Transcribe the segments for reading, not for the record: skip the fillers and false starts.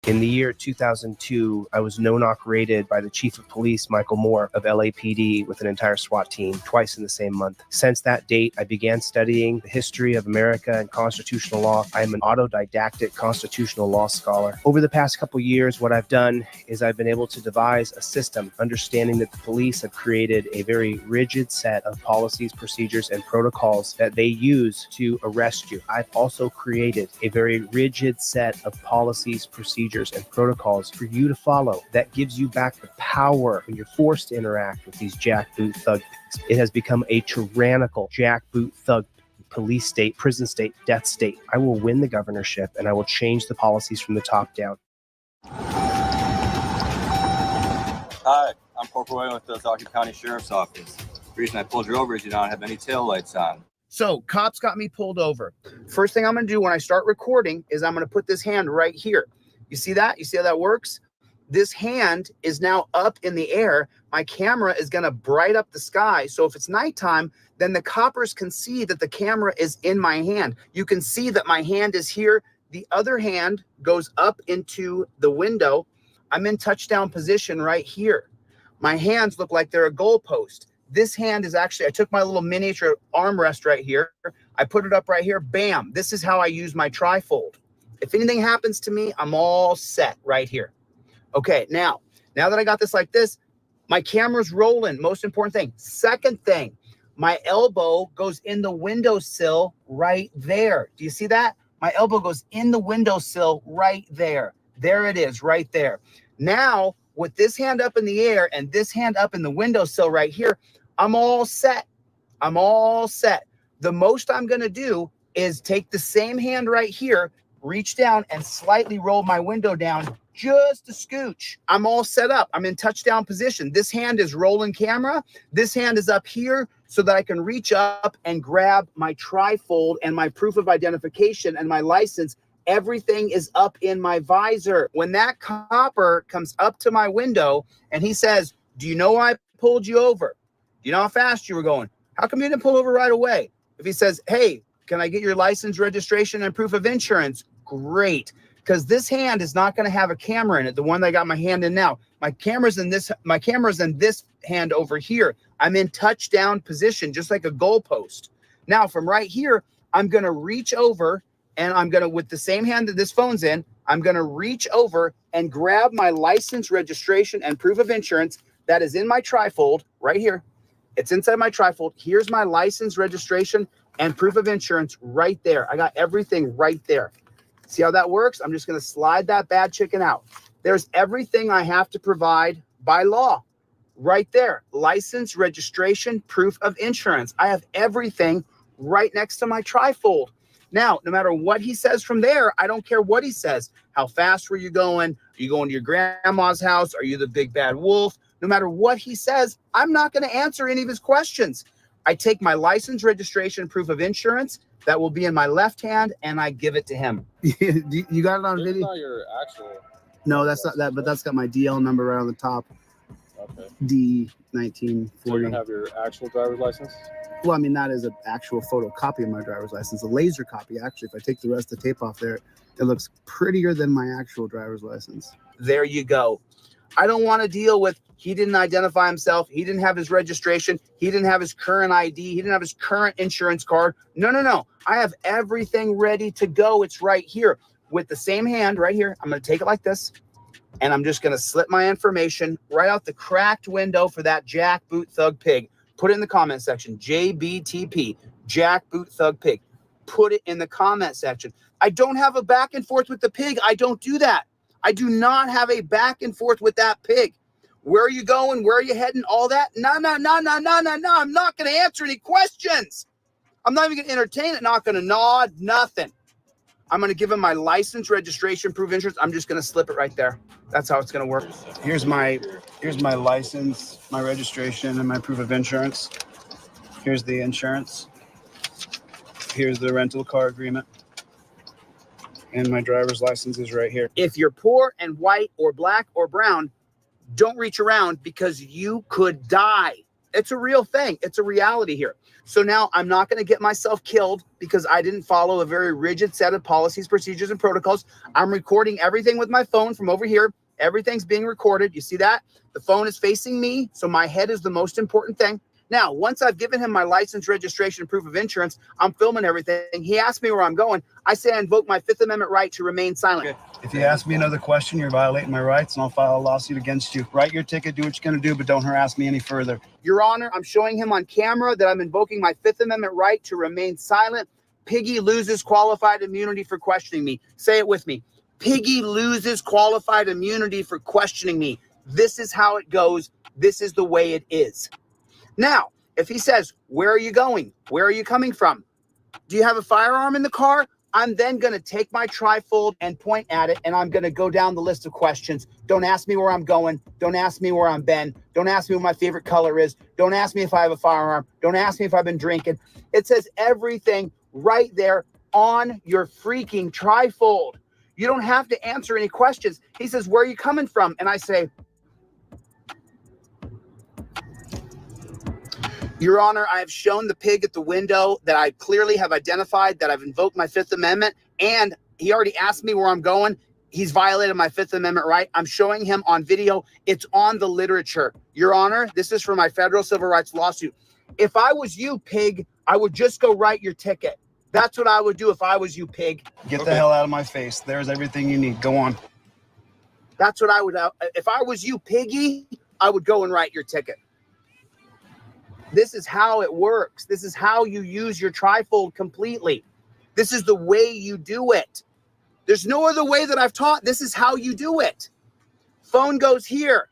In the year 2002, I was no-knock raided by the chief of police, Michael Moore, of LAPD with an entire SWAT team twice in the same month. Since that date, I began studying the history of America and constitutional law. I am an autodidactic constitutional law scholar. Over the past couple years, what I've done is I've been able to devise a system, understanding that the police have created a very rigid set of policies, procedures, and protocols that they use to arrest you. I've also created a very rigid set of policies, procedures, and protocols for you to follow that gives you back the power when you're forced to interact with these jackboot thug pigs. It has become a tyrannical jackboot thug police state, prison state, death state. I will win the governorship and I will change the policies from the top down. Hi, I'm Corporal William with the Philadelphia County Sheriff's Office. The reason I pulled you over is you don't have any tail lights on. So cops got me pulled over. First thing I'm going to do when I start recording is I'm going to put this hand right here. You see that? You see how that works? This hand is now up in the air. My camera is going to bright up the sky. So if it's nighttime, then the coppers can see that the camera is in my hand. You can see that my hand is here. The other hand goes up into the window. I'm in touchdown position right here. My hands look like they're a goalpost. This hand is actually, I took my little miniature armrest right here. I put it up right here. Bam. This is how I use my trifold. If anything happens to me, I'm all set right here. Okay, now that I got this like this, my camera's rolling. Most important thing. Second thing, my elbow goes in the windowsill right there. Do you see that? My elbow goes in the windowsill right there. There it is, right there. Now, with this hand up in the air and this hand up in the windowsill right here, I'm all set. I'm all set. The most I'm going to do is take the same hand right here, reach down and slightly roll my window down just a scooch. I'm all set up. I'm in touchdown position. This hand is rolling camera. This hand is up here so that I can reach up and grab my trifold and my proof of identification and my license. Everything is up in my visor. When that copper comes up to my window and he says, "Do you know why I pulled you over? Do you know how fast you were going? How come you didn't pull over right away?" If he says, "Hey, can I get your license, registration, and proof of insurance?" Great, because this hand is not going to have a camera in it. The one that I got my hand in now, my camera's in this hand over here. I'm in touchdown position, just like a goalpost. Now from right here, I'm going to reach over and I'm going to, with the same hand that this phone's in, I'm going to reach over and grab my license, registration, and proof of insurance that is in my trifold right here. It's inside my trifold. Here's my license, registration, and proof of insurance right there. I got everything right there. See how that works? I'm just going to slide that bad chicken out. There's everything I have to provide by law right there. License, registration, proof of insurance. I have everything right next to my trifold. Now, no matter what he says from there, I don't care what he says. How fast were you going? Are you going to your grandma's house? Are you the big bad wolf? No matter what he says, I'm not going to answer any of his questions. I take my license, registration, proof of insurance that will be in my left hand, and I give it to him. You got it on video? Not your actual. No, that's not that, but that's got my DL number right on the top. Okay. D1940. So you have your actual driver's license? Well, I mean, that is an actual photocopy of my driver's license, a laser copy. Actually, if I take the rest of the tape off there, it looks prettier than my actual driver's license. There you go. I don't want to deal with he didn't identify himself. He didn't have his registration. He didn't have his current ID. He didn't have his current insurance card. No, no, no. I have everything ready to go. It's right here with the same hand right here. I'm going to take it like this, and I'm just going to slip my information right out the cracked window for that jackboot thug pig. Put it in the comment section. JBTP, jackboot thug pig. Put it in the comment section. I don't have a back and forth with the pig. I don't do that. I do not have a back and forth with that pig. Where are you going? Where are you heading? All that? No. I'm not going to answer any questions. I'm not even going to entertain it. Not going to nod, nothing. I'm going to give him my license, registration, proof of insurance. I'm just going to slip it right there. That's how it's going to work. Here's my license, my registration, and my proof of insurance. Here's the insurance. Here's the rental car agreement. And my driver's license is right here. If you're poor and white or black or brown, don't reach around because you could die. It's a real thing. It's a reality here. So now I'm not going to get myself killed because I didn't follow a very rigid set of policies, procedures, and protocols. I'm recording everything with my phone from over here. Everything's being recorded. You see that? The phone is facing me, so my head is the most important thing. Now, once I've given him my license, registration, and proof of insurance, I'm filming everything. He asked me where I'm going. I say I invoke my Fifth Amendment right to remain silent. Okay. If you ask me another question, you're violating my rights, and I'll file a lawsuit against you. Write your ticket, do what you're going to do, but don't harass me any further. Your Honor, I'm showing him on camera that I'm invoking my Fifth Amendment right to remain silent. Piggy loses qualified immunity for questioning me. Say it with me. Piggy loses qualified immunity for questioning me. This is how it goes. This is the way it is. Now, if he says, where are you going? Where are you coming from? Do you have a firearm in the car? I'm then going to take my trifold and point at it, and I'm going to go down the list of questions. Don't ask me where I'm going. Don't ask me where I'm been. Don't ask me what my favorite color is. Don't ask me if I have a firearm. Don't ask me if I've been drinking. It says everything right there on your freaking trifold. You don't have to answer any questions. He says, where are you coming from? And I say, Your Honor, I have shown the pig at the window that I clearly have identified that I've invoked my Fifth Amendment, and he already asked me where I'm going. He's violated my Fifth Amendment right. I'm showing him on video. It's on the literature. Your Honor, this is for my federal civil rights lawsuit. If I was you, pig, I would just go write your ticket. That's what I would do if I was you, pig. Get the hell out of my face. There's everything you need. Go on. That's what I would. If I was you, piggy, I would go and write your ticket. This is how it works. This is how you use your trifold completely. This is the way you do it. There's no other way that I've taught. This is how you do it. Phone goes here.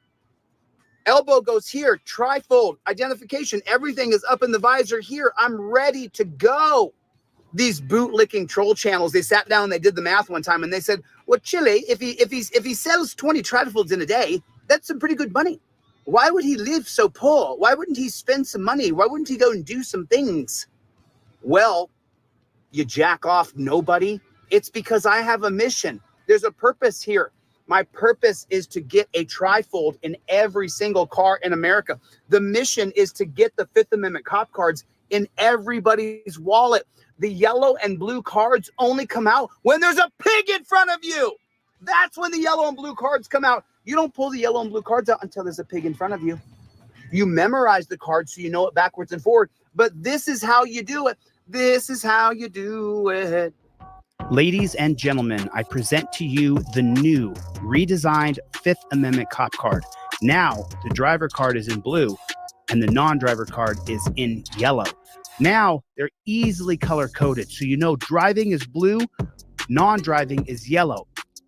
Elbow goes here. Trifold, identification, everything is up in the visor here. I'm ready to go. These bootlicking troll channels, they sat down and they did the math one time and they said, well, Chille, if he sells 20 trifolds in a day, that's some pretty good money. Why would he live so poor? Why wouldn't he spend some money? Why wouldn't he go and do some things? Well, you jack off nobody. It's because I have a mission. There's a purpose here. My purpose is to get a trifold in every single car in America. The mission is to get the Fifth Amendment cop cards in everybody's wallet. The yellow and blue cards only come out when there's a pig in front of you. That's when the yellow and blue cards come out. You don't pull the yellow and blue cards out until there's a pig in front of you. You memorize the cards so you know it backwards and forward. But this is how you do it. This is how you do it. Ladies and gentlemen, I present to you the new redesigned Fifth Amendment cop card. Now, the driver card is in blue and the non-driver card is in yellow. Now, they're easily color-coded, so you know driving is blue, non-driving is yellow.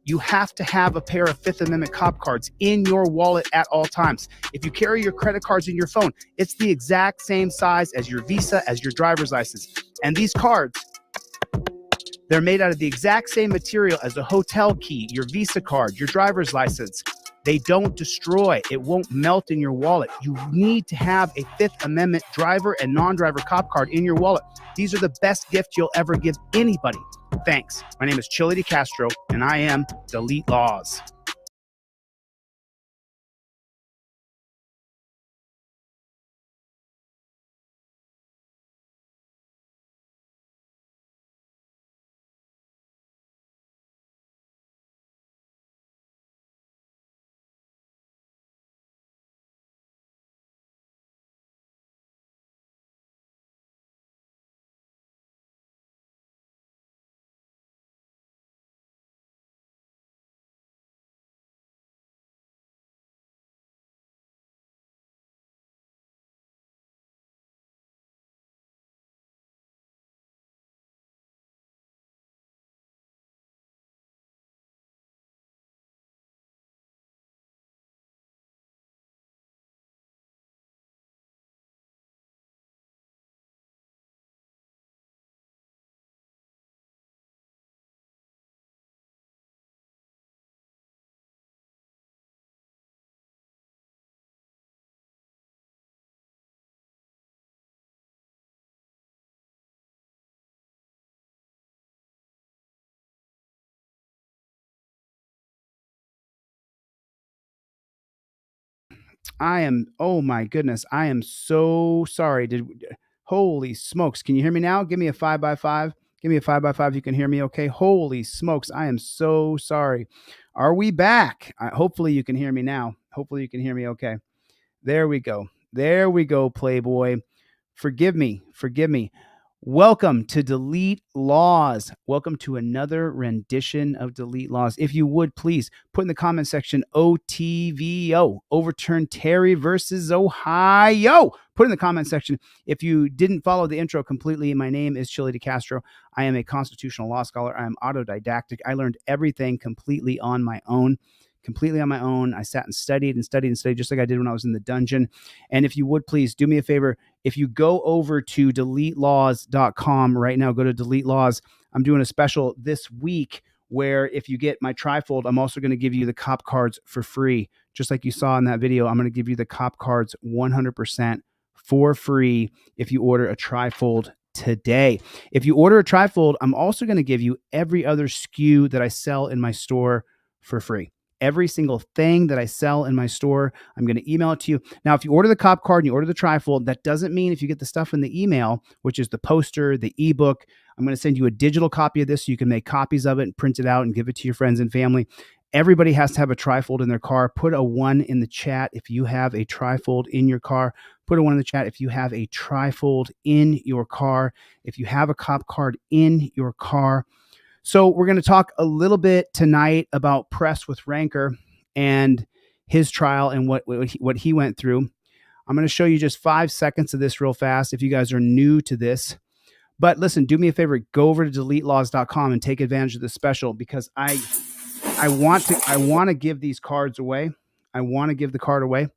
You have to have a pair of Fifth Amendment cop cards in your wallet at all times. If you carry your credit cards in your phone, it's the exact same size as your Visa, as your driver's license. And these cards, they're made out of the exact same material as a hotel key, your Visa card, your driver's license. They don't destroy. It won't melt in your wallet. You need to have a Fifth Amendment driver and non-driver cop card in your wallet. These are the best gift you'll ever give anybody. Thanks. My name is ChilleDeCastro, and I am Delete Laws. Oh my goodness. I am so sorry. Holy smokes. Can you hear me now? Give me a 5x5. Give me a 5x5. You can hear me okay. Holy smokes. I am so sorry. Are we back? Hopefully you can hear me now. Hopefully you can hear me okay. There we go. There we go, Playboy. Forgive me. Forgive me. Welcome to Delete Laws. Welcome to another rendition of Delete Laws. If you would, please put in the comment section OTVO, overturn Terry versus Ohio. Put in the comment section. If you didn't follow the intro completely, my name is ChilleDeCastro. I am a constitutional law scholar. I am autodidactic. I learned everything completely on my own. I sat and studied, just like I did when I was in the dungeon. And if you would please do me a favor, if you go over to deletelaws.com right now, go to Delete Laws. I'm doing a special this week where if you get my trifold, I'm also going to give you the cop cards for free. Just like you saw in that video, I'm going to give you the cop cards 100% for free if you order a trifold today. If you order a trifold, I'm also going to give you every other SKU that I sell in my store for free. Every single thing that I sell in my store, I'm going to email it to you. Now, if you order the cop card and you order the trifold, that doesn't mean if you get the stuff in the email, which is the poster, the ebook, I'm going to send you a digital copy of this so you can make copies of it and print it out and give it to your friends and family. Everybody has to have a trifold in their car. Put a 1 in the chat if you have a trifold in your car. Put a 1 in the chat if you have a trifold in your car. If you have a cop card in your car. So we're going to talk a little bit tonight about Press with Rancor and his trial and what he went through. I'm going to show you just 5 seconds of this real fast if you guys are new to this. But listen, do me a favor, go over to deletelaws.com and take advantage of this special because I want to give these cards away. I want to give the card away.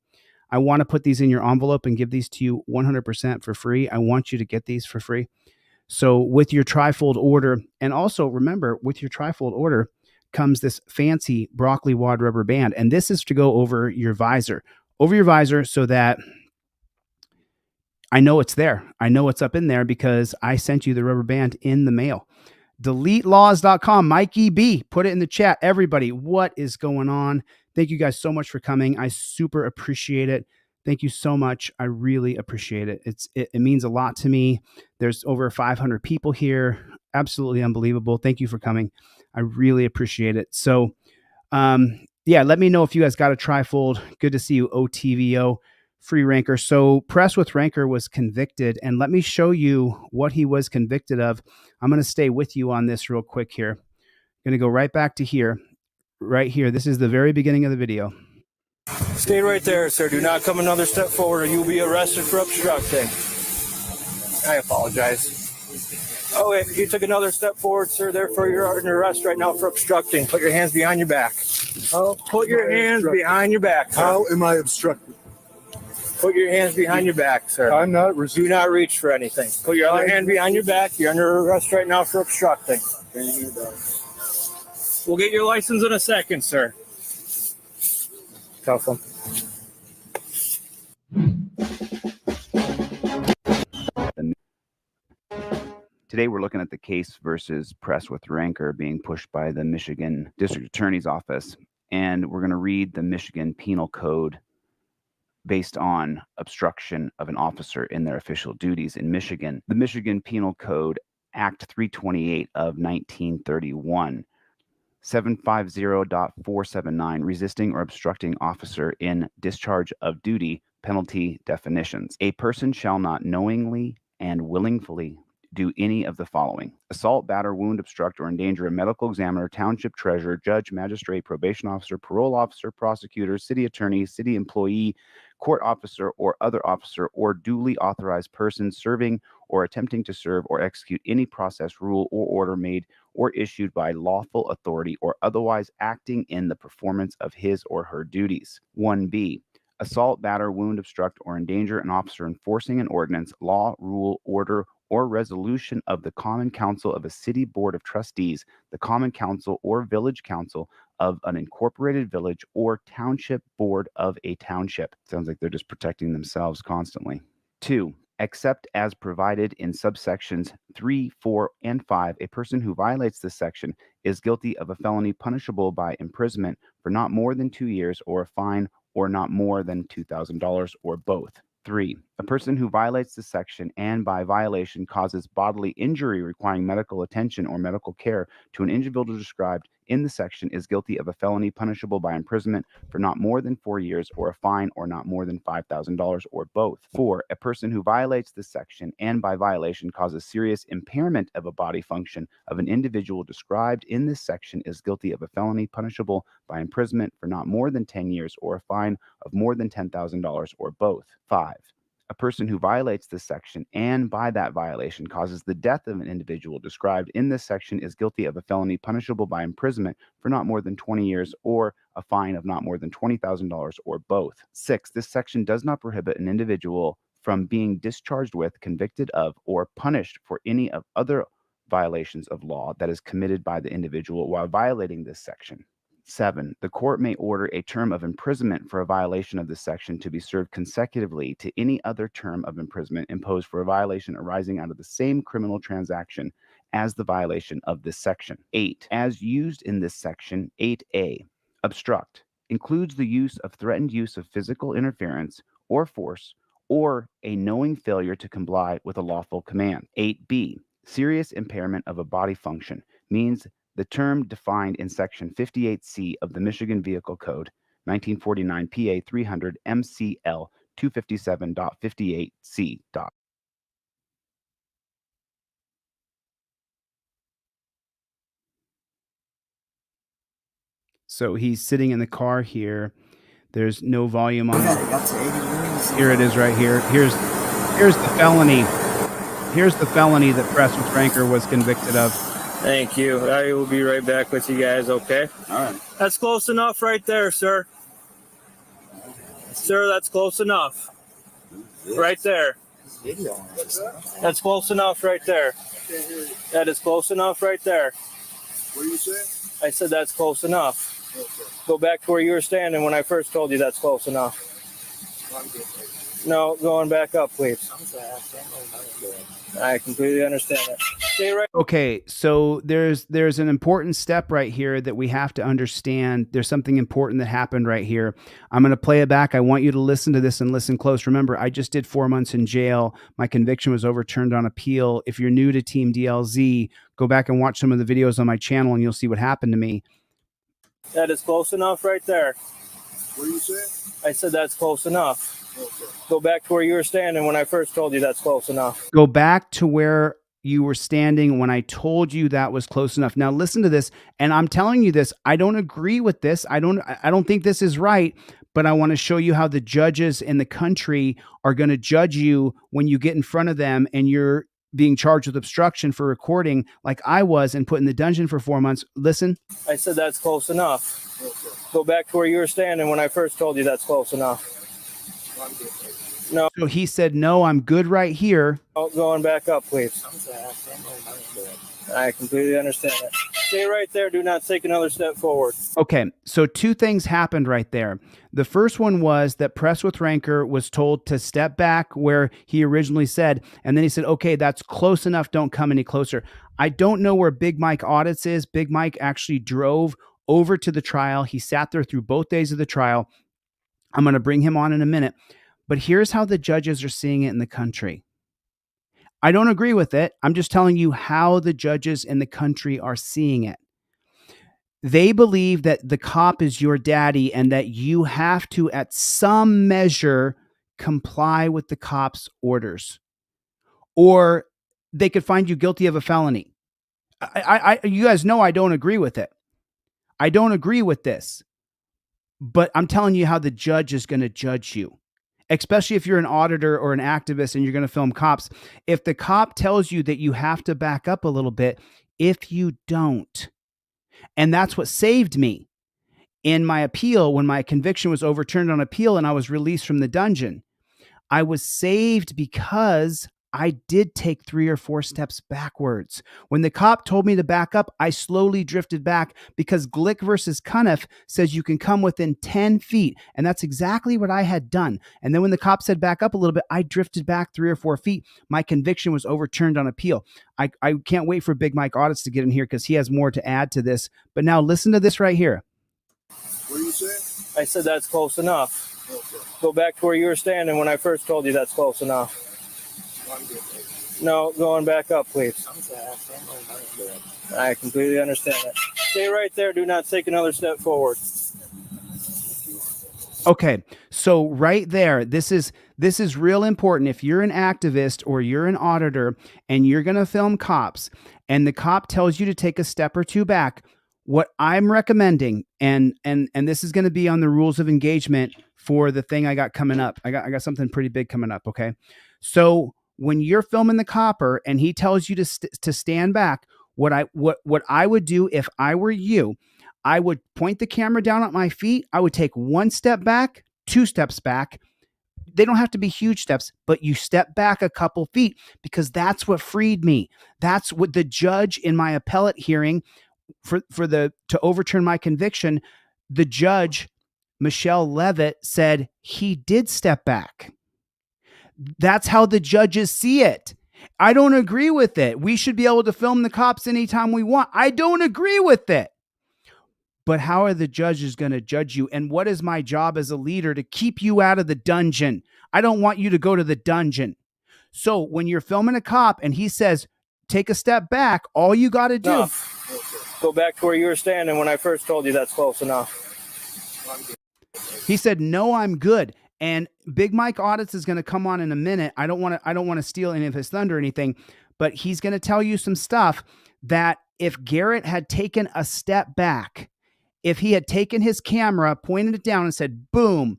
I want to put these in your envelope and give these to you 100% for free. I want you to get these for free. So with your trifold order, and also remember, with your trifold order comes this fancy broccoli wad rubber band. And this is to go over your visor so that I know it's there. I know it's up in there because I sent you the rubber band in the mail. DeleteLaws.com, Mikey B, put it in the chat. Everybody, what is going on? Thank you guys so much for coming. I super appreciate it. Thank you so much. I really appreciate it. It means a lot to me. There's over 500 people here. Absolutely unbelievable. Thank you for coming. I really appreciate it. So, yeah, let me know if you guys got a trifold. Good to see you, OTVO, free Rancor. So Press with Rancor was convicted, and let me show you what he was convicted of. I'm going to stay with you on this real quick here. I'm going to go right back to here, right here. This is the very beginning of the video. Stay right there, sir. Do not come another step forward or you'll be arrested for obstructing. I apologize. Oh, wait, you took another step forward, sir. Therefore, you're under arrest right now for obstructing. Put your hands behind your back. Oh, put your hands behind your back, sir. How am I obstructed? Put your hands behind your back, sir. I'm not. Do not reach for anything. Put your other hand behind your back. You're under arrest right now for obstructing. We'll get your license in a second, sir. Counsel. Today we're looking at the case versus Press with Rancor being pushed by the Michigan District Attorney's Office. And we're going to read the Michigan Penal Code based on obstruction of an officer in their official duties in Michigan. The Michigan Penal Code, Act 328 of 1931. 750.479, resisting or obstructing officer in discharge of duty, penalty definitions. A person shall not knowingly and willingly do any of the following: assault, batter, wound, obstruct, or endanger a medical examiner, township treasurer, judge, magistrate, probation officer, parole officer, prosecutor, city attorney, city employee, court officer, or other officer, or duly authorized person serving or attempting to serve or execute any process, rule, or order made or issued by lawful authority or otherwise acting in the performance of his or her duties. 1B. Assault, batter, wound, obstruct, or endanger an officer enforcing an ordinance, law, rule, order, or resolution of the Common Council of a City Board of Trustees, the Common Council or Village Council of an incorporated village, or Township Board of a township. Sounds like they're just protecting themselves constantly. 2. Except as provided in subsections 3, 4, and 5, a person who violates this section is guilty of a felony punishable by imprisonment for not more than 2 years or a fine or not more than $2,000 or both. 3. A person who violates this section and by violation causes bodily injury requiring medical attention or medical care to an individual described in the section is guilty of a felony punishable by imprisonment for not more than 4 years or a fine or not more than $5,000 or both. 4. A person who violates this section and by violation causes serious impairment of a body function of an individual described in this section is guilty of a felony punishable by imprisonment for not more than 10 years or a fine of more than $10,000 or both. 5. A person who violates this section and by that violation causes the death of an individual described in this section is guilty of a felony punishable by imprisonment for not more than 20 years or a fine of not more than $20,000 or both. 6. This section does not prohibit an individual from being discharged with, convicted of, or punished for any of other violations of law that is committed by the individual while violating this section. 7. The court may order a term of imprisonment for a violation of this section to be served consecutively to any other term of imprisonment imposed for a violation arising out of the same criminal transaction as the violation of this section. 8. As used in this section, 8A, obstruct includes the use of threatened use of physical interference or force or a knowing failure to comply with a lawful command. 8B, serious impairment of a body function means the term defined in Section 58C of the Michigan Vehicle Code, 1949 PA 300 MCL 257.58C. So he's sitting in the car here. There's no volume on it. Here it is right here. Here's the felony. Here's the felony that Press with Rancor was convicted of. Thank you. I will be right back with you guys, okay? All right. That's close enough right there, sir. Sir, that's close enough. Right there. That's close enough right there. That is close enough right there. What do you say? I said that's close enough. Go back to where you were standing when I first told you that's close enough. No, going back up, please. I completely understand that. Stay right. Okay, so there's an important step right here that we have to understand. There's something important that happened right here. I'm going to play it back. I want you to listen to this and listen close. Remember, I just did 4 months in jail. My conviction was overturned on appeal. If you're new to Team DLZ, go back and watch some of the videos on my channel and you'll see what happened to me. That is close enough right there. What do you say? I said that's close enough. Go back to where you were standing when I first told you that's close enough. Go back to where you were standing when I told you that was close enough. Now listen to this, and I'm telling you this. I don't agree with this. I don't think this is right, but I want to show you how the judges in the country are going to judge you when you get in front of them and you're being charged with obstruction for recording like I was and put in the dungeon for 4 months. Listen. I said that's close enough. Go back to where you were standing when I first told you that's close enough. No. So he said, no, I'm good right here. Oh, going back up, please. I completely understand that. Stay right there. Do not take another step forward. Okay, so 2 things happened right there. The first one was that Press with Rancor was told to step back where he originally said, and then he said, okay, that's close enough. Don't come any closer. I don't know where Big Mike Audits is. Big Mike actually drove over to the trial. He sat there through both days of the trial. I'm going to bring him on in a minute. But here's how the judges are seeing it in the country. I don't agree with it. I'm just telling you how the judges in the country are seeing it. They believe that the cop is your daddy and that you have to, at some measure, comply with the cop's orders. Or they could find you guilty of a felony. You guys know I don't agree with it. I don't agree with this. But I'm telling you how the judge is going to judge you. Especially if you're an auditor or an activist and you're going to film cops. If the cop tells you that you have to back up a little bit, if you don't, and that's what saved me in my appeal when my conviction was overturned on appeal and I was released from the dungeon. I was saved because I did take 3 or 4 steps backwards. When the cop told me to back up, I slowly drifted back because Glick versus Cuniff says you can come within 10 feet. And that's exactly what I had done. And then when the cop said back up a little bit, I drifted back 3 or 4 feet. My conviction was overturned on appeal. I can't wait for Big Mike Audits to get in here because he has more to add to this. But now listen to this right here. What do you say? I said that's close enough. Go back to where you were standing when I first told you that's close enough. No, going back up, please. I completely understand that. Stay right there. Do not take another step forward. Okay, so right there, this is real important. If you're an activist or you're an auditor and you're going to film cops and the cop tells you to take a step or two back, what I'm recommending, and this is going to be on the rules of engagement for the thing I got coming up. I got something pretty big coming up, okay? So when you're filming the copper and he tells you to stand back, what I would do if I were you, I would point the camera down at my feet. I would take 1 step back, 2 steps back. They don't have to be huge steps, but you step back a couple feet because that's what freed me. That's what the judge in my appellate hearing to overturn my conviction, the judge, Michelle Levitt, said he did step back. That's how the judges see it. I don't agree with it. We should be able to film the cops anytime we want. I don't agree with it. But how are the judges going to judge you? And what is my job as a leader? To keep you out of the dungeon. I don't want you to go to the dungeon. So when you're filming a cop and he says, take a step back, all you got to do. Enough. Go back to where you were standing when I first told you that's close enough. He said, no, I'm good. And Big Mike Audits is going to come on in a minute. I don't want to steal any of his thunder or anything, but he's going to tell you some stuff that if Garrett had taken a step back, if he had taken his camera, pointed it down and said, boom,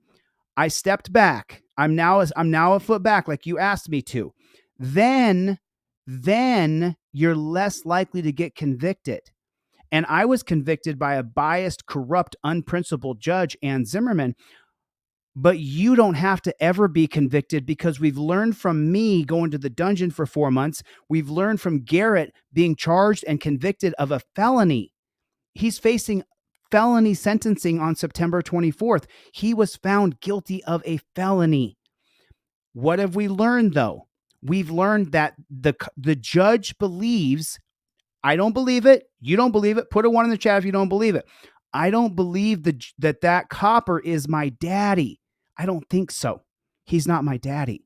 I stepped back. I'm now a foot back like you asked me to. Then you're less likely to get convicted. And I was convicted by a biased, corrupt, unprincipled judge, Ann Zimmerman. But you don't have to ever be convicted because we've learned from me going to the dungeon for 4 months. We've learned from Garrett being charged and convicted of a felony. He's facing felony sentencing on September 24th. He was found guilty of a felony. What have we learned, though? We've learned that the judge believes, I don't believe it, you don't believe it, put a 1 in the chat if you don't believe it. I don't believe that copper is my daddy. I don't think so. He's not my daddy.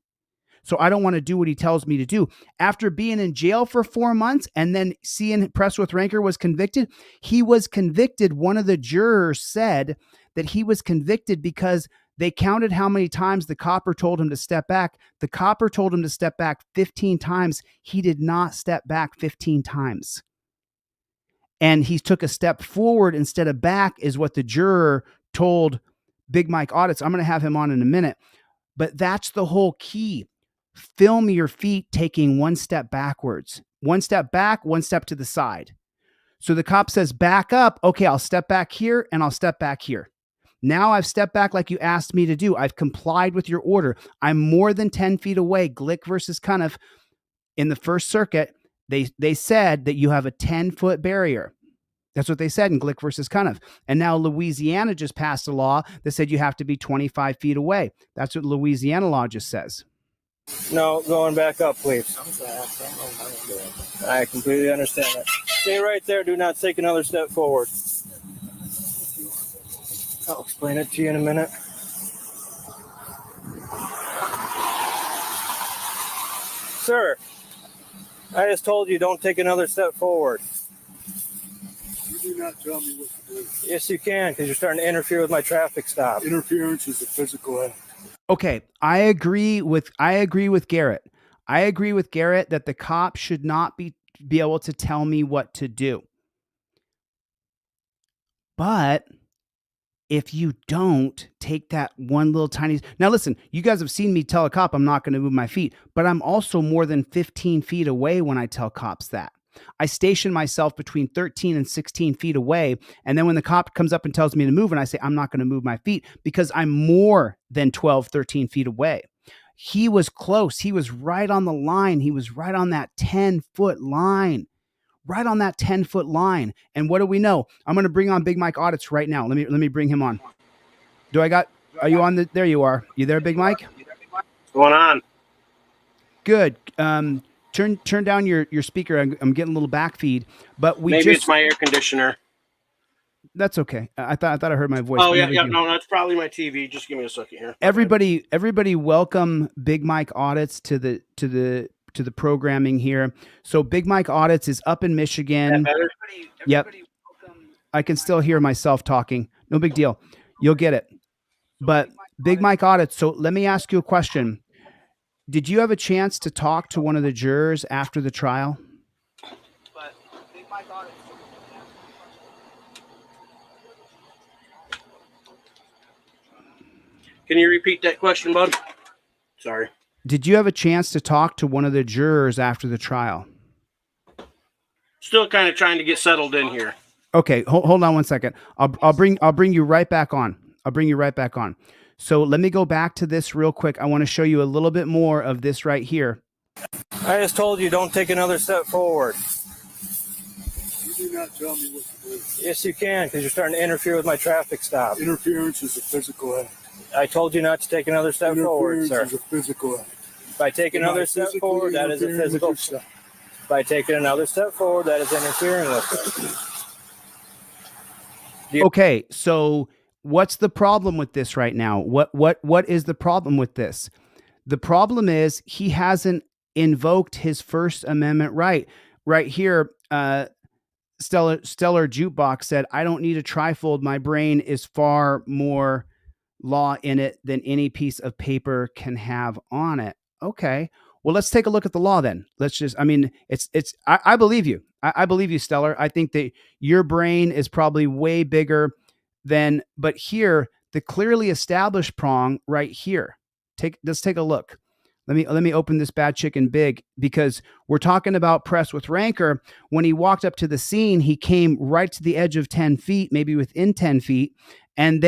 So I don't want to do what he tells me to do. After being in jail for 4 months and then seeing Press with Rancor was convicted, he was convicted. One of the jurors said that he was convicted because they counted how many times the copper told him to step back. The copper told him to step back 15 times. He did not step back 15 times. And he took a step forward instead of back is what the juror told Big Mike Audits. I'm going to have him on in a minute. But that's the whole key. Film your feet taking 1 step backwards. 1 step back, 1 step to the side. So the cop says, back up. Okay, I'll step back here and I'll step back here. Now I've stepped back like you asked me to do. I've complied with your order. I'm more than 10 feet away. Glick versus Cuniff in the First Circuit, they said that you have a 10-foot barrier. That's what they said in Glick versus Cuniff. And now Louisiana just passed a law that said you have to be 25 feet away. That's what Louisiana law just says. No, going back up, please. I completely understand that. Stay right there. Do not take another step forward. I'll explain it to you in a minute. Sir, I just told you don't take another step forward. You do not tell me what to do. Yes, you can, because you're starting to interfere with my traffic stop. Interference is a physical act. Okay, I agree with Garrett. I agree with Garrett that the cop should not be able to tell me what to do. But if you don't take that one little tiny... Now listen, you guys have seen me tell a cop I'm not going to move my feet, but I'm also more than 15 feet away when I tell cops that. I station myself between 13 and 16 feet away. And then when the cop comes up and tells me to move, and I say, I'm not going to move my feet because I'm more than 12, 13 feet away. He was close. He was right on the line. He was right on that 10-foot line. Right on that 10-foot line. And what do we know? I'm going to bring on Big Mike Audits right now. Let me bring him on. Are you on there you are. You there, Big Mike? What's going on? Good. Turn down your speaker. I'm getting a little back feed, but maybe it's my air conditioner. That's okay. I thought I heard my voice. Oh but yeah, no big yeah. deal. No, that's probably my TV. Just give me a second here. Everybody welcome Big Mike Audits to the programming here. So Big Mike Audits is up in Michigan. Better? Yep. I can still hear myself talking. No big deal. You'll get it. But Big Mike Audits. So let me ask you a question. Did you have a chance to talk to one of the jurors after the trial? Can you repeat that question, bud? Sorry. Did you have a chance to talk to one of the jurors after the trial? Still kind of trying to get settled in here. Okay, hold on one second. I'll bring you right back on. I'll bring you right back on. So let me go back to this real quick. I want to show you a little bit more of this right here. I just told you don't take another step forward. You do not tell me what to do. Yes, you can, because you're starting to interfere with my traffic stop. Interference is a physical act. I told you not to take another step forward, sir. Interference is a physical act. By taking another step forward, that is a physical. By taking another step forward, that is interfering with it. Okay, so what's the problem with this right now? What is the problem with this? The problem is he hasn't invoked his First Amendment right. Right here, Stellar Jukebox said, "I don't need a trifold. My brain is far more law in it than any piece of paper can have on it." Okay. Well, let's take a look at the law then. Let's just, I mean, I believe you. I believe you, Stellar. I think that your brain is probably way bigger than, but here, the clearly established prong right here. Let's take a look. Let me open this bad chicken big, because we're talking about press with rancor. When he walked up to the scene, he came right to the edge of 10 feet, maybe within 10 feet. And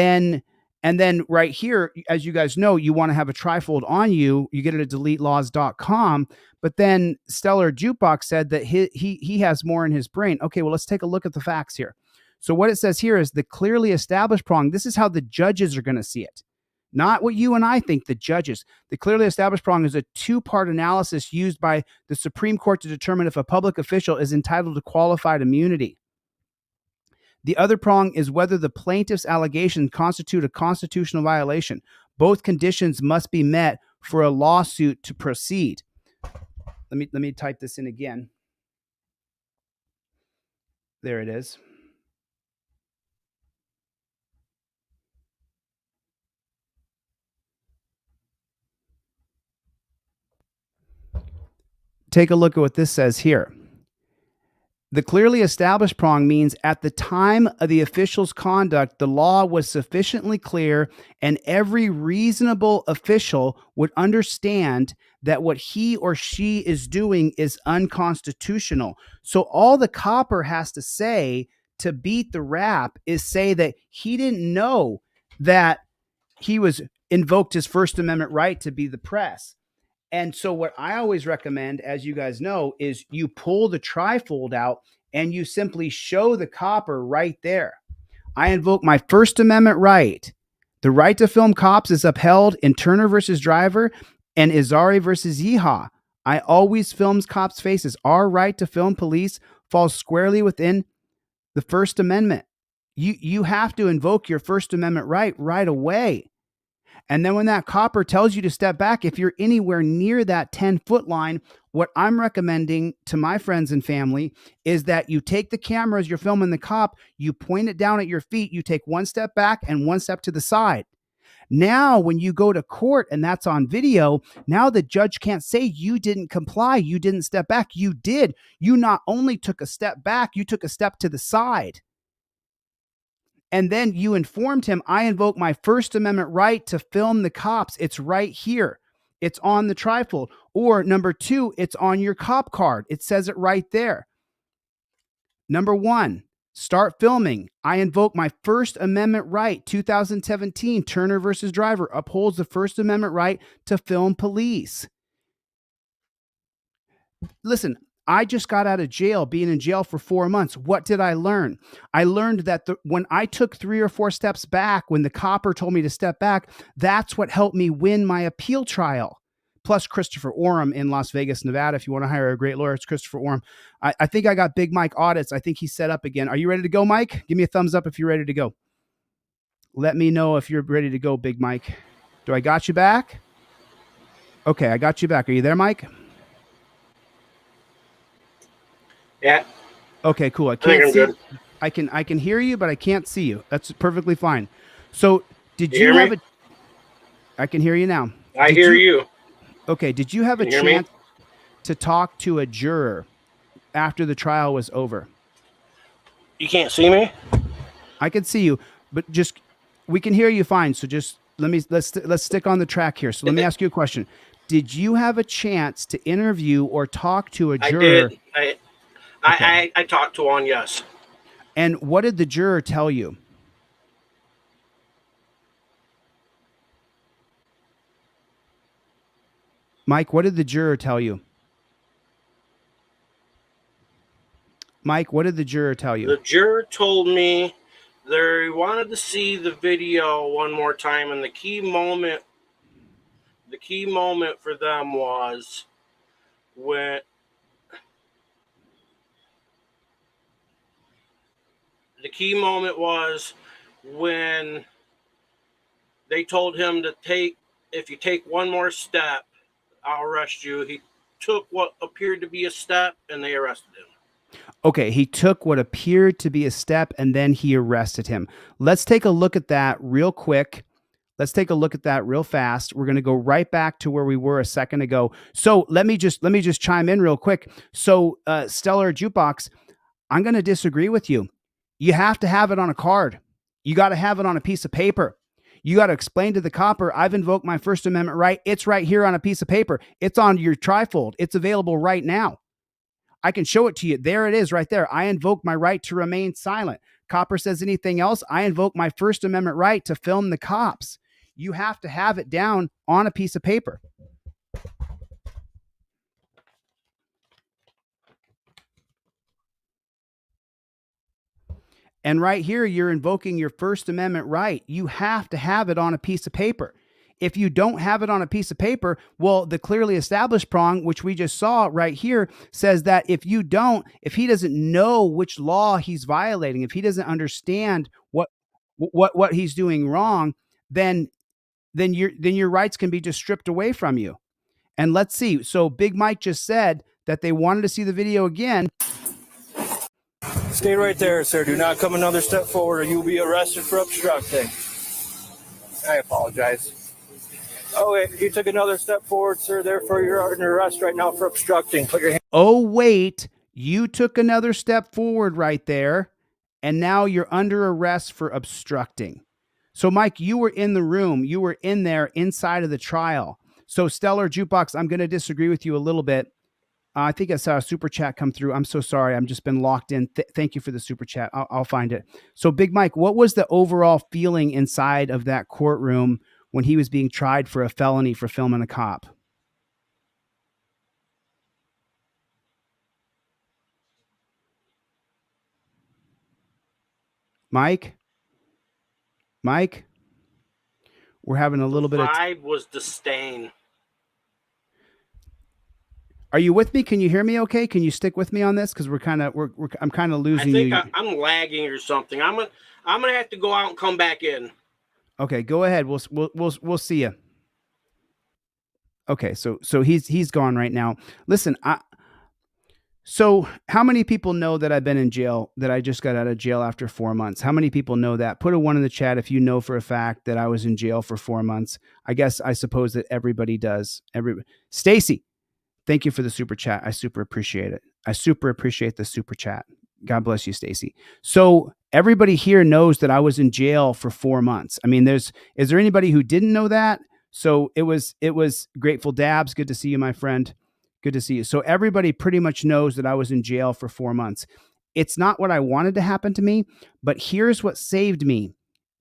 then right here, as you guys know, you want to have a trifold on you. You get it at deletelaws.com. But then Stellar Jukebox said that he has more in his brain. Okay, well, let's take a look at the facts here. So what it says here is the clearly established prong. This is how the judges are going to see it. Not what you and I think, the judges. The clearly established prong is a two-part analysis used by the Supreme Court to determine if a public official is entitled to qualified immunity. The other prong is whether the plaintiff's allegations constitute a constitutional violation. Both conditions must be met for a lawsuit to proceed. Let me type this in again. There it is. Take a look at what this says here. The clearly established prong means at the time of the official's conduct, the law was sufficiently clear and every reasonable official would understand that what he or she is doing is unconstitutional. So all the copper has to say to beat the rap is say that he didn't know that he was invoked his First Amendment right to be the press. And so what I always recommend, as you guys know, is you pull the trifold out and you simply show the copper right there. I invoke my First Amendment right. The right to film cops is upheld in Turner versus Driver and Izari versus Yeehaw. I always film cops' faces. Our right to film police falls squarely within the First Amendment. You have to invoke your First Amendment right away. And then when that copper tells you to step back, if you're anywhere near that 10-foot line, what I'm recommending to my friends and family is that you take the camera as you're filming the cop, you point it down at your feet, you take one step back and one step to the side. Now, when you go to court and that's on video, now the judge can't say you didn't comply, you didn't step back. You did. You not only took a step back, you took a step to the side. And then you informed him, I invoke my First Amendment right to film the cops. It's right here. It's on the trifold. Or number two, it's on your cop card. It says it right there. Number one, start filming. I invoke my First Amendment right. 2017, Turner versus Driver upholds the First Amendment right to film police. Listen, I just got out of jail, being in jail for 4 months. What did I learn? I learned that when I took 3 or 4 steps back, when the copper told me to step back, that's what helped me win my appeal trial. plus Christopher Oram in Las Vegas, Nevada. If you want to hire a great lawyer, it's Christopher Oram. I think I got Big Mike audits. I think he's set up again. Are you ready to go, Mike? Give me a thumbs up if you're ready to go. Let me know if you're ready to go, Big Mike. Do I got you back? Okay, I got you back. Are you there, Mike? Yeah. Okay, cool. I think can't I'm see. good. I can hear you, but I can't see you. That's perfectly fine. So did You you hear have me? I can hear you now. I Did hear you. Okay, did you have a Can you hear me? chance to talk to a juror after the trial was over? You can't see me? I can see you, but just we can hear you fine. So just let's stick on the track here. So let me ask you a question. Did you have a chance to interview or talk to a juror? I did. I talked to one, yes. And what did the juror tell you? Mike, what did the juror tell you? Mike, what did the juror tell you? The juror told me they wanted to see the video one more time, and the key moment for them was when they told him to if you take one more step, I'll arrest you. He took what appeared to be a step, and they arrested him. Okay, he took what appeared to be a step and then he arrested him. Let's take a look at that real quick. Let's take a look at that real fast. We're going to go right back to where we were a second ago. So let me just chime in real quick. So Stellar Jukebox, I'm going to disagree with you. You have to have it on a card. You got to have it on a piece of paper. You got to explain to the copper, I've invoked my First Amendment right. It's right here on a piece of paper. It's on your trifold. It's available right now. I can show it to you. There it is right there. I invoke my right to remain silent. Copper says anything else, I invoke my First Amendment right to film the cops. You have to have it down on a piece of paper. And right here, you're invoking your First Amendment right. You have to have it on a piece of paper. If you don't have it on a piece of paper, well, the clearly established prong, which we just saw right here, says that if he doesn't know which law he's violating, if he doesn't understand what he's doing wrong, then your rights can be just stripped away from you. And let's see. So Big Mike just said that they wanted to see the video again. Stay right there, sir. Do not come another step forward or you'll be arrested for obstructing. I apologize. Oh, wait, you took another step forward, sir. Therefore, you're under arrest right now for obstructing. Put your hand. Oh, wait, you took another step forward right there, and now you're under arrest for obstructing. So, Mike, you were in the room. You were in there inside of the trial. So, Stellar Jukebox, I'm going to disagree with you a little bit. I think I saw a super chat come through. I'm so sorry. I've just been locked in. Thank you for the super chat. I'll find it. So, Big Mike, what was the overall feeling inside of that courtroom when he was being tried for a felony for filming a cop? Mike, we're having a little bit of vibe was disdain. Are you with me? Can you hear me okay? Can you stick with me on this? Because I'm kind of losing you. I think I'm lagging or something. I'm gonna have to go out and come back in. Okay, go ahead. We'll see you. Okay, so he's gone right now. Listen, so how many people know that I've been in jail, that I just got out of jail after 4 months? How many people know that? Put a 1 in the chat if you know for a fact that I was in jail for 4 months. I suppose that everybody does. Stacy, thank you for the super chat. I super appreciate it. I super appreciate the super chat. God bless you, Stacy. So everybody here knows that I was in jail for 4 months. I mean, is there anybody who didn't know that? So it was Grateful Dabs. Good to see you, my friend. Good to see you. So everybody pretty much knows that I was in jail for 4 months. It's not what I wanted to happen to me, but here's what saved me.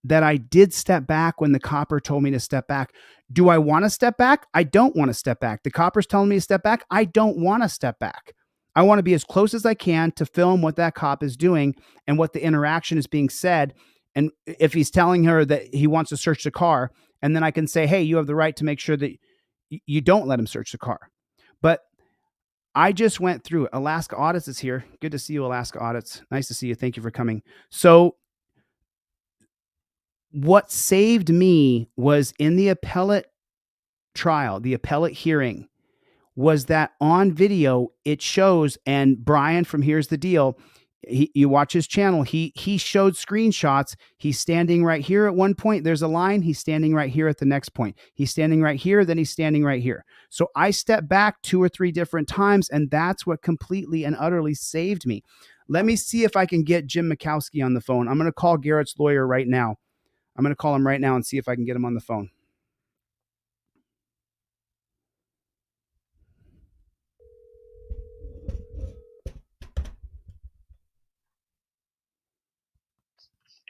That I did step back when the copper told me to step back. Do I want to step back? I don't want to step back. The copper's telling me to step back. I don't want to step back. I want to be as close as I can to film what that cop is doing and what the interaction is being said. And if he's telling her that he wants to search the car, and then I can say, hey, you have the right to make sure that you don't let him search the car. But I just went through it. Alaska Audits is here. Good to see you, Alaska Audits. Nice to see you. Thank you for coming. So what saved me was in the appellate trial, the appellate hearing, was that on video it shows, and Brian from Here's the Deal, you watch his channel, he showed screenshots. He's standing right here at one point. There's a line. He's standing right here at the next point. He's standing right here. Then he's standing right here. So I stepped back 2 or 3 different times, and that's what completely and utterly saved me. Let me see if I can get Jim Mikowski on the phone. I'm going to call Garrett's lawyer right now. I'm going to call him right now and see if I can get him on the phone.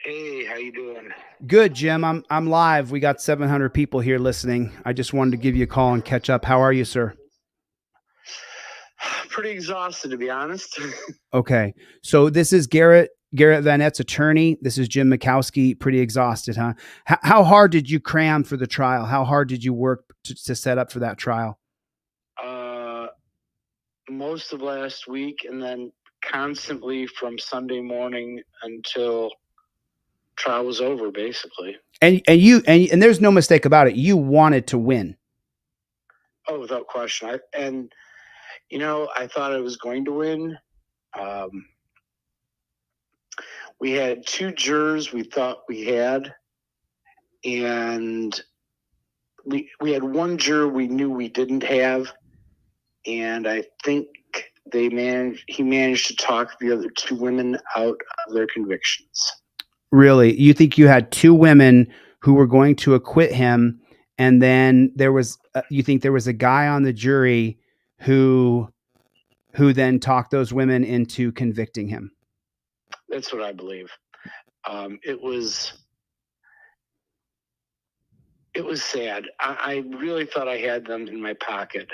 Hey, how you doing? Good, Jim. I'm live. We got 700 people here listening. I just wanted to give you a call and catch up. How are you, sir? Pretty exhausted, to be honest. Okay. So this is Garrett Van Et's attorney. This is Jim Mikowski. Pretty exhausted, huh? How hard did you cram for the trial? How hard did you work to set up for that trial? Most of last week, and then constantly from Sunday morning until trial was over, basically. And there's no mistake about it. You wanted to win. Oh, without question. I thought I was going to win. We had 2 jurors we thought we had, and we had 1 juror we knew we didn't have, and I think he managed to talk the other 2 women out of their convictions. Really? You think you had 2 women who were going to acquit him, and then you think there was a guy on the jury who then talked those women into convicting him? That's what I believe. It was sad. I really thought I had them in my pocket.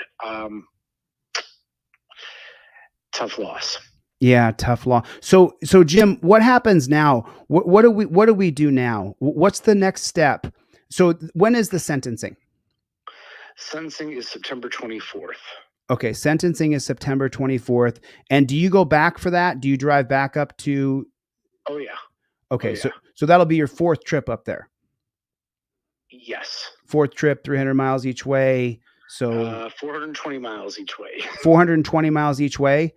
Tough loss. Yeah, tough law. So Jim, what happens now? What do we do now? What's the next step? So when is the sentencing? Sentencing is September 24th. Okay, sentencing is September 24th. And do you go back for that? Do you drive back up to? Oh yeah. Okay, oh, yeah. So that'll be your 4th trip up there. Yes. 4th trip, 300 miles each way. So 420 miles each way. 420 miles each way.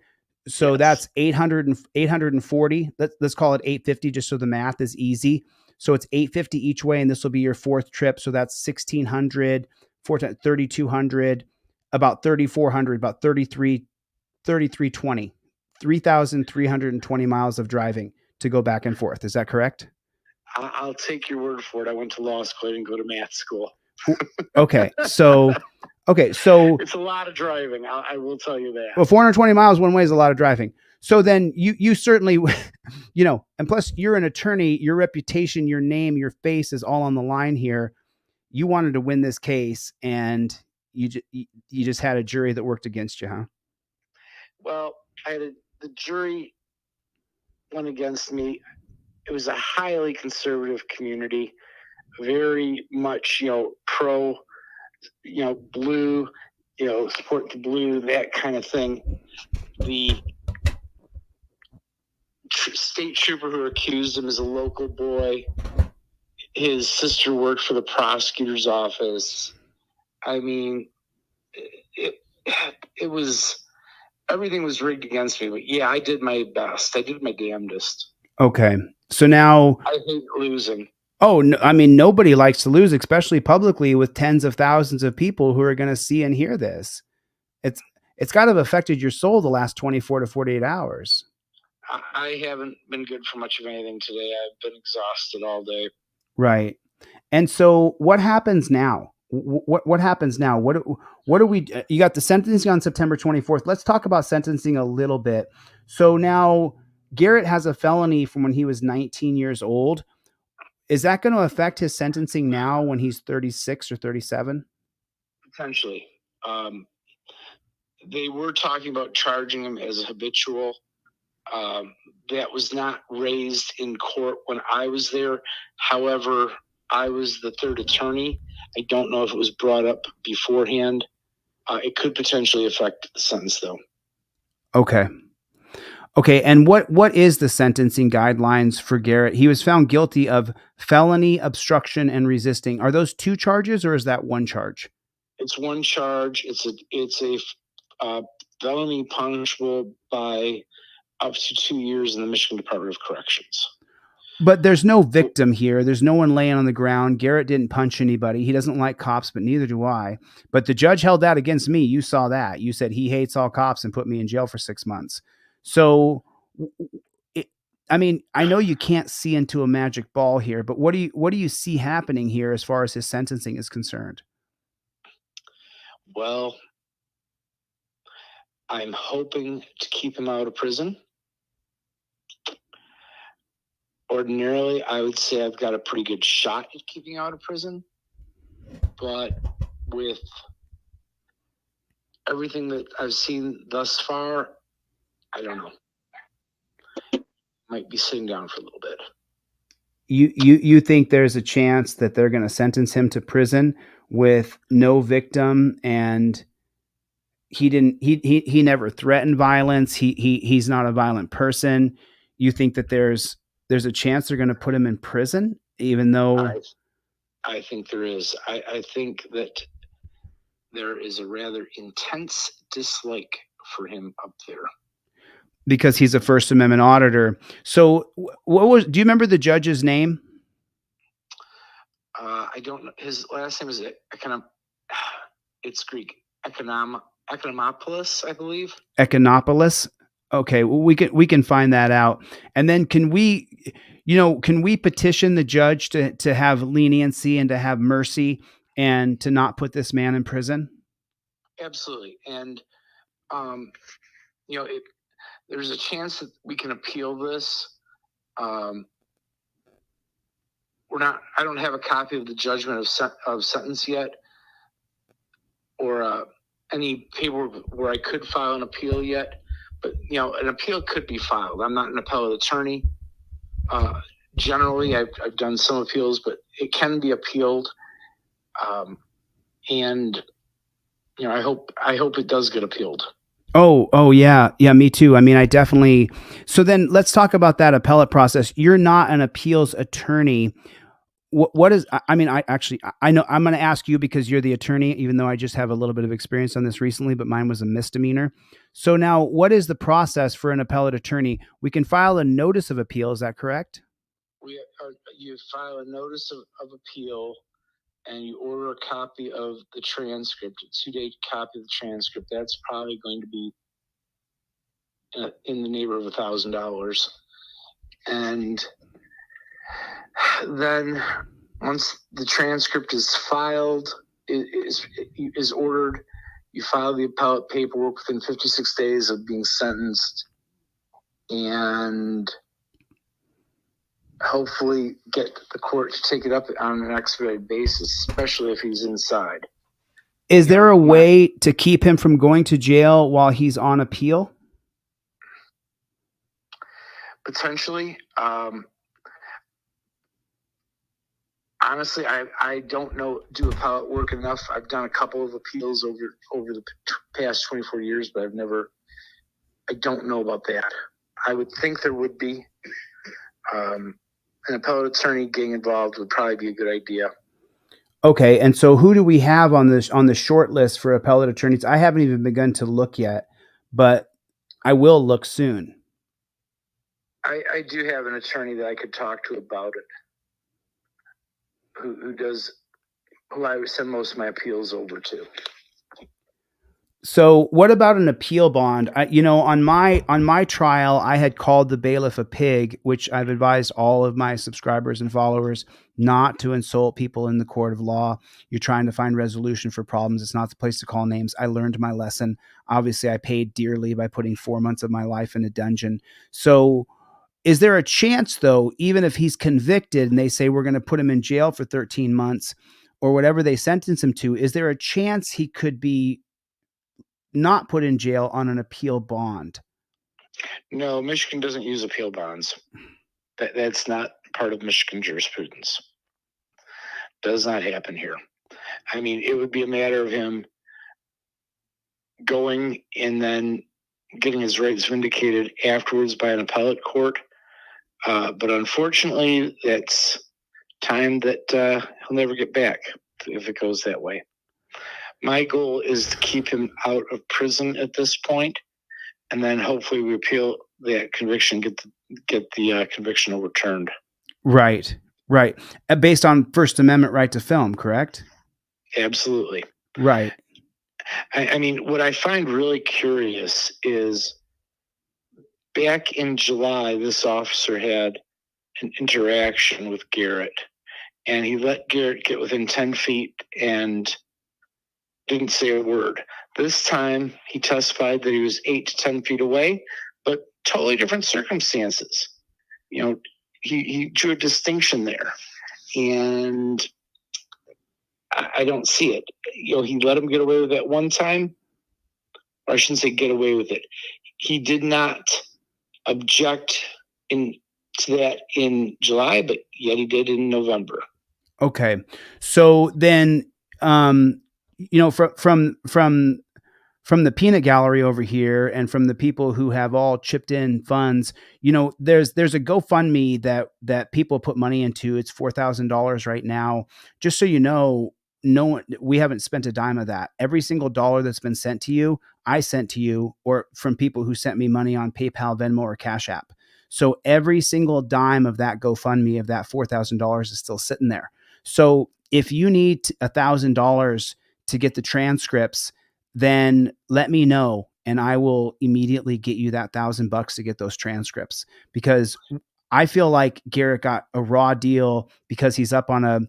So yes. That's 840. Let's call it 850 just so the math is easy. So it's 850 each way, and this will be your 4th trip. So that's 1,600, 3,200, about 3,400, about 3,320, 3,320 miles of driving to go back and forth. Is that correct? I'll take your word for it. I went to law school. I didn't go to math school. Okay. So it's a lot of driving. I will tell you that. Well, 420 miles one way is a lot of driving. So then you certainly, and plus you're an attorney, your reputation, your name, your face is all on the line here. You wanted to win this case, and you just had a jury that worked against you, huh? Well, the jury went against me. It was a highly conservative community, very much, pro, blue, support the blue, that kind of thing. The state trooper who accused him is a local boy. His sister worked for the prosecutor's office. I mean, it was, everything was rigged against me. But yeah, I did my best. I did my damnedest. Okay. So now I hate losing. Oh, no, I mean, nobody likes to lose, especially publicly with tens of thousands of people who are going to see and hear this. It's got to have affected your soul the last 24 to 48 hours. I haven't been good for much of anything today. I've been exhausted all day. Right. And so what happens now? What happens now? What do we, you got the sentencing on September 24th. Let's talk about sentencing a little bit. So now Garrett has a felony from when he was 19 years old. Is that going to affect his sentencing now when he's 36 or 37? Potentially. They were talking about charging him as a habitual. That was not raised in court when I was there. However, I was the third attorney. I don't know if it was brought up beforehand. It could potentially affect the sentence, though. Okay. Okay, and what is the sentencing guidelines for Garrett? He was found guilty of felony, obstruction, and resisting. Are those two charges, or is that one charge? It's one charge. It's a felony punishable by up to 2 years in the Michigan Department of Corrections. But there's no victim here. There's no one laying on the ground. Garrett didn't punch anybody. He doesn't like cops, but neither do I. But the judge held that against me. You saw that. You said he hates all cops and put me in jail for 6 months. So, I mean, I know you can't see into a magic ball here, but what do you see happening here as far as his sentencing is concerned? Well, I'm hoping to keep him out of prison. Ordinarily, I would say I've got a pretty good shot at keeping out of prison, but with everything that I've seen thus far, I don't know. Might be sitting down for a little bit. You think there's a chance that they're going to sentence him to prison with no victim, and he never threatened violence. He's not a violent person. You think that there's a chance they're going to put him in prison, even though I think there is. I think that there is a rather intense dislike for him up there. Because he's a First Amendment auditor. So do you remember the judge's name? I don't know. His last name is it's Greek. Economopoulos, I believe. Economopoulos. Okay, well, we can find that out. And then can we petition the judge to have leniency and to have mercy and to not put this man in prison? Absolutely. And there's a chance that we can appeal this. I don't have a copy of the judgment of sentence yet, or any paperwork where I could file an appeal yet. But an appeal could be filed. I'm not an appellate attorney. Generally, I've done some appeals, but it can be appealed. And I hope it does get appealed. Oh yeah, me too. I mean, I definitely. So then let's talk about that appellate process. You're not an appeals attorney. What is? I mean, I know I'm going to ask you because you're the attorney, even though I just have a little bit of experience on this recently, but mine was a misdemeanor. So now, what is the process for an appellate attorney? We can file a notice of appeal. Is that correct? You file a notice of appeal, and you order a copy of the transcript, a 2-day copy of the transcript. That's probably going to be in the neighborhood of $1,000. And then once the transcript is filed, is ordered, you file the appellate paperwork within 56 days of being sentenced, and hopefully get the court to take it up on an expedited basis, especially if he's inside. Is there a way to keep him from going to jail while he's on appeal? Potentially. Honestly, I don't know, do appellate work enough. I've done a couple of appeals over the past 24 years, but I don't know about that. I would think there would be. An appellate attorney getting involved would probably be a good idea. Okay, and so who do we have on the short list for appellate attorneys? I haven't even begun to look yet, but I will look soon. I do have an attorney that I could talk to about it, who I would send most of my appeals over to. So what about an appeal bond? On my trial, I had called the bailiff a pig, which I've advised all of my subscribers and followers not to insult people in the court of law. You're trying to find resolution for problems. It's not the place to call names. I learned my lesson. Obviously, I paid dearly by putting 4 months of my life in a dungeon. So is there a chance, though, even if he's convicted and they say we're going to put him in jail for 13 months or whatever they sentence him to, is there a chance he could be not put in jail on an appeal bond? No, Michigan doesn't use appeal bonds. That's not part of Michigan jurisprudence. does not happen here. I mean, it would be a matter of him going and then getting his rights vindicated afterwards by an appellate court. But unfortunately, that's time that he'll never get back if it goes that way. My goal is to keep him out of prison at this point, and then hopefully we appeal that conviction, get the conviction overturned. Right. Based on First Amendment right to film, correct? Absolutely. Right. I mean, what I find really curious is back in July, this officer had an interaction with Garrett, and he let Garrett get within 10 feet and didn't say a word. This time, he testified that he was 8 to 10 feet away, but totally different circumstances. You know, he drew a distinction there, and I don't see it. You know, he let him get away with it one time, or I shouldn't say get away with it. He did not object to that in July, but yet he did in November. Okay. So then, you know, from the peanut gallery over here and from the people who have all chipped in funds, you know, there's a GoFundMe that people put money into. It's $4,000 right now. Just so you know, we haven't spent a dime of that. Every single dollar that's been sent to you, I sent to you, or from people who sent me money on PayPal, Venmo, or Cash App. So every single dime of that GoFundMe of that $4,000 is still sitting there. So if you need $1,000 to get the transcripts, then let me know and I will immediately get you that $1,000 to get those transcripts, because I feel like Garrett got a raw deal because he's up on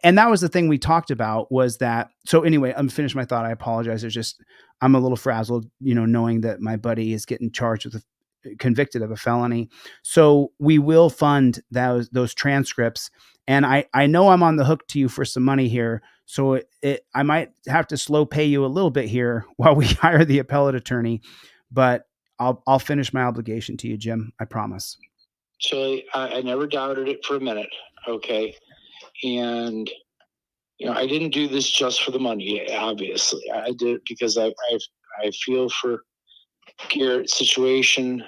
and that was the thing we talked about, was that. So anyway, I'm finished my thought. I apologize. I'm a little frazzled, you know, knowing that my buddy is getting charged with convicted of a felony. So we will fund those transcripts. And I know I'm on the hook to you for some money here. So I might have to slow pay you a little bit here while we hire the appellate attorney, but I'll finish my obligation to you, Jim. I promise. So I never doubted it for a minute. Okay. And, you know, I didn't do this just for the money. Obviously I did it because I feel for Garrett's situation.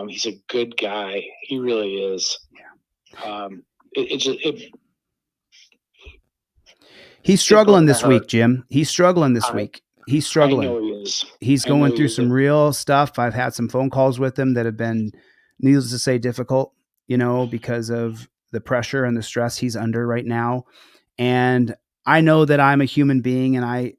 He's a good guy. He really is. Yeah. He's struggling this week, Jim. He's struggling this week. He's struggling. I know he is. He's going through some real stuff. I've had some phone calls with him that have been, needless to say, difficult, you know, because of the pressure and the stress he's under right now. And I know that I'm a human being, and I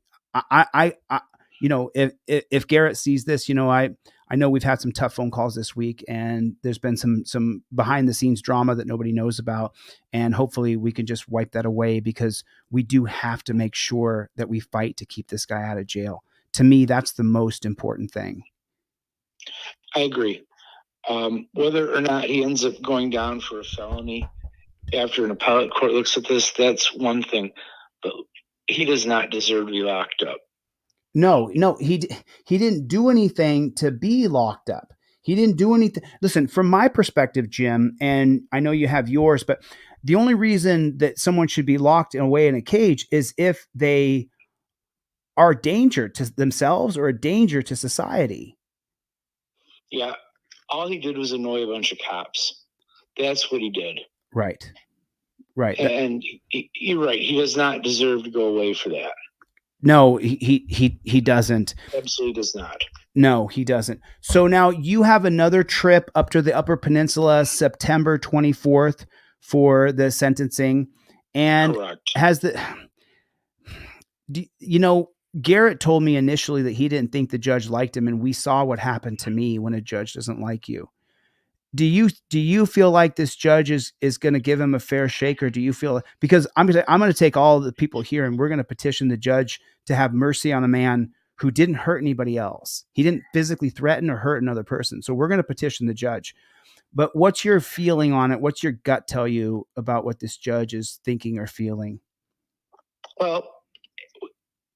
you know, if Garrett sees this, you know, I know we've had some tough phone calls this week, and there's been some behind the scenes drama that nobody knows about. And hopefully we can just wipe that away, because we do have to make sure that we fight to keep this guy out of jail. To me, that's the most important thing. I agree. Whether or not he ends up going down for a felony after an appellate court looks at this, that's one thing, but he does not deserve to be locked up. No, he didn't do anything to be locked up. He didn't do anything. Listen, from my perspective, Jim, and I know you have yours, but the only reason that someone should be locked away in a cage is if they are a danger to themselves or a danger to society. Yeah. All he did was annoy a bunch of cops. That's what he did. Right. And you're right. He does not deserve to go away for that. No, he doesn't. Absolutely does not. No, he doesn't. So now you have another trip up to the Upper Peninsula, September 24th for the sentencing. And correct. You know, Garrett told me initially that he didn't think the judge liked him, and we saw what happened to me when a judge doesn't like you. Do you feel like this judge is going to give him a fair shake, or do you feel, because I'm going to take all the people here and we're going to petition the judge to have mercy on a man who didn't hurt anybody else. He didn't physically threaten or hurt another person. So we're going to petition the judge. But what's your feeling on it? What's your gut tell you about what this judge is thinking or feeling? Well,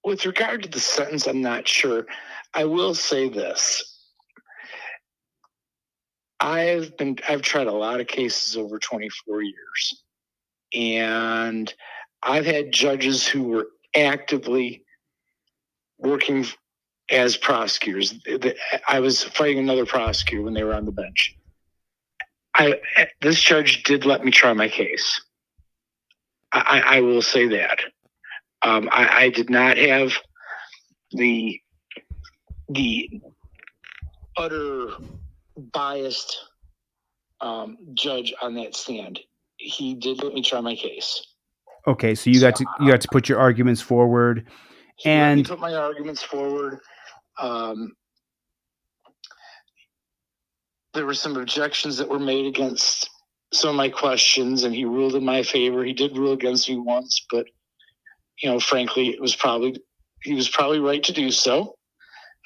with regard to the sentence, I'm not sure. I will say this. I've tried a lot of cases over 24 years, and I've had judges who were actively working as prosecutors. I was fighting another prosecutor when they were on the bench. This judge did let me try my case. I will say that. I did not have the utter biased judge on that stand. He did let me try my case. Okay, so you got to put your arguments forward, Let me put my arguments forward. There were some objections that were made against some of my questions, and he ruled in my favor. He did rule against me once, but frankly, he was probably right to do so.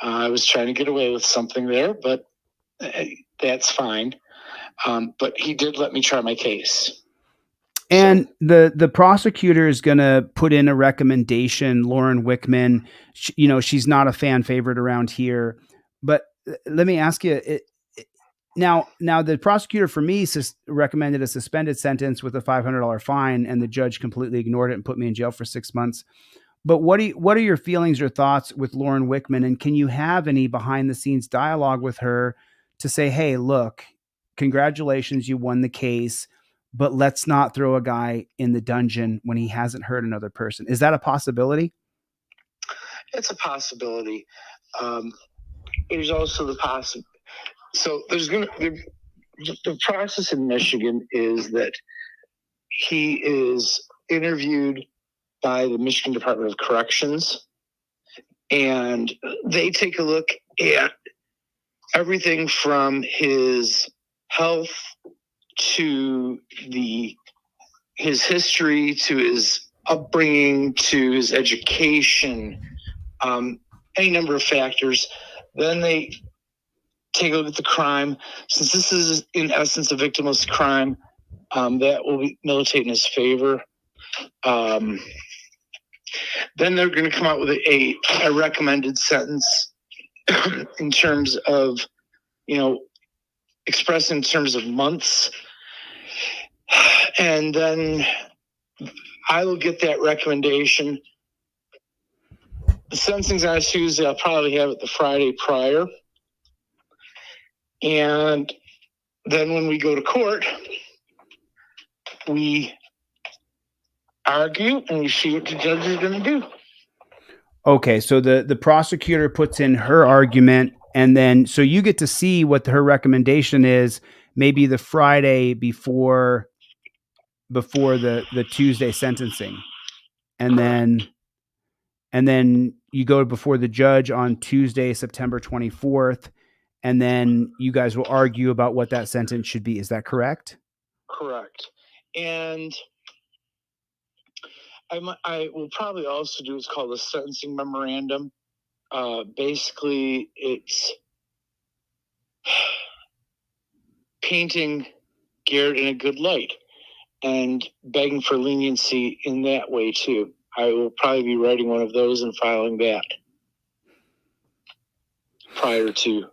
I was trying to get away with something there, but that's fine. But he did let me try my case. And the prosecutor is going to put in a recommendation. Lauren Wickman, she's not a fan favorite around here. But let me ask you, now the prosecutor for me recommended a suspended sentence with a $500 fine, and the judge completely ignored it and put me in jail for 6 months. But what are your feelings or thoughts with Lauren Wickman? And can you have any behind the scenes dialogue with her to say, hey, look, congratulations, you won the case, but let's not throw a guy in the dungeon when he hasn't hurt another person? Is that a possibility? It's a possibility. There's also the possibility. So the process in Michigan is that he is interviewed by the Michigan Department of Corrections, and they take a look at everything from his health to his history, to his upbringing, to his education, any number of factors. Then they take a look at the crime. Since this is in essence a victimless crime, that will militate in his favor. Then they're going to come out with a recommended sentence in terms of, expressed in terms of months. And then I will get that recommendation. The sentencing's on a Tuesday. I'll probably have it the Friday prior. And then when we go to court, we argue and we see what the judge is going to do. Okay, so the prosecutor puts in her argument, and then so you get to see what her recommendation is, maybe the Friday before the Tuesday sentencing, and then you go before the judge on Tuesday, September 24th, and then you guys will argue about what that sentence should be. Is that correct? Correct. And I will probably also do what's called a sentencing memorandum. Basically, it's painting Garrett in a good light and begging for leniency in that way too. I will probably be writing one of those and filing that prior to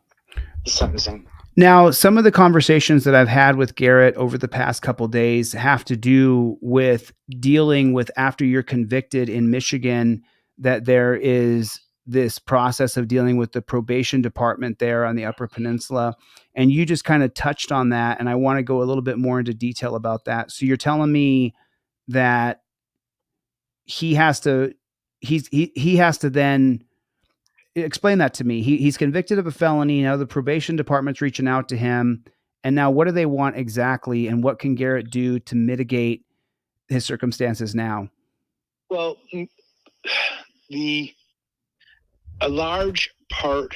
the sentencing. Now, some of the conversations that I've had with Garrett over the past couple of days have to do with dealing with, after you're convicted in Michigan, that there is this process of dealing with the probation department there on the Upper Peninsula. And you just kind of touched on that. And I want to go a little bit more into detail about that. So you're telling me that he has to then explain that to me. He's convicted of a felony. Now the probation department's reaching out to him. And now what do they want exactly? And what can Garrett do to mitigate his circumstances now? Well, a large part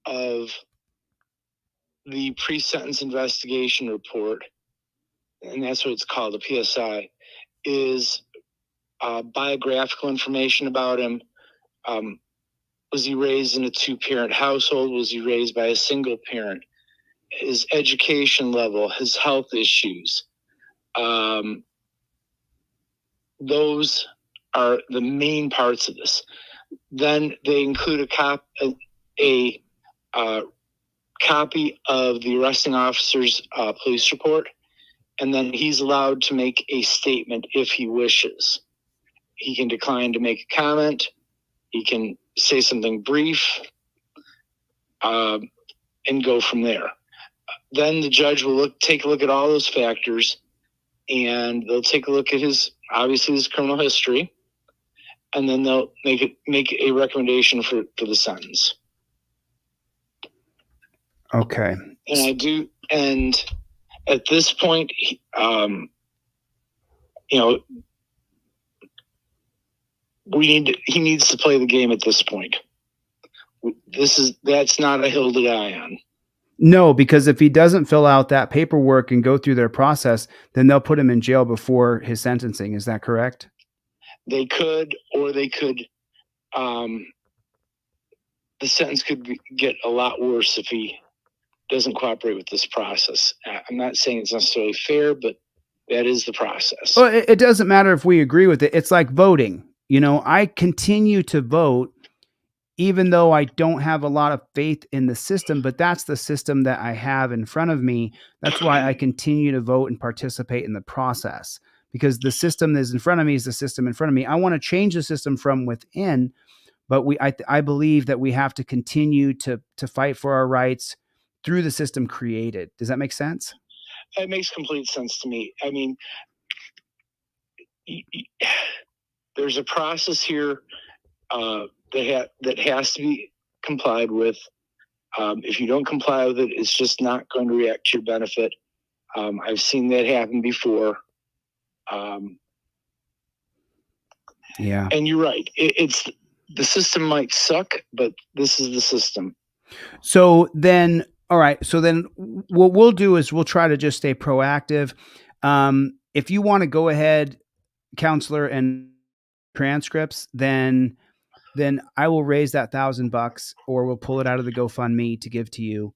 of the pre-sentence investigation report, and that's what it's called, a PSI, is biographical information about him. Was he raised in a two-parent household? Was he raised by a single parent? His education level, his health issues. Those are the main parts of this. Then they include a copy of the arresting officer's police report, and then he's allowed to make a statement if he wishes. He can decline to make a comment. He can say something brief, and go from there. Then the judge will take a look at all those factors, and they'll take a look at his criminal history, and then they'll make a recommendation for the sentence. Okay. And at this point, he needs to play the game at this point. That's not a hill to die on. No, because if he doesn't fill out that paperwork and go through their process, then they'll put him in jail before his sentencing. Is that correct? They could, or they could, the sentence could get a lot worse if he doesn't cooperate with this process. I'm not saying it's necessarily fair, but that is the process. Well, it doesn't matter if we agree with it. It's like voting. I continue to vote even though I don't have a lot of faith in the system, but that's the system that I have in front of me. That's why I continue to vote and participate in the process, because the system that is in front of me is the system in front of me. I want to change the system from within, but I believe that we have to continue to fight for our rights through the system created. Does that make sense? It makes complete sense to me. I mean, there's a process here that has to be complied with. If you don't comply with it, it's just not going to react to your benefit. I've seen that happen before. Yeah. And you're right. It's the system might suck, but this is the system. So then, all right. So then what we'll do is we'll try to just stay proactive. If you want to go ahead, counselor, and transcripts, then I will raise that $1,000, or we'll pull it out of the GoFundMe to give to you.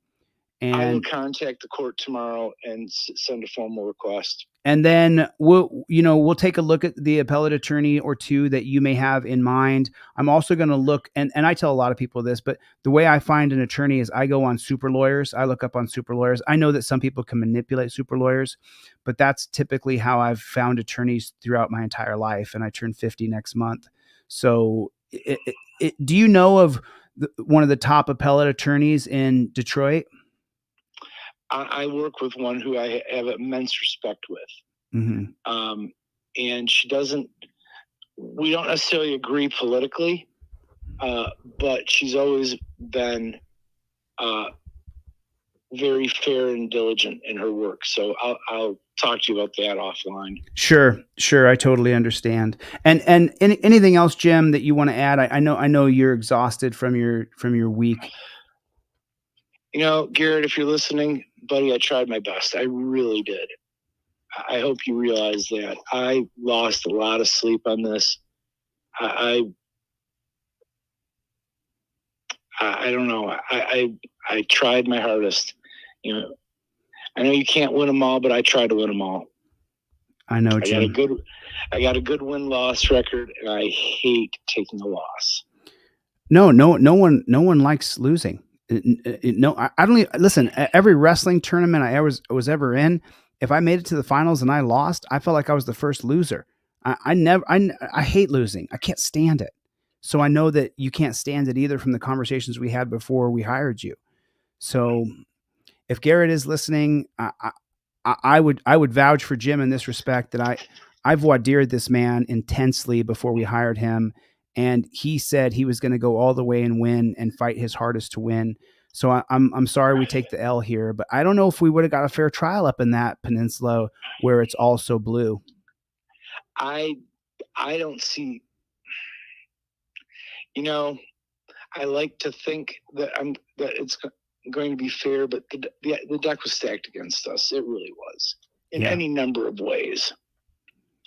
And I will contact the court tomorrow and send a formal request. And then we'll take a look at the appellate attorney or two that you may have in mind. I'm also going to look, and I tell a lot of people this, but the way I find an attorney is I go on super lawyers. I look up on super lawyers. I know that some people can manipulate super lawyers, but that's typically how I've found attorneys throughout my entire life. And I turn 50 next month. So do you know of one of the top appellate attorneys in Detroit? I work with one who I have immense respect with. Mm-hmm. And we don't necessarily agree politically, but she's always been very fair and diligent in her work. So I'll talk to you about that offline. Sure. I totally understand. And anything else, Jim, that you want to add? I know you're exhausted from your week. Garrett, if you're listening, buddy, I tried my best. I really did. I hope you realize that. I lost a lot of sleep on this. I don't know. I tried my hardest. I know you can't win them all, but I try to win them all. I know, Jim. I got a good win-loss record, and I hate taking a loss. No one likes losing. No, I don't even listen. Every wrestling tournament I was ever in, if I made it to the finals and I lost, I felt like I was the first loser. I hate losing. I can't stand it. So I know that you can't stand it either from the conversations we had before we hired you. So if Garrett is listening, I would vouch for Jim in this respect that I've voir dired this man intensely before we hired him. And he said he was going to go all the way and win and fight his hardest to win. So I'm sorry we take the L here, but I don't know if we would have got a fair trial up in that peninsula where it's all so blue. I don't see. I like to think that it's going to be fair, but the deck was stacked against us. It really was in any number of ways.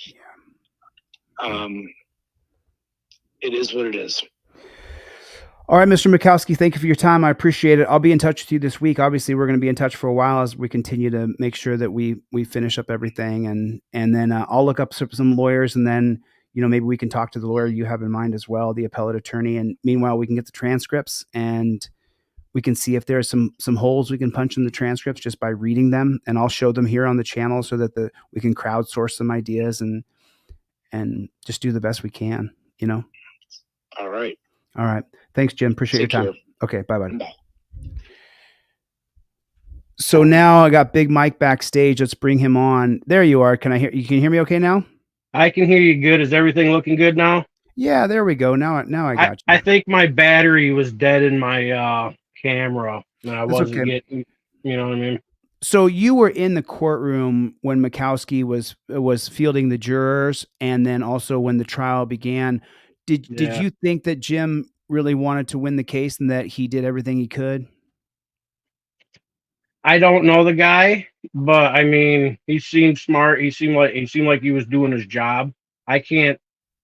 Yeah. It is what it is. All right, Mr. Mikowski, thank you for your time. I appreciate it. I'll be in touch with you this week. Obviously, we're going to be in touch for a while as we continue to make sure that we finish up everything. And then I'll look up some lawyers, and then, maybe we can talk to the lawyer you have in mind as well, the appellate attorney. And meanwhile, we can get the transcripts and we can see if there's some holes we can punch in the transcripts just by reading them. And I'll show them here on the channel so that we can crowdsource some ideas and just do the best we can, you know? All right. All right. Thanks, Jim. Appreciate Take your time. care. Okay. Bye-bye. Bye. So now I got Big Mike backstage. Let's bring him on. There you are. You can hear me okay now? I can hear you good. Is everything looking good now? Yeah, there we go. Now I got you. I think my battery was dead in my camera, and I wasn't getting, you know what I mean? So you were in the courtroom when Mikowski was fielding the jurors, and then also when the trial began. Did you think that Jim really wanted to win the case and that he did everything he could? I don't know the guy, but I mean, he seemed smart. He seemed like he was doing his job. I can't.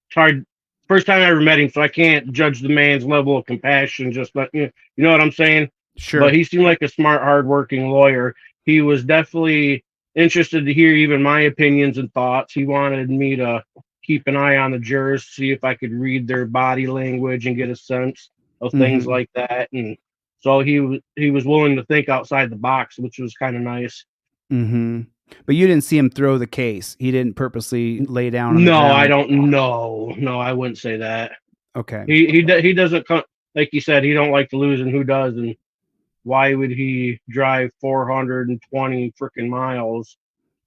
It's hard. First time I ever met him, so I can't judge the man's level of compassion. Just like you know what I'm saying. Sure. But he seemed like a smart, hardworking lawyer. He was definitely interested to hear even my opinions and thoughts. He wanted me to keep an eye on the jurors, see if I could read their body language and get a sense of things like that. And so he was willing to think outside the box, which was kind of nice. Mm-hmm. But you didn't see him throw the case. He didn't purposely lay down on the No, ground. I don't know. No, I wouldn't say that. Okay. He doesn't, like you said, he don't like to lose, and who does? And why would he drive 420 freaking miles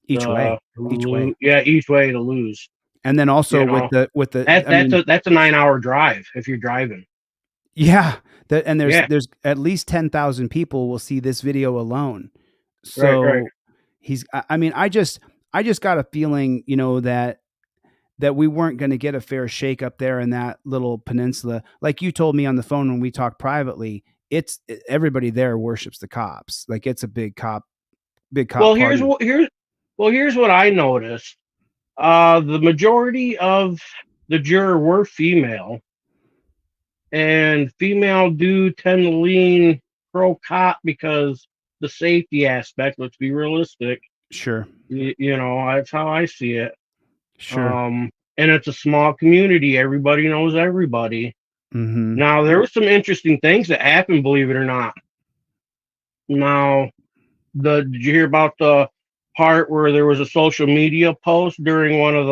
each way? Yeah, each way to lose. And then also with the that's a 9-hour drive if you're driving. Yeah, and there's at least 10,000 people will see this video alone. So right. I mean, I just got a feeling, you know, that we weren't going to get a fair shake up there in that little peninsula. Like you told me on the phone when we talked privately, everybody there worships the cops. Like it's a big cop. Well, party. here's what I noticed. The majority of the juror were female, and female do tend to lean pro cop because the safety aspect. Let's be realistic. Sure. You know, that's how I see it. Sure. And it's a small community. Everybody knows everybody. Mm-hmm. Now, there were some interesting things that happened, believe it or not. Now, did you hear about the part where there was a social media post during one of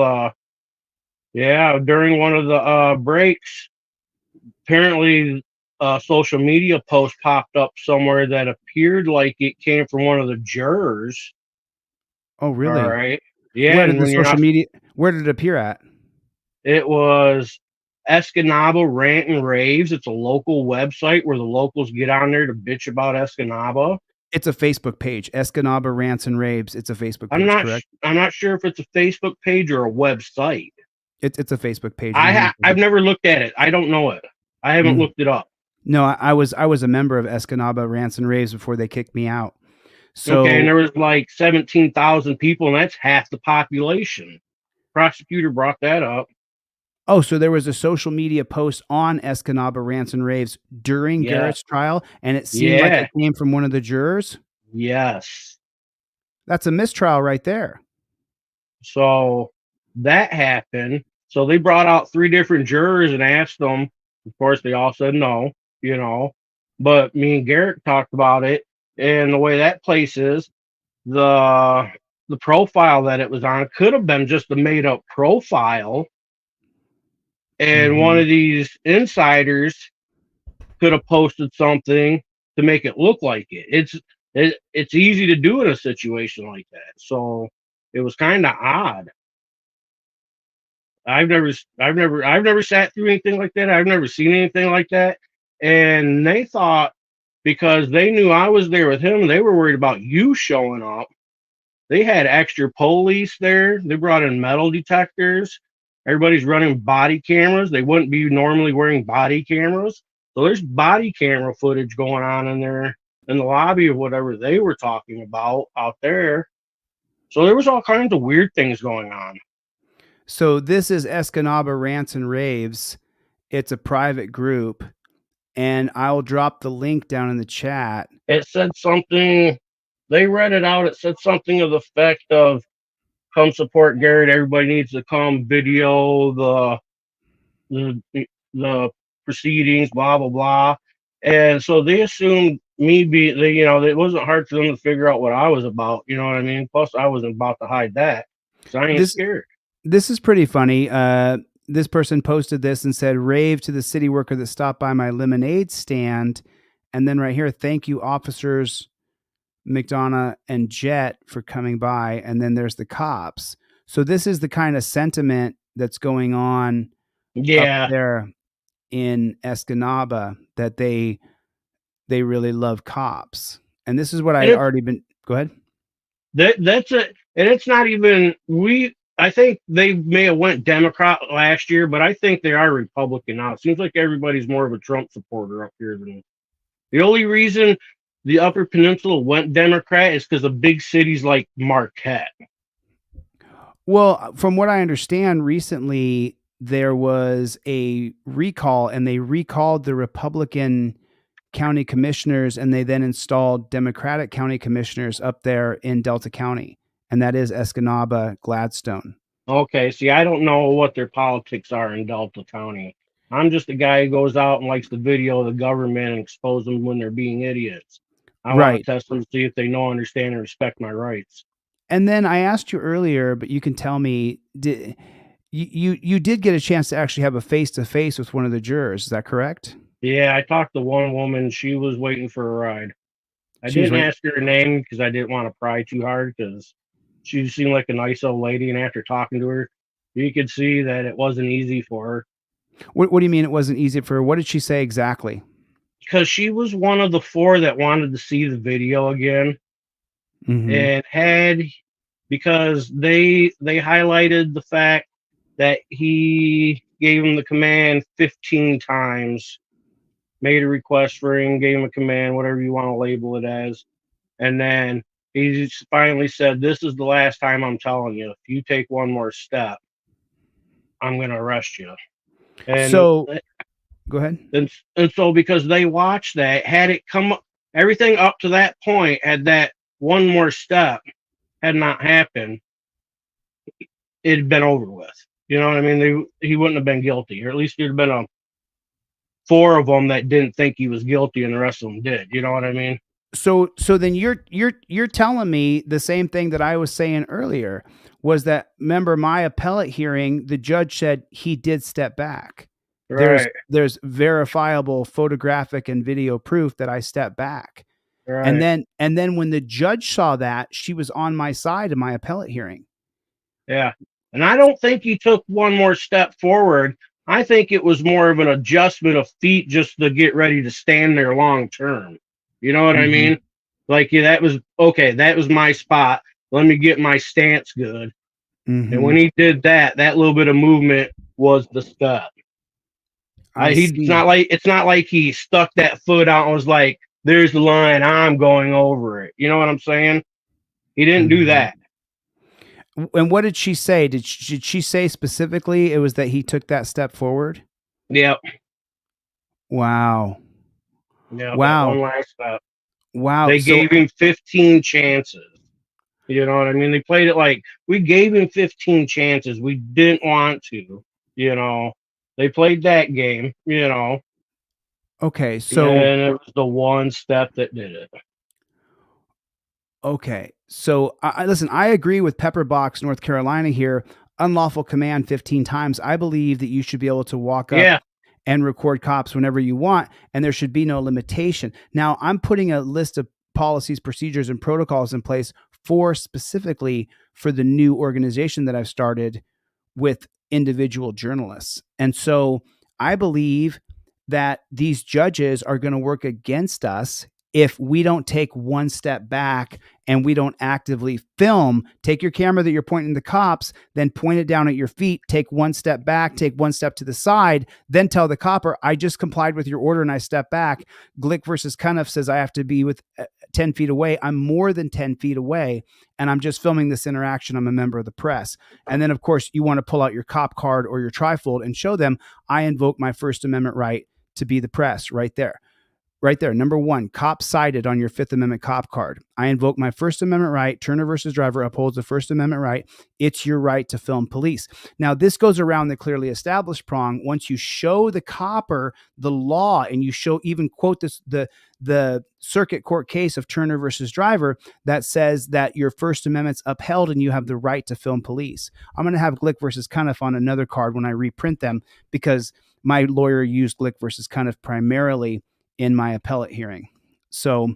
the breaks? Apparently, a social media post popped up somewhere that appeared like it came from one of the jurors. Oh, really? All right. Yeah. Where did it appear at? It was Escanaba Rant and Raves. It's a local website where the locals get on there to bitch about Escanaba. It's a Facebook page. Escanaba Rants and Raves. It's a Facebook page, correct? I'm not sure if it's a Facebook page or a website. It's a Facebook page. I've never looked at it. I don't know it. I haven't looked it up. No, I was a member of Escanaba Rants and Raves before they kicked me out. So okay, and there was like 17,000 people, and that's half the population. Prosecutor brought that up. Oh, so there was a social media post on Escanaba Rants and Raves during Garrett's trial, and it seemed like it came from one of the jurors? Yes. That's a mistrial right there. So that happened. So they brought out 3 different jurors and asked them. Of course, they all said no, you know. But me and Garrett talked about it, and the way that place is, the profile that it was on could have been just a made-up profile. And one of these insiders could have posted something to make it look like it. It's easy to do in a situation like that. So it was kind of odd. I've never sat through anything like that. I've never seen anything like that. And they thought, because they knew I was there with him, they were worried about you showing up. They had extra police there. They brought in metal detectors. Everybody's running body cameras. They wouldn't be normally wearing body cameras. So there's body camera footage going on in there in the lobby of whatever they were talking about out there. So there was all kinds of weird things going on. So this is Escanaba Rants and Raves. It's a private group, and I'll drop the link down in the chat. It said something, they read it out. It said something of the effect of, come support Garrett. Everybody needs to come video the proceedings, blah, blah, blah. And so they assumed it wasn't hard for them to figure out what I was about. You know what I mean? Plus, I wasn't about to hide that. So I ain't scared. This is pretty funny. This person posted this and said, "Rave to the city worker that stopped by my lemonade stand." And then right here, "Thank you, officers McDonough and Jet, for coming by." And then there's the cops. So this is the kind of sentiment that's going on Yeah. up there in Escanaba, that they really love cops. And this is what I had already been. Go ahead. That's it. And it's not even I think they may have went Democrat last year, but I think they are Republican now. It seems like everybody's more of a Trump supporter up here than the only reason the Upper Peninsula went Democrat is because of big cities like Marquette. Well, from what I understand, recently there was a recall, and they recalled the Republican county commissioners, and they then installed Democratic county commissioners up there in Delta County, and that is Escanaba, Gladstone. Okay, see, I don't know what their politics are in Delta County. I'm just a guy who goes out and likes to video the government and expose them when they're being idiots. I want to test them to see if they know, understand, and respect my rights. And then I asked you earlier, but you can tell me, you did get a chance to actually have a face-to-face with one of the jurors. Is that correct? Yeah, I talked to one woman. She was waiting for a ride. I didn't ask her name because I didn't want to pry too hard, because she seemed like a nice old lady. And after talking to her, you could see that it wasn't easy for her. What do you mean it wasn't easy for her? What did she say exactly? Because she was one of the 4 that wanted to see the video again. And because they highlighted the fact that he gave him the command 15 times, made a request for him, gave him a command, whatever you want to label it as. And then he just finally said, "This is the last time I'm telling you. If you take one more step, I'm going to arrest you." And so, go ahead. And so because they watched that, had it come up, everything up to that point, had that one more step had not happened, it'd been over with. You know what I mean? He wouldn't have been guilty, or at least there'd been 4 of them that didn't think he was guilty, and the rest of them did. You know what I mean? So then you're telling me the same thing that I was saying earlier, was that, remember my appellate hearing, the judge said he did step back. Right. There's verifiable photographic and video proof that I stepped back. Right. And then when the judge saw that, she was on my side in my appellate hearing. Yeah. And I don't think he took one more step forward. I think it was more of an adjustment of feet just to get ready to stand there long term. You know what I mean? Like, yeah, that was my spot. Let me get my stance good. And when he did that little bit of movement was the step. It's not like he stuck that foot out and was like, "There's the line, I'm going over it." You know what I'm saying? He didn't do that. And what did she say? Did she say specifically it was that he took that step forward? Yep. Wow. Yeah. Wow. One last step. Wow. They gave him 15 chances. You know what I mean? They played it like, we gave him 15 chances. We didn't want to, you know. They played that game, you know. Okay, so and it was the one step that did it. Okay, so listen, I agree with Pepperbox, North Carolina here. Unlawful command 15 times. I believe that you should be able to walk up and record cops whenever you want, and there should be no limitation. Now, I'm putting a list of policies, procedures, and protocols in place specifically for the new organization that I've started with individual journalists. And so I believe that these judges are going to work against us if we don't take one step back and we don't actively film. Take your camera that you're pointing the cops, then point it down at your feet, take one step back, take one step to the side, then tell the copper, "I just complied with your order and I step back." Glick versus Cuniff says I have to be with 10 feet away. I'm more than 10 feet away, and I'm just filming this interaction. I'm a member of the press. And then, of course, you want to pull out your cop card or your trifold and show them, I invoke my First Amendment right to be the press right there. right there. Number 1, cop cited on your 5th Amendment cop card. I invoke my First Amendment right. Turner versus Driver upholds the First Amendment right. It's your right to film police. Now, this goes around the clearly established prong. Once you show the copper the law and you show, even quote this, the circuit court case of Turner versus Driver that says that your First Amendment's upheld and you have the right to film police. I'm going to have Glick versus Cuniff on another card when I reprint them, because my lawyer used Glick versus Cuniff primarily in my appellate hearing. So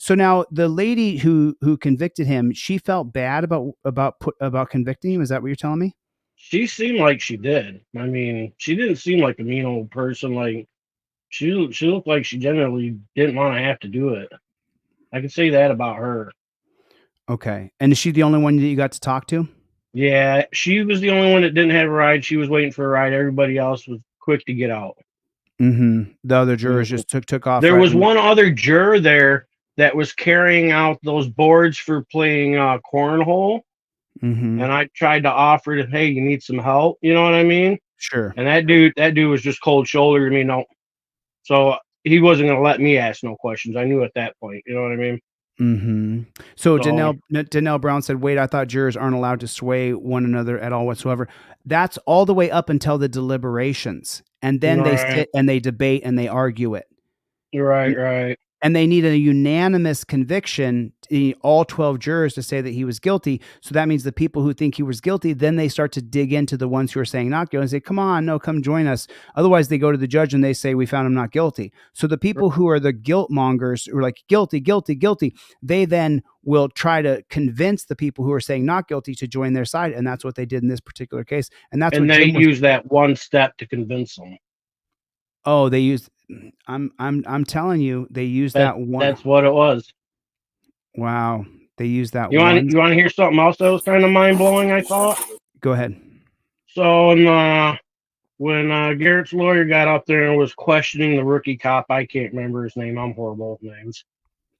now the lady who convicted him, she felt bad about convicting him. Is that what you're telling me? She seemed like she did. I mean, she didn't seem like a mean old person. Like she looked like she generally didn't want to have to do it. I can say that about her. Okay. And is she the only one that you got to talk to? Yeah, she was the only one that didn't have a ride. She was waiting for a ride. Everybody else was quick to get out. Mm-hmm. The other jurors just took off. There was one other juror there that was carrying out those boards for playing cornhole. Mm-hmm. And I tried to offer to, hey, you need some help? You know what I mean? Sure. And that dude was just cold shouldered me. No. So he wasn't going to let me ask no questions. I knew at that point. You know what I mean? Mm-hmm. So Danelle Brown said, wait, I thought jurors aren't allowed to sway one another at all whatsoever. That's all the way up until the deliberations. And then they sit and they debate and they argue it. Right. And they need a unanimous conviction, all 12 jurors, to say that he was guilty. So that means the people who think he was guilty, then they start to dig into the ones who are saying not guilty and say, come on, no, come join us. Otherwise, they go to the judge and they say, we found him not guilty. So the people who are the guilt mongers, who are like, guilty, they then will try to convince the people who are saying not guilty to join their side. And that's what they did in this particular case. And they use that one step to convince them. Oh, they used... I'm telling you, they used that one. That's what it was. Wow, they used that. You want to hear something else that was kind of mind blowing? I thought. Go ahead. So when Garrett's lawyer got up there and was questioning the rookie cop, I can't remember his name. I'm horrible with names.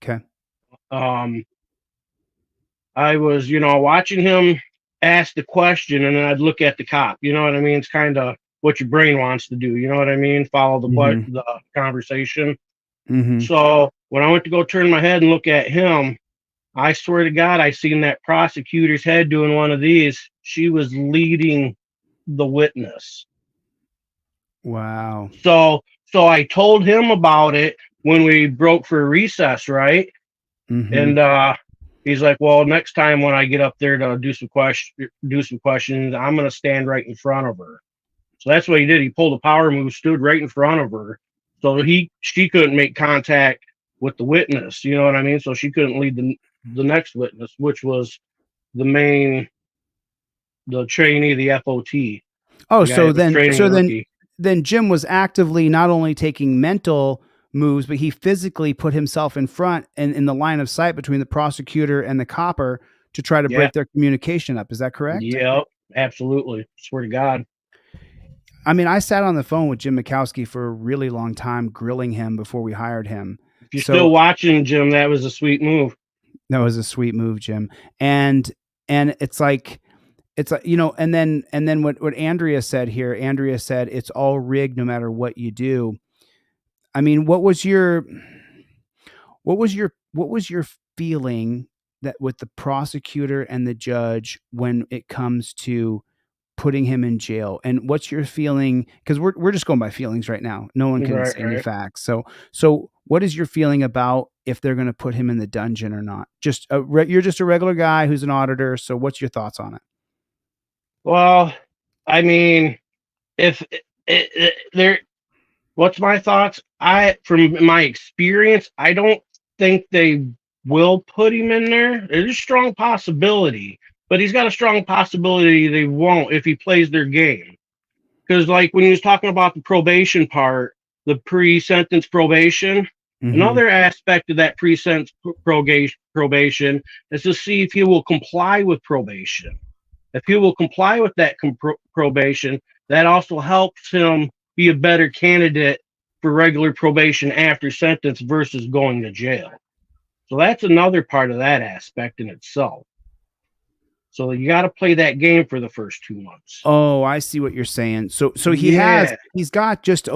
Okay. I was, watching him ask the question, and then I'd look at the cop. You know what I mean? It's kind of what your brain wants to do. You know what I mean? Follow the conversation. Mm-hmm. So when I went to go turn my head and look at him, I swear to God, I seen that prosecutor's head doing one of these. She was leading the witness. Wow. So I told him about it when we broke for recess, right? Mm-hmm. And he's like, well, next time when I get up there to do some questions, I'm going to stand right in front of her. So that's what he did. He pulled a power move, stood right in front of her, so she couldn't make contact with the witness. You know what I mean? So she couldn't lead the next witness, which was the trainee, the FOT. Oh, so then Jim was actively not only taking mental moves, but he physically put himself in front and in the line of sight between the prosecutor and the copper to try to break their communication up. Is that correct? Yep, absolutely. Swear to God. I mean, I sat on the phone with Jim Mikowski for a really long time, grilling him before we hired him. If you're still watching, Jim, that was a sweet move. That was a sweet move, Jim. And it's like, and then what Andrea said here, Andrea said, it's all rigged no matter what you do. I mean, what was your feeling that with the prosecutor and the judge when it comes to putting him in jail? And what's your feeling? Because we're just going by feelings right now. No one can say any facts. So what is your feeling about if they're going to put him in the dungeon or not? You're just a regular guy who's an auditor. So what's your thoughts on it? Well, I mean, what's my thoughts? From my experience, I don't think they will put him in there. There's a strong possibility. But he's got a strong possibility they won't if he plays their game. Because like when he was talking about the probation part, the pre-sentence probation, another aspect of that pre-sentence probation is to see if he will comply with probation. If he will comply with that probation, that also helps him be a better candidate for regular probation after sentence versus going to jail. So that's another part of that aspect in itself. So you got to play that game for the first 2 months. Oh, I see what you're saying. So he's got just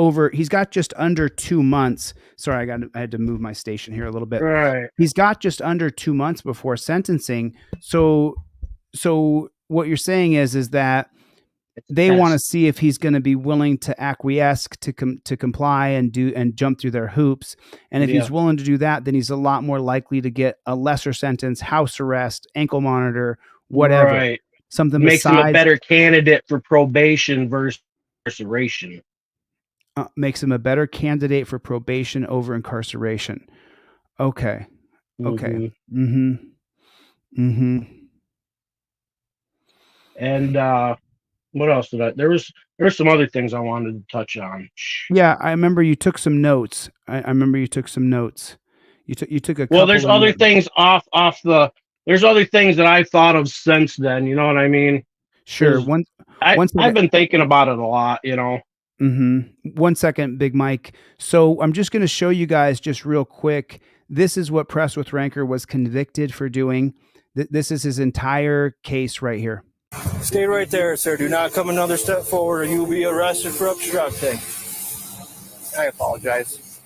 under 2 months. Sorry, I had to move my station here a little bit. Right. He's got just under 2 months before sentencing. So what you're saying is that they want to see if he's going to be willing to acquiesce, to comply and jump through their hoops. And if he's willing to do that, then he's a lot more likely to get a lesser sentence, house arrest, ankle monitor, whatever. Right. Something makes him a besides, better candidate for probation versus incarceration. Makes him a better candidate for probation over incarceration. Okay. Okay. Mm-hmm. Mm-hmm. And what else did there's some other things I wanted to touch on. Yeah, I remember you took some notes. I remember you took some notes. You took a couple. Well, there's other things there's other things that I've thought of since then, you know what I mean? Sure. I've been thinking about it a lot, you know. Mm-hmm. 1 second, Big Mike. So I'm just going to show you guys just real quick. This is what Press with Rancor was convicted for doing. This is his entire case right here. Stay right there, sir. Do not come another step forward or you will be arrested for obstructing. I apologize.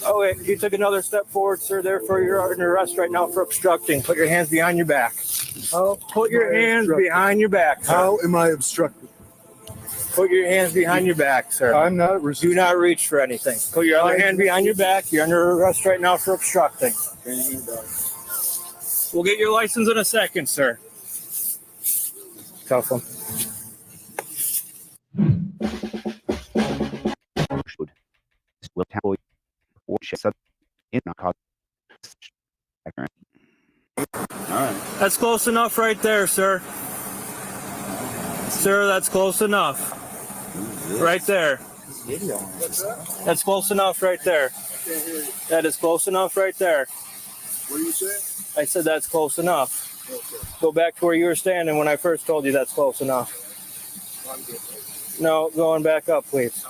Oh, wait. You took another step forward, sir. Therefore, you're under arrest right now for obstructing. Put your hands behind your back. Oh, put your hands behind your back, sir. How am I obstructed? Put your hands behind your back, sir. I'm not resisting. Do not reach for anything. Put your other hand behind your back. You're under arrest right now for obstructing. We'll get your license in a second, sir. Tough one. That's close enough right there, sir. Sir, that's close enough. Right there. That's close enough right there. That is close enough right there. What do you say? I said that's close enough. Okay. Go back to where you were standing when I first told you that's close enough. No, going back up, please.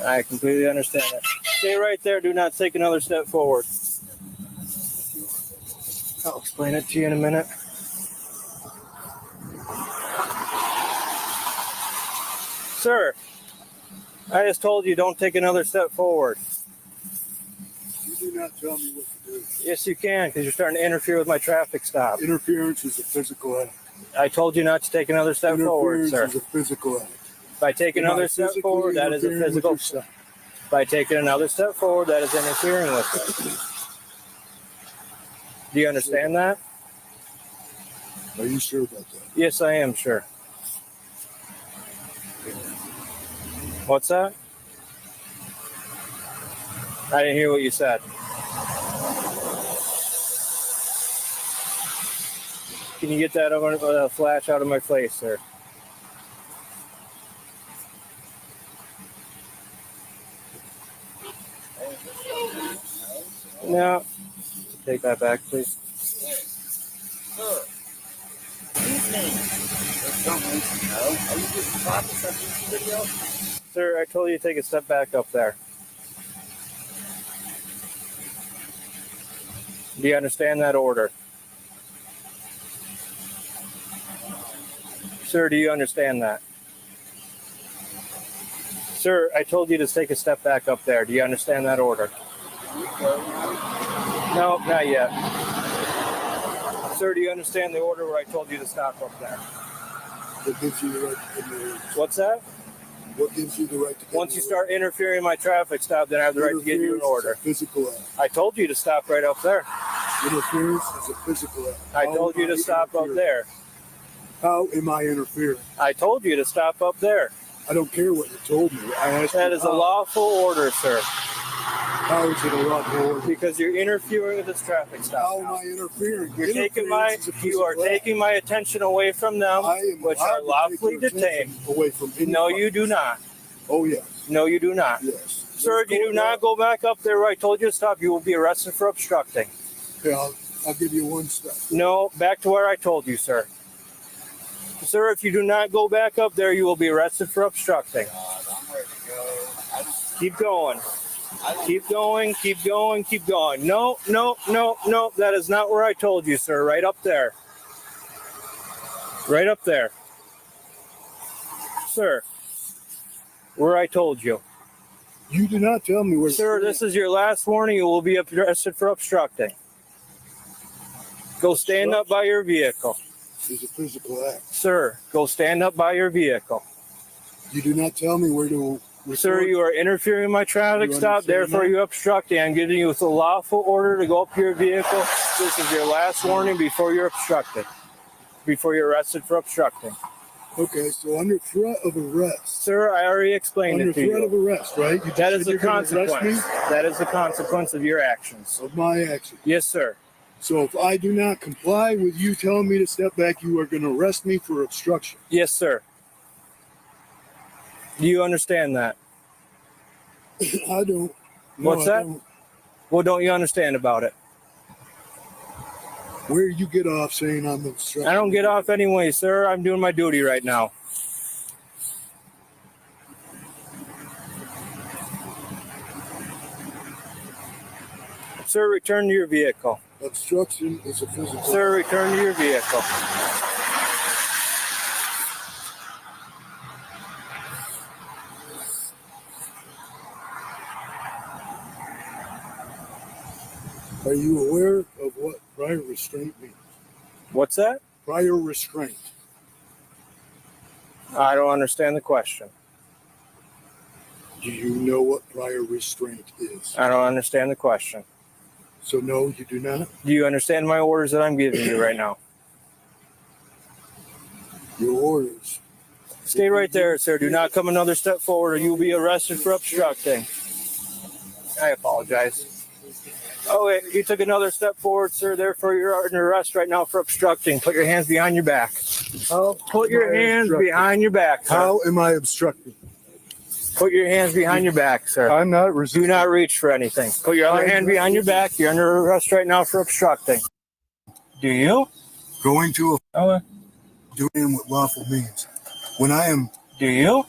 I completely understand that. Stay right there. Do not take another step forward. I'll explain it to you in a minute. Sir, I just told you don't take another step forward. You do not tell me what to do. Yes, you can, because you're starting to interfere with my traffic stop. Interference is a physical act. I told you not to take another step forward, sir. Interference is a physical act. If I take another step forward, that is a physical step. If I take another step forward, that is interfering with it. Do you understand that? Are you sure about that? Yes, I am sure. What's that? I didn't hear what you said. Can you get that flash out of my face, sir? No. Take that back, please. Sir, I told you to take a step back up there. Do you understand that order? Sir, do you understand that? Sir, I told you to take a step back up there. Do you understand that order? No, not yet. Sir, do you understand the order where I told you to stop up there? What gives you the right to give me? What's that? What gives you the right to give Once you start interfering in my traffic stop, then I have the right to give you an order. Physical act. I told you to stop right up there. Interference is a physical act. I told you to stop up there. How am I interfering? I told you to stop up there. I don't care what you told me. I asked That you is a lawful order, sir. How is it a lawful order? Because you're interfering with this traffic stop. How am I interfering? You're taking my attention away from them, which are lawfully detained. Away from No, you do not. Oh, yes. No, you do not. Yes. Sir, if you do not go back up there where I told you to stop, you will be arrested for obstructing. Okay, I'll give you one step. No, back to where I told you, sir. Sir, if you do not go back up there, you will be arrested for obstructing. I'm ready to go. Keep going. Keep going, keep going, keep going. No, no, no, no. That is not where I told you, sir. Right up there. Right up there. Sir, where I told you. You do not tell me where. Sir, this is your last warning. You will be arrested for obstructing. Go stand up by your vehicle. It's a physical act. Sir, go stand up by your vehicle. You do not tell me where to. Sir, you are interfering with my traffic stop, therefore you obstructing. I'm giving you a lawful order to go up to your vehicle. This is your last warning before you're obstructed. Before you're arrested for obstructing. Okay, so under threat of arrest. Sir, I already explained it to you. Under threat of arrest, right? You that is the you're gonna arrest me? consequence. That is the consequence of your actions. Of my actions. Yes, sir. So if I do not comply with you telling me to step back, you are going to arrest me for obstruction. Yes, sir. Do you understand that? I don't. No, What's that? Don't. What don't you understand about it? Where you get off saying I'm obstructing? I don't get off anyway, sir. I'm doing my duty right now. Sir, return to your vehicle. Obstruction is a physical. Sir, return to your vehicle. Are you aware of what prior restraint means? What's that? Prior restraint. I don't understand the question. Do you know what prior restraint is? I don't understand the question. So no, you do not? Do you understand my orders that I'm giving you right now? Your orders. Stay right there, sir. Do not come another step forward or you'll be arrested for obstructing. I apologize. Oh, wait, you took another step forward, sir. Therefore, you're under arrest right now for obstructing. Put your hands behind your back. How Put your hands behind your back, sir. How am I obstructing? Put your hands behind your back, sir. I'm not resisting. Do not reach for anything. Put your other hand behind your back. You're under arrest right now for obstructing. Do you? Going to Okay. doing what lawful means. When I am Do you?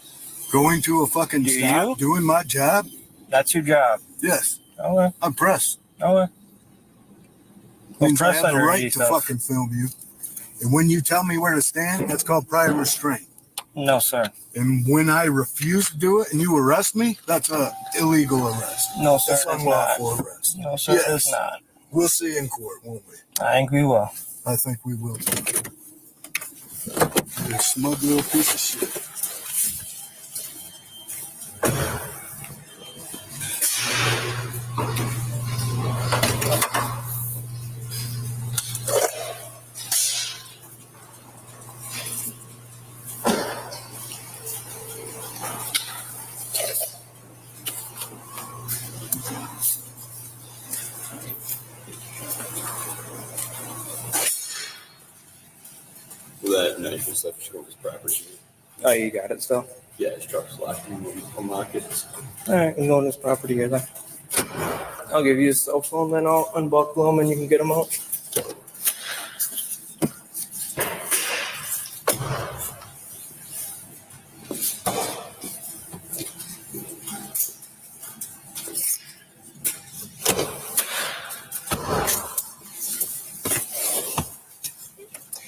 going to a fucking stop, doing my job, That's your job. yes, Okay. I'm press. Okay. Means I press have the under right these to stuff. fucking film you. And when you tell me where to stand, that's called prior restraint. No, sir. And when I refuse to do it and you arrest me, that's a illegal arrest. No, sir. That's It's unlawful not. arrest. No, sir. Yes. It's not. We'll see in court, won't we? I think we will. I think we will. You smug little piece of shit. That nice stuff show his property. Oh, you got it still? Yeah, his truck's locked in. I'll lock it. All right, I'm going to this property here then. I'll give you a cell phone, then I'll unbuckle them and you can get them out.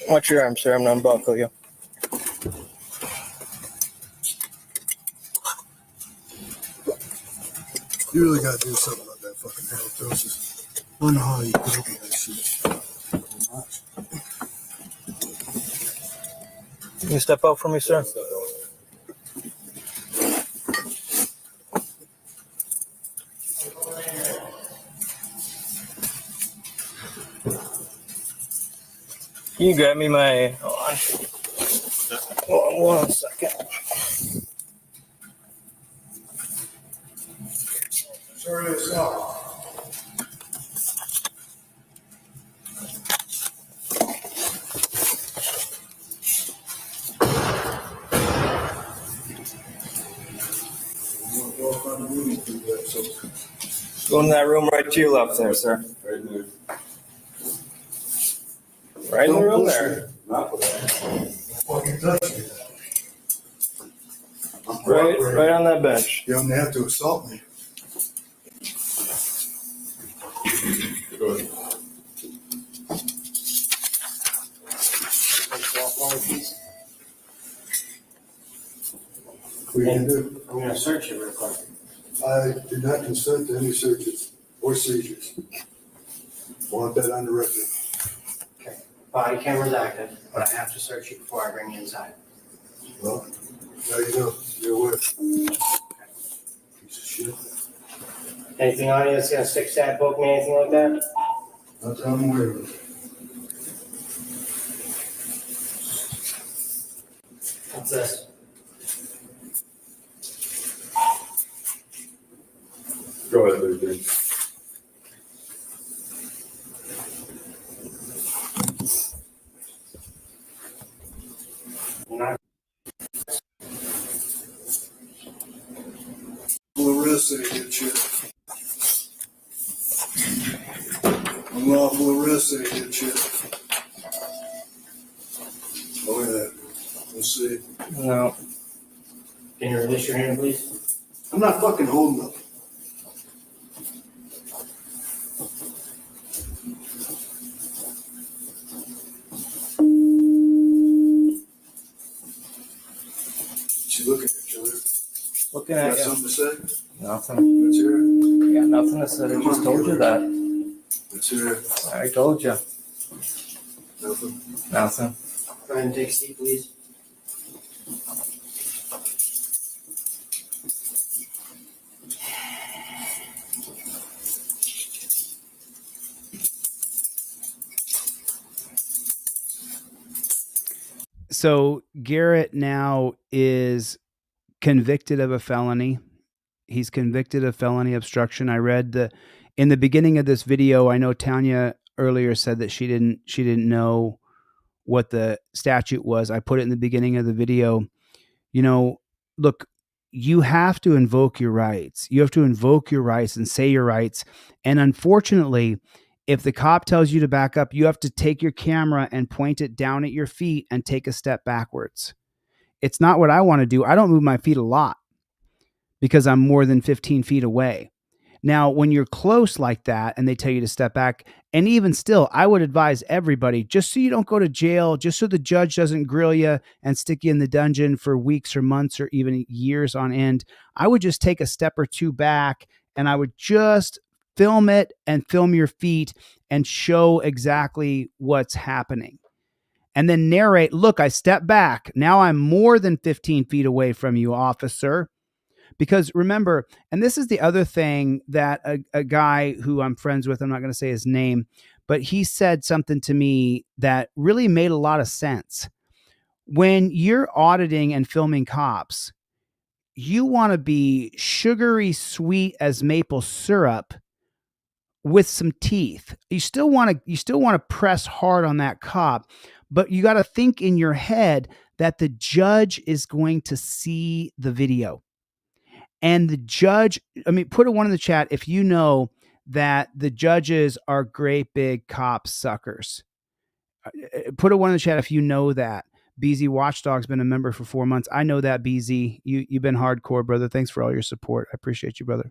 Watch your arm, sir. I'm going to unbuckle you. You really gotta do something about that fucking halitosis. I don't know how you put up with that shit. Can you step out for me, sir? Can you grab me my... Hold on. One second. Sorry, it's not. Go in that room right to your left there, sir. Right in there. Right in the room there. Not with Fucking touch me. Right on that bench. You don't have to assault me. Go ahead. We can do. I'm going to search you real quick. I do not consent to any searches or seizures. Want that on the record. Okay. Body camera's active, but I have to search you before I bring you inside. Well, now you know. You're aware. Piece of shit. Anything on you that's going to stick, stab, poke me, anything like that? Not that I'm aware of. What's this? Go ahead, baby. Not Arrested again, shit. Unlawful arrested again, shit. Oh, yeah. Let's see. No. Can you release your hand, please? I'm not fucking holding them. What you looking at, Chiller? Looking Got at you. something to say? Nothing. Let's hear it. Got nothing to say. I just told you that. Let's hear it. I told you. Nothing. Nothing. Go ahead and take a seat, please. So Garrett now is convicted of a felony. He's convicted of felony obstruction. I read in the beginning of this video, I know Tanya earlier said that she didn't know what the statute was. I put it in the beginning of the video. You know, look, you have to invoke your rights. You have to invoke your rights and say your rights. And unfortunately, if the cop tells you to back up, you have to take your camera and point it down at your feet and take a step backwards. It's not what I want to do. I don't move my feet a lot because I'm more than 15 feet away. Now, when you're close like that and they tell you to step back, and even still, I would advise everybody, just so you don't go to jail, just so the judge doesn't grill you and stick you in the dungeon for weeks or months or even years on end, I would just take a step or two back and I would just film it and film your feet and show exactly what's happening. And then narrate, look, I stepped back. Now I'm more than 15 feet away from you, officer. Because remember, and this is the other thing that a guy who I'm friends with, I'm not going to say his name, but he said something to me that really made a lot of sense. When you're auditing and filming cops, you want to be sugary sweet as maple syrup with some teeth. You still want to press hard on that cop, but you got to think in your head that the judge is going to see the video. And the judge, I mean, put a one in the chat if you know that the judges are great big cop suckers. Put a one in the chat if you know that. BZ Watchdog's been a member for 4 months. I know that, BZ. You've been hardcore, brother. Thanks for all your support. I appreciate you, brother.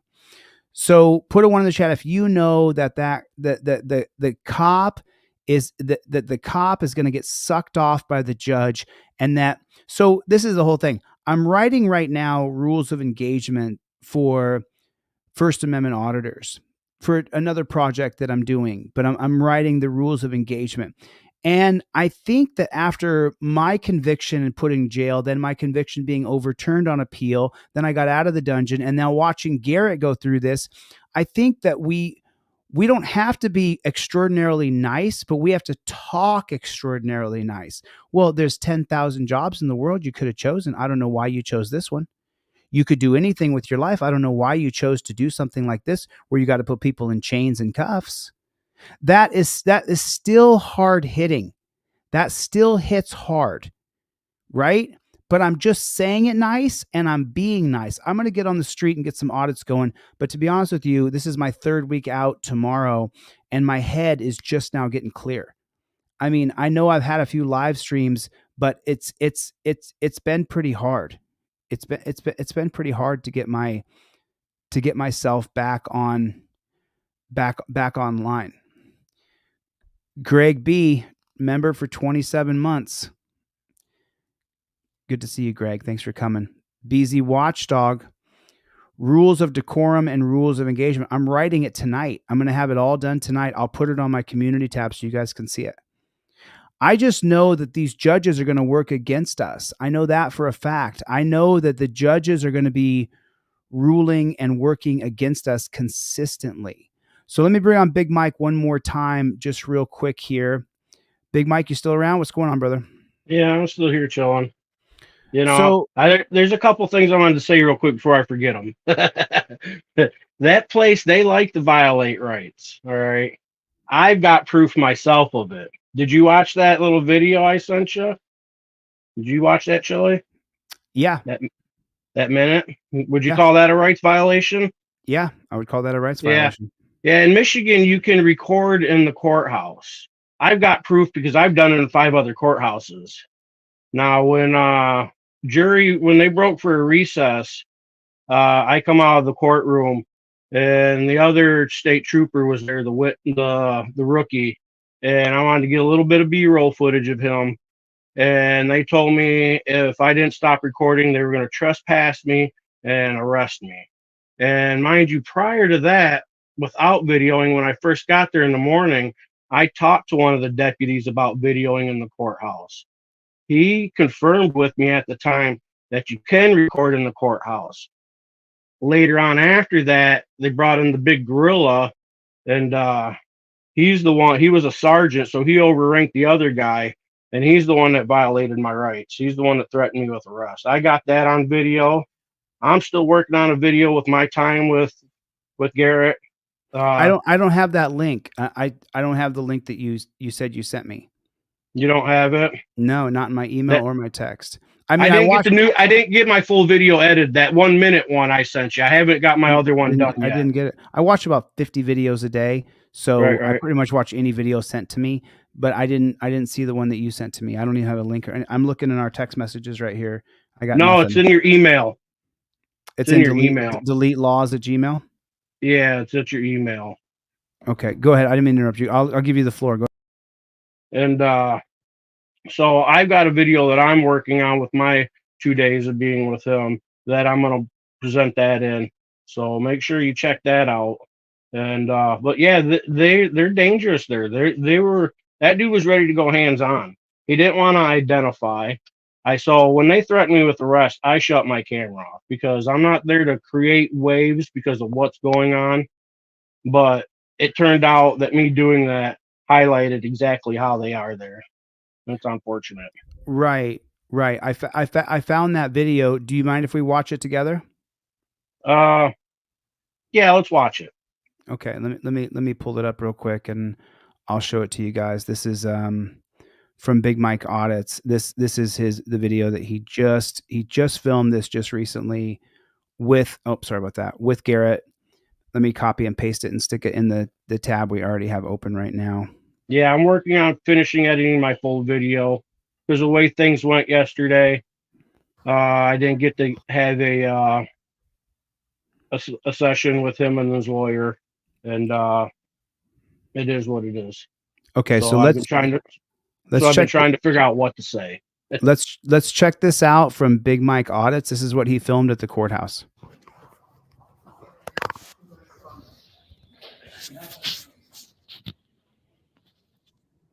So put a one in the chat if you know that the cop is that the cop is going to get sucked off by the judge, and that. So this is the whole thing. I'm writing right now rules of engagement for First Amendment auditors for another project that I'm doing, but I'm writing the rules of engagement. And I think that after my conviction and put in jail, then my conviction being overturned on appeal, then I got out of the dungeon, and now watching Garrett go through this, I think that we don't have to be extraordinarily nice, but we have to talk extraordinarily nice. Well, there's 10,000 jobs in the world you could have chosen. I don't know why you chose this one. You could do anything with your life. I don't know why you chose to do something like this where you got to put people in chains and cuffs. That is still hard hitting. That still hits hard, right? But I'm just saying it nice and I'm being nice. I'm going to get on the street and get some audits going. But to be honest with you, this is my third week out tomorrow and my head is just now getting clear. I mean, I know I've had a few live streams, but it's been pretty hard. It's been pretty hard to get myself back online. Greg B, member for 27 months. Good to see you, Greg. Thanks for coming. BZ Watchdog, rules of decorum and rules of engagement. I'm writing it tonight. I'm going to have it all done tonight. I'll put it on my community tab so you guys can see it. I just know that these judges are going to work against us. I know that for a fact. I know that the judges are going to be ruling and working against us consistently. So let me bring on Big Mike one more time, just real quick here. Big Mike, you still around? What's going on, brother? Yeah, I'm still here chilling. You know, there's a couple things I wanted to say real quick before I forget them. That place, they like to violate rights. All right. I've got proof myself of it. Did you watch that little video I sent you? Did you watch that, Chille? Yeah. That minute? Would you call that a rights violation? Yeah, I would call that a rights violation. Yeah, in Michigan, you can record in the courthouse. I've got proof because I've done it in 5 other courthouses. Now, when they broke for a recess, I come out of the courtroom, and the other state trooper was there, the rookie, and I wanted to get a little bit of B-roll footage of him. And they told me if I didn't stop recording, they were going to trespass me and arrest me. And mind you, prior to that, without videoing, when I first got there in the morning, I talked to one of the deputies about videoing in the courthouse. He confirmed with me at the time that you can record in the courthouse. Later on after that, they brought in the big gorilla, and he was a sergeant, so he overranked the other guy, and he's the one that violated my rights. He's the one that threatened me with arrest. I got that on video. I'm still working on a video with my time with Garrett. I don't have that link. I don't have the link that you said you sent me. You don't have it? No, not in my email or my text. I mean, I didn't get my full video edited. That 1 minute one I sent you. I haven't got my other one done yet. I didn't get it. I watch about 50 videos a day, so I pretty much watch any video sent to me. But I didn't see the one that you sent to me. I don't even have a link. I'm looking in our text messages right here. I got nothing. It's in your email. It's in your email. Delete laws at Gmail. Yeah, it's at your email. Okay, go ahead. I didn't mean to interrupt you. I'll give you the floor. Go. And so I've got a video that I'm working on with my 2 days of being with him that I'm going to present that in. So make sure you check that out. And but yeah, they're dangerous there. That dude was ready to go hands on. He didn't want to identify. So when they threatened me with arrest, I shut my camera off because I'm not there to create waves because of what's going on. But it turned out that me doing that highlighted exactly how they are there. That's unfortunate. Right. I found that video. Do you mind if we watch it together? Yeah, let's watch it. Okay, let me pull it up real quick and I'll show it to you guys. This is from Big Mike Audits. This is the video that he just filmed this just recently with with Garrett. Let me copy and paste it and stick it in the tab we already have open right now. Yeah, I'm working on finishing editing my full video because the way things went yesterday, I didn't get to have a session with him and his lawyer, and it is what it is. Okay, so I've been trying to figure out what to say. Let's check this out from Big Mike Audits. This is what he filmed at the courthouse.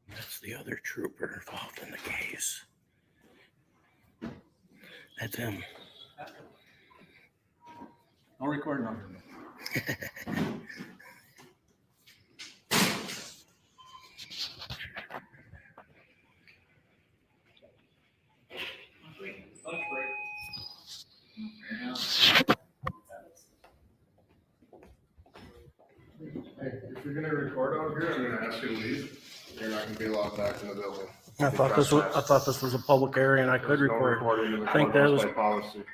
That's the other trooper involved in the case. That's him. No recording on Hey, if you're gonna record out here, I'm gonna ask you to leave. You're not gonna be allowed back in the building. I thought this was a public area and I could record. I think that was policy.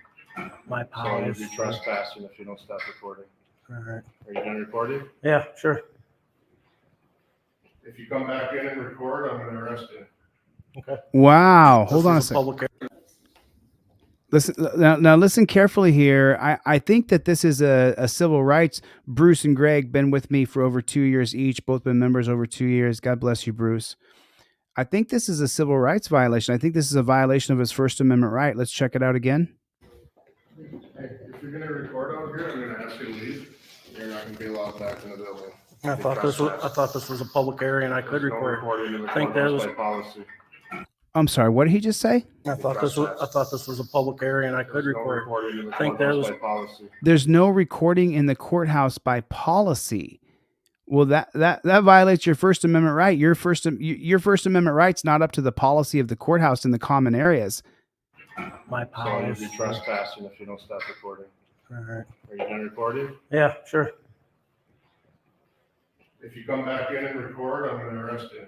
my So policy. you'd be trespassing if you don't stop recording. All right. Are you done recording? Yeah, sure. If you come back in and record, I'm gonna arrest you. Okay. Wow. Hold on a second. Listen now. Listen carefully here. I think that this is a civil rights. Bruce and Greg been with me for over 2 years each. Both been members over 2 years. God bless you, Bruce. I think this is a civil rights violation. I think this is a violation of his First Amendment right. Let's check it out again. Hey, if you're gonna record out here, I'm gonna ask you to leave. You're not gonna be allowed back in the building. I thought this was a public area and I could There's no record. recording in the I think that courthouse was. by policy. I'm sorry, what did he just say? I thought this was a public area and I could There's no record. recording in the I think that courthouse was. by policy. There's no recording in the courthouse by policy. Well, that violates your First Amendment right. Your First Amendment right's not up to the policy of the courthouse in the common areas. My So you'll policy. be trespassing if you don't stop recording. All right. Are you done recording? Yeah, sure. If you come back in and record, I'm gonna arrest you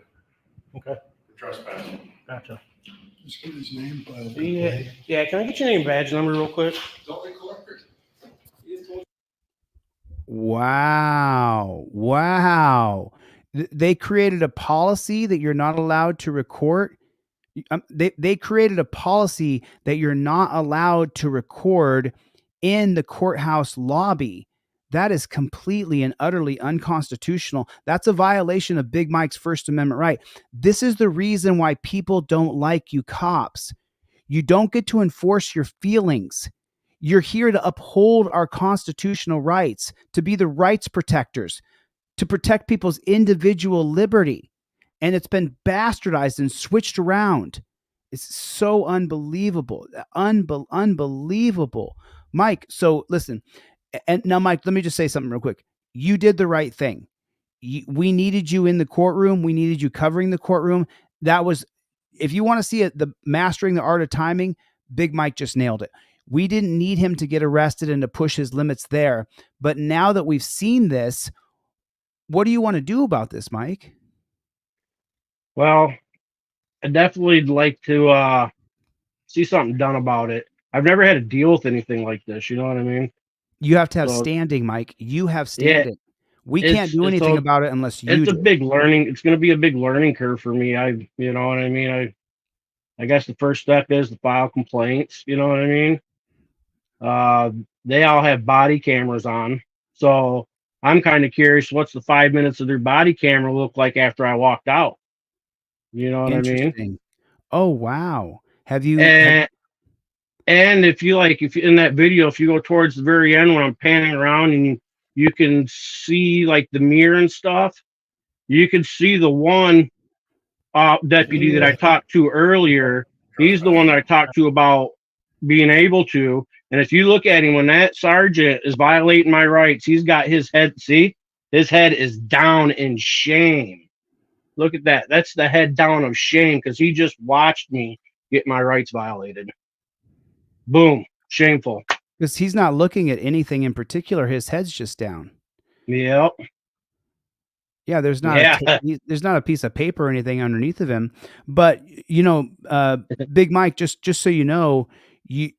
Okay. for trespassing. Gotcha. Just get his name, Yeah. Can I get your name, badge number, real quick? Don't record. Wow. They created a policy that you're not allowed to record. They created a policy that you're not allowed to record in the courthouse lobby. That is completely and utterly unconstitutional. That's a violation of Big Mike's First Amendment right. This is the reason why people don't like you cops. You don't get to enforce your feelings. You're here to uphold our constitutional rights, to be the rights protectors, to protect people's individual liberty. And it's been bastardized and switched around. It's so unbelievable. Unbelievable. Mike, so listen. And now, Mike, let me just say something real quick. You did the right thing. We needed you in the courtroom. We needed you covering the courtroom. That was, if you want to see it, the mastering the art of timing, Big Mike just nailed it. We didn't need him to get arrested and to push his limits there. But now that we've seen this, what do you want to do about this, Mike? Well, I definitely like to see something done about it. I've never had to deal with anything like this. You know what I mean? You have to have So- standing, Mike. You have standing. We can't It's- do it's anything a- about it unless you It's do. a big learning. It's going to be a big learning curve for me. You know what I mean? I guess the first step is to file complaints. You know what I mean? They all have body cameras on, so I'm kind of curious. What's the 5 minutes of their body camera look like after I walked out? You know what I mean? Interesting. Oh, wow. Have you? And if you in that video, if you go towards the very end when I'm panning around and you can see like the mirror and stuff, you can see the one deputy that I talked to earlier. He's the one that I talked to about being able to. And if you look at him, when that sergeant is violating my rights, he's got his head, see, his head is down in shame. Look at that. That's the head down of shame because he just watched me get my rights violated. Boom. Shameful. Because he's not looking at anything in particular. His head's just down. Yep. Yeah, there's not there's not a piece of paper or anything underneath of him. But Big Mike, just so you know, you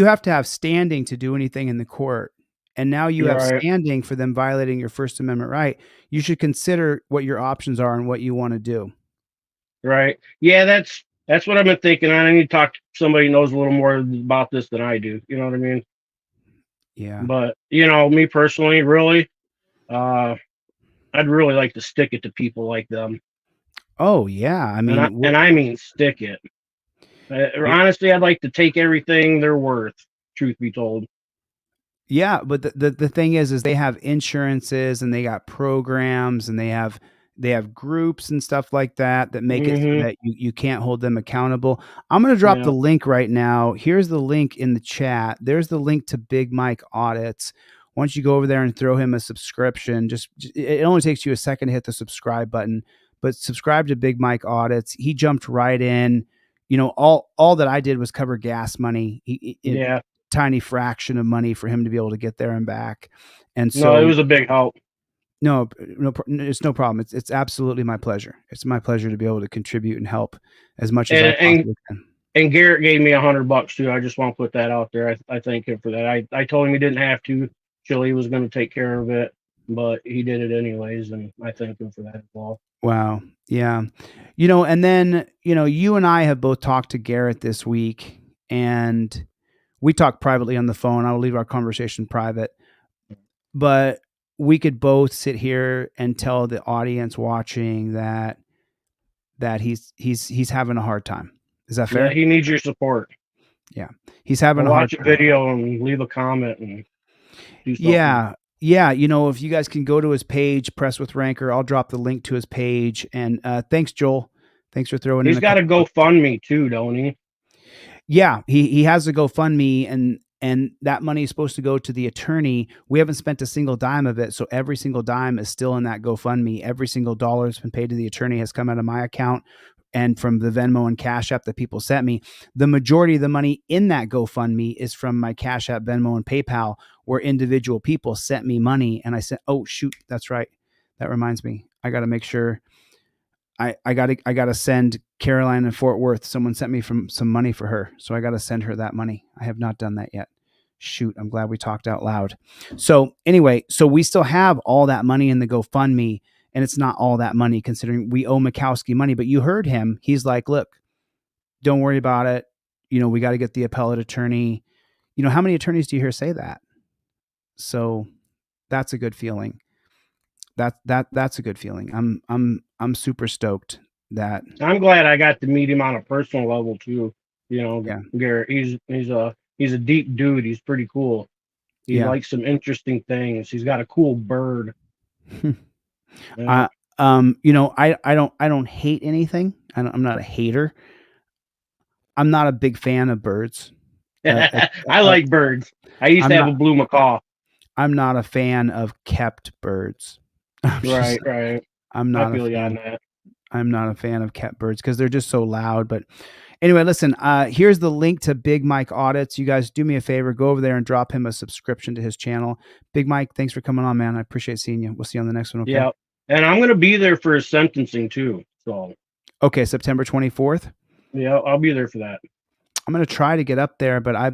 have to have standing to do anything in the court. And now you have standing for them violating your First Amendment right. You should consider what your options are and what you want to do. Right. Yeah, that's what I've been thinking. I need to talk to somebody who knows a little more about this than I do. You know what I mean? Yeah. But me personally, really, I'd really like to stick it to people like them. Oh yeah, I mean, I mean stick it. Honestly, I'd like to take everything they're worth. Truth be told. Yeah, but the thing is they have insurances and they got programs and they have groups and stuff like that make it so that you can't hold them accountable. I'm going to drop the link right now. Here's the link in the chat. There's the link to Big Mike Audits. Once you go over there and throw him a subscription, it only takes you a second to hit the subscribe button, but subscribe to Big Mike Audits. He jumped right in. All that I did was cover gas money. Tiny fraction of money for him to be able to get there and back. And so it was a big help. No, it's no problem. It's absolutely my pleasure. It's my pleasure to be able to contribute and help as much as I possibly can. And Garrett gave me $100 too. I just want to put that out there. I thank him for that. I told him he didn't have to. Chille was going to take care of it, but he did it anyways, and I thank him for that as well. Wow. Yeah. And then, you and I have both talked to Garrett this week, and we talked privately on the phone. I'll leave our conversation private, but we could both sit here and tell the audience watching that he's having a hard time. Is that fair? Yeah, he needs your support. Yeah. He's having I'll a hard watch a time. video and leave a comment and do something. Yeah. Yeah. You know, if you guys can go to his page, Press with Rancor, I'll drop the link to his page. And thanks, Joel. Thanks for throwing He's in. got a GoFundMe too, don't he? Yeah, he has a GoFundMe, and that money is supposed to go to the attorney. We haven't spent a single dime of it, so every single dime is still in that GoFundMe. Every single dollar that's been paid to the attorney has come out of my account and from the Venmo and Cash App that people sent me. The majority of the money in that GoFundMe is from my Cash App, Venmo, and PayPal, where individual people sent me money, and I said, "Oh shoot, that's right. That reminds me. I got to make sure." I gotta send Caroline in Fort Worth. Someone sent me some money for her, so I gotta send her that money. I have not done that yet. Shoot, I'm glad we talked out loud. So anyway, so we still have all that money in the GoFundMe, and it's not all that money considering we owe Mikowski money. But you heard him. He's like, "Look, don't worry about it. You know, we got to get the appellate attorney." You know, how many attorneys do you hear say that? So that's a good feeling. That's a good feeling. I'm super stoked that I'm glad I got to meet him on a personal level too. You know, Yeah. Garrett, he's a deep dude. He's pretty cool. He Yeah. likes some interesting things. He's got a cool bird. You know, I don't hate anything. I'm not a hater. I'm not a big fan of birds. I like birds. I used to have a blue macaw. I'm not a fan of kept birds. Right. I'm not I feel a you on fan. that. I'm not a fan of kept birds because they're just so loud. But anyway, listen, here's the link to Big Mike Audits. You guys do me a favor, go over there and drop him a subscription to his channel. Big Mike, thanks for coming on, man. I appreciate seeing you. We'll see you on the next one. Okay. Yeah. And I'm going to be there for his sentencing too. So. Okay. September 24th. Yeah. I'll be there for that. I'm going to try to get up there, but I,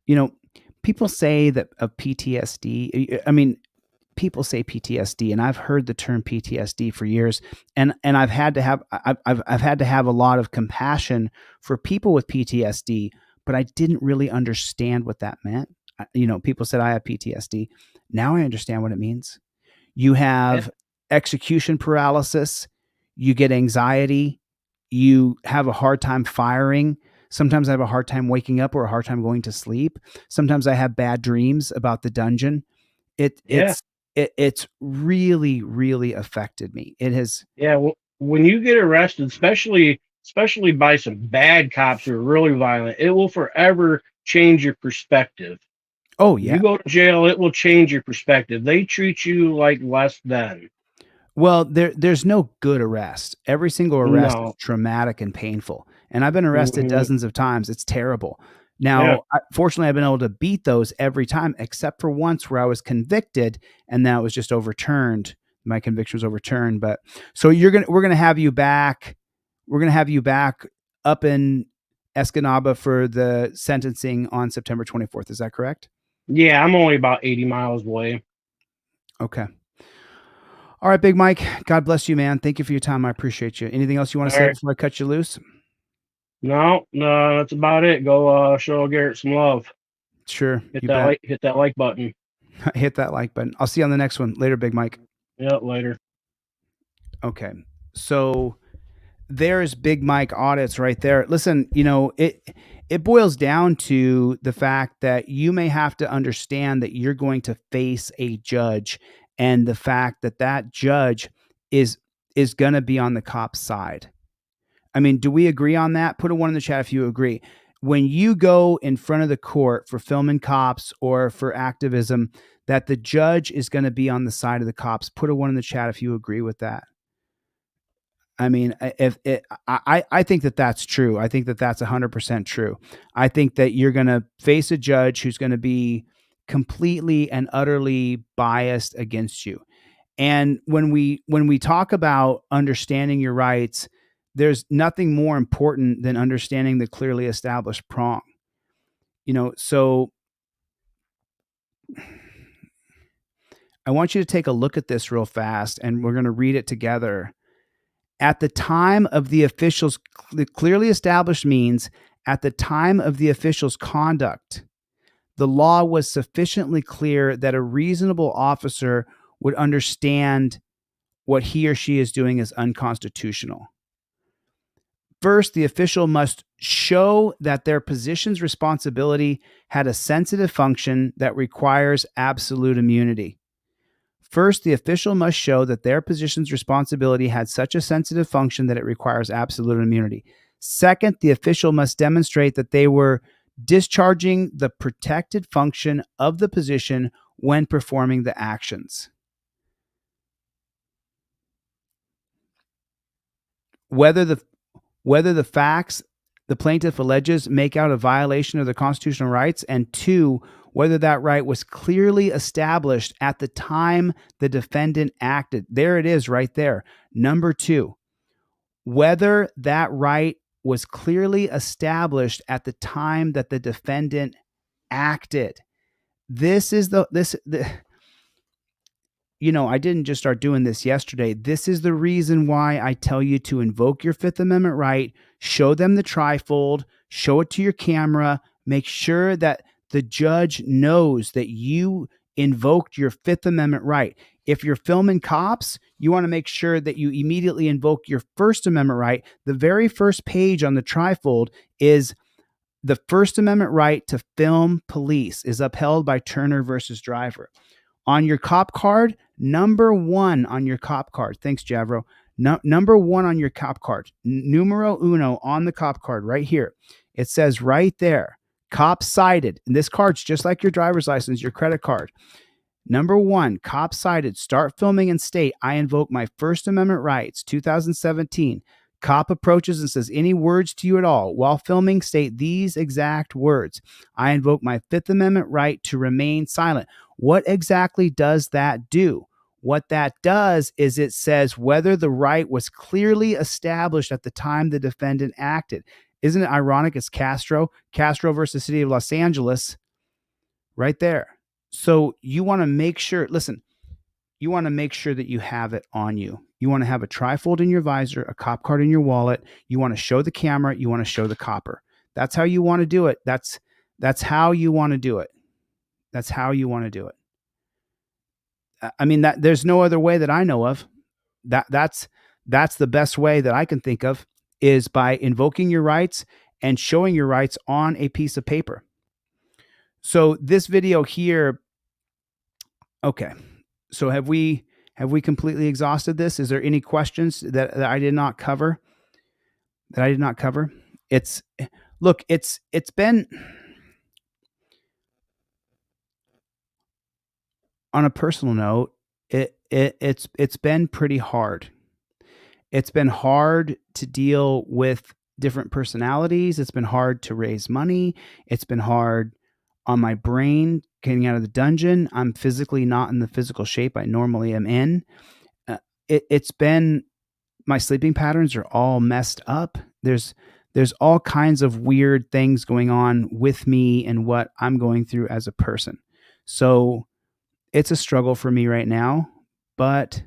you know, people say that of PTSD. I mean, people say PTSD, and I've heard the term PTSD for years, and I've had to have a lot of compassion for people with PTSD, but I didn't really understand what that meant. You know, people said I have PTSD. Now I understand what it means. You have execution paralysis, you get anxiety, you have a hard time firing. Sometimes I have a hard time waking up or a hard time going to sleep. Sometimes I have bad dreams about the dungeon. It's really, really affected me. It has. Yeah. Well, when you get arrested, especially by some bad cops who are really violent, it will forever change your perspective. Oh yeah. You go to jail, it will change your perspective. They treat you like less than. Well, there's no good arrest. Every single arrest is traumatic and painful. And I've been arrested dozens of times. It's terrible. Now, fortunately, I've been able to beat those every time, except for once where I was convicted and that was just overturned. My conviction was overturned. But so we're gonna have you back. We're gonna have you back up in Escanaba for the sentencing on September 24th. Is that correct? Yeah, I'm only about 80 miles away. Okay. All right, Big Mike. God bless you, man. Thank you for your time. I appreciate you. Anything else you want to say before I cut you loose? No, that's about it. Go show Garrett some love. Sure. Hit that like button. Hit that like button. I'll see you on the next one. Later, Big Mike. Yeah, later. Okay. So there's Big Mike Audits right there. Listen, you know, it boils down to the fact that you may have to understand that you're going to face a judge, and the fact that that judge is going to be on the cop's side. I mean, do we agree on that? Put a 1 in the chat if you agree. When you go in front of the court for filming cops or for activism, that the judge is going to be on the side of the cops. Put a 1 in the chat if you agree with that. I mean, I think that that's true. I think that that's 100% true. I think that you're going to face a judge who's going to be completely and utterly biased against you. And when we talk about understanding your rights, there's nothing more important than understanding the clearly established prong. You know, so I want you to take a look at this real fast, and we're going to read it together. At the time of the official's, the clearly established means at the time of the official's conduct, the law was sufficiently clear that a reasonable officer would understand what he or she is doing is unconstitutional. First, the official must show that their position's responsibility had a sensitive function that requires absolute immunity. First, the official must show that their position's responsibility had such a sensitive function that it requires absolute immunity. Second, the official must demonstrate that they were discharging the protected function of the position when performing the actions. Whether the facts the plaintiff alleges make out a violation of the constitutional rights, and two, whether that right was clearly established at the time the defendant acted. There it is right there. Number two, whether that right was clearly established at the time that the defendant acted. This is I didn't just start doing this yesterday. This is the reason why I tell you to invoke your Fifth Amendment right, show them the trifold, show it to your camera, make sure that the judge knows that you invoked your Fifth Amendment right. If you're filming cops, you want to make sure that you immediately invoke your First Amendment right. The very first page on the trifold is the First Amendment right to film police is upheld by Turner versus Driver. On your cop card, number one on your cop card. Thanks, Javro. Number one on your cop card. Numero uno on the cop card right here. It says right there, cop cited. And this card's just like your driver's license, your credit card. Number one, cop cited. Start filming and state, I invoke my First Amendment rights, 2017. Cop approaches and says, any words to you at all? While filming, state these exact words. I invoke my Fifth Amendment right to remain silent. What exactly does that do? What that does is it says whether the right was clearly established at the time the defendant acted. Isn't it ironic? It's Castro versus City of Los Angeles right there. So you want to make sure, listen, you want to make sure that you have it on you. You want to have a trifold in your visor, a cop card in your wallet. You want to show the camera. You want to show the copper. That's how you want to do it. That's how you want to do it. That's how you want to do it. I mean, that there's no other way that I know of. That's the best way that I can think of, is by invoking your rights and showing your rights on a piece of paper. So this video here, okay. So have we completely exhausted this? Is there any questions that I did not cover? It's been, on a personal note, it's been pretty hard. It's been hard to deal with different personalities. It's been hard to raise money. It's been hard on my brain getting out of the dungeon. I'm physically not in the physical shape I normally am in. It's been, my sleeping patterns are all messed up. There's all kinds of weird things going on with me and what I'm going through as a person. So it's a struggle for me right now, but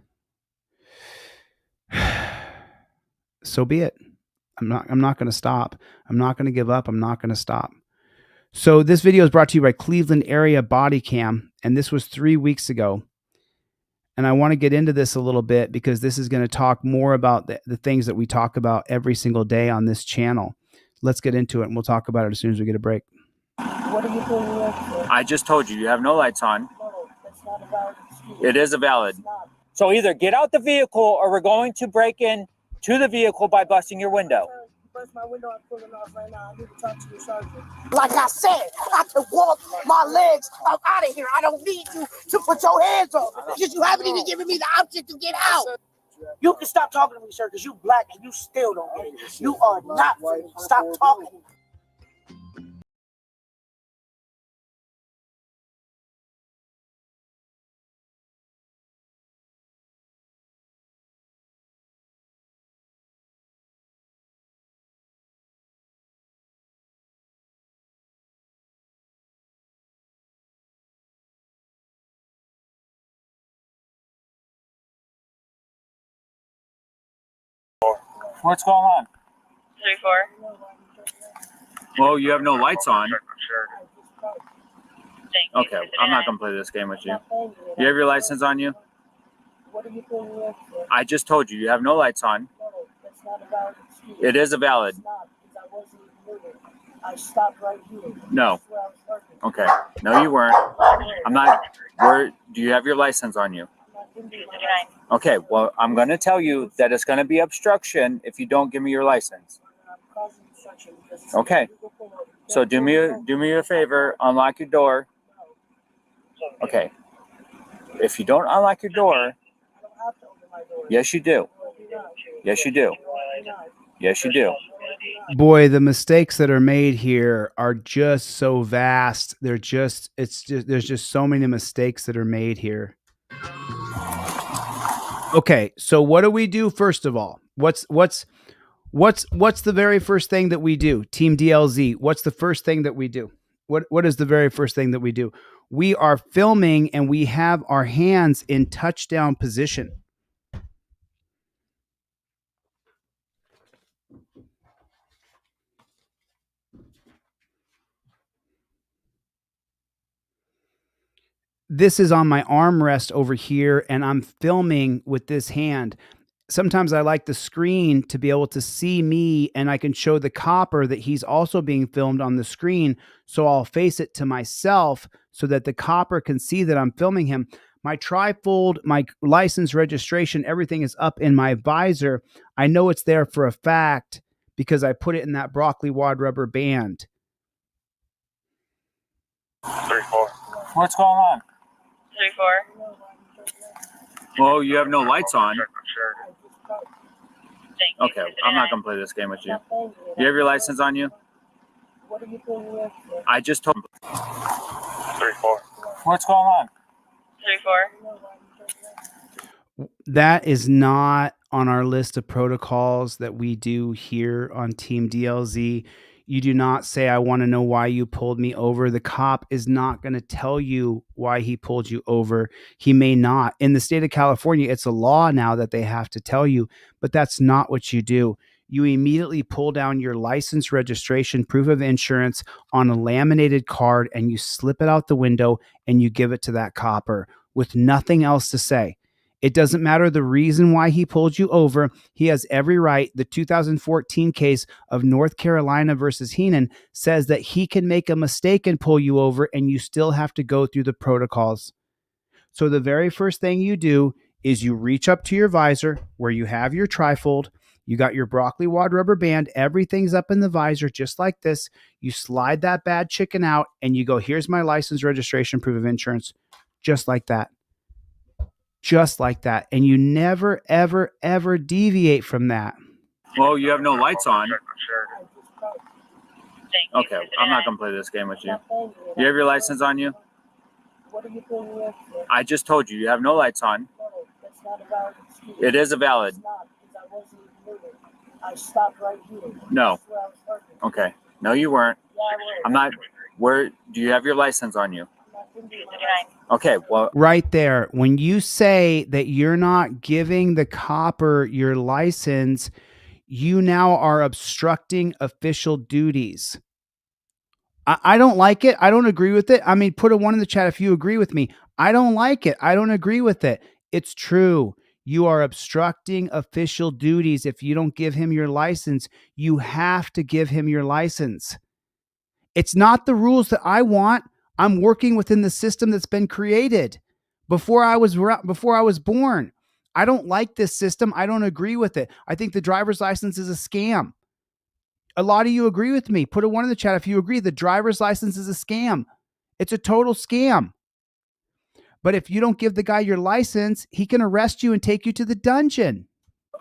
so be it. I'm not going to stop. I'm not going to give up. I'm not going to stop. So this video is brought to you by Cleveland Area Body Cam, and this was 3 weeks ago. And I want to get into this a little bit because this is going to talk more about the things that we talk about every single day on this channel. Let's get into it, and we'll talk about it as soon as we get a break. What are you doing? I just told you have no lights on. No, that's not a valid excuse. It is a valid. So either get out the vehicle or we're going to break in to the vehicle by busting your window. Bust my window, I'm pulling off right now. I need to talk to your sergeant. Like I said, I can walk my legs up out of here. I don't need you to put your hands on me because you haven't even given me the option to get out. You can stop talking to me, sir, because you black and you still don't get it. You are not free. Stop talking. What's going on? 3-4. Well, you have no lights on. Okay, I'm not going to play this game with you. You have your license on you? I just told you have no lights on. It is a valid. I stopped right here. No. Okay. No, you weren't. I'm not. Where do you have your license on you? Okay. Well, I'm going to tell you that it's going to be obstruction if you don't give me your license. Okay. So do me a favor. Unlock your door. Okay. If you don't unlock your door, yes, you do. Yes, you do. Yes, you do. Boy, the mistakes that are made here are just so vast. There's just so many mistakes that are made here. Okay, so what do we do first of all? What's the very first thing that we do? Team DLZ, what's the first thing that we do? What is the very first thing that we do? We are filming and we have our hands in touchdown position. This is on my armrest over here, and I'm filming with this hand. Sometimes I like the screen to be able to see me, and I can show the copper that he's also being filmed on the screen. So I'll face it to myself so that the copper can see that I'm filming him. My trifold, my license registration, everything is up in my visor. I know it's there for a fact because I put it in that broccoli wad rubber band. 3-4. What's going on? 3-4. Well, you have no lights on. Okay, I'm not gonna play this game with you. You have your license on you? I just told. 3-4. What's going on? 3-4. That is not on our list of protocols that we do here on Team DLZ. You do not say, I want to know why you pulled me over. The cop is not going to tell you why he pulled you over. He may not. In the state of California, it's a law now that they have to tell you, but that's not what you do. You immediately pull down your license, registration, proof of insurance on a laminated card, and you slip it out the window and you give it to that copper with nothing else to say. It doesn't matter the reason why he pulled you over. He has every right. The 2014 case of North Carolina versus Heenan says that he can make a mistake and pull you over, and you still have to go through the protocols. So the very first thing you do is you reach up to your visor where you have your trifold. You got your broccoli wad rubber band. Everything's up in the visor just like this. You slide that bad chicken out and you go, here's my license, registration, proof of insurance, just like that. Just like that. And you never, ever, ever deviate from that. Well, you have no lights on. Okay, I'm not going to play this game with you. You have your license on you? I just told you, you have no lights on. It is a valid. I stopped right here. No. Okay. No, you weren't. I'm not. Where do you have your license on you? Okay, well, right there, when you say that you're not giving the copper your license, you now are obstructing official duties. I don't like it. I don't agree with it. I mean, put a 1 in the chat if you agree with me. I don't like it. I don't agree with it. It's true. You are obstructing official duties. If you don't give him your license, you have to give him your license. It's not the rules that I want. I'm working within the system that's been created before I was born. I don't like this system. I don't agree with it. I think the driver's license is a scam. A lot of you agree with me. Put a 1 in the chat if you agree. The driver's license is a scam. It's a total scam. But if you don't give the guy your license, he can arrest you and take you to the dungeon.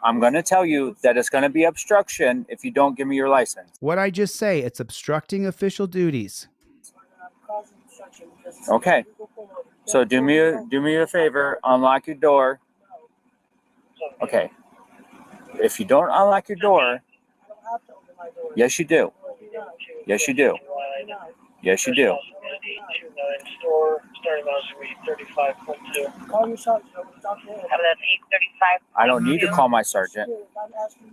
I'm going to tell you that it's going to be obstruction if you don't give me your license. What I just say, it's obstructing official duties. Okay. So do me a favor, unlock your door. Okay. If you don't unlock your door, yes you do. Yes you do. Yes you do. I don't need to call my sergeant.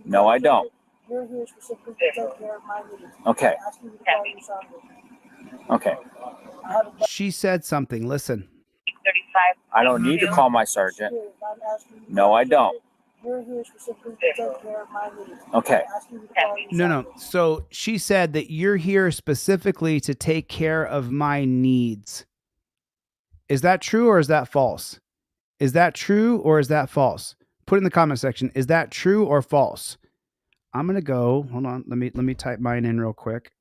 No, I don't. Okay. Okay. She said something. Listen. I don't need to call my sergeant. No, I don't. You're here specifically to take care of my needs. Okay. I ask you to call your No, no. sergeant. So she said that you're here specifically to take care of my needs. Is that true or is that false? Is that true or is that false? Put in the comment section. Is that true or false? I'm going to go. Hold on. Let me type mine in real quick.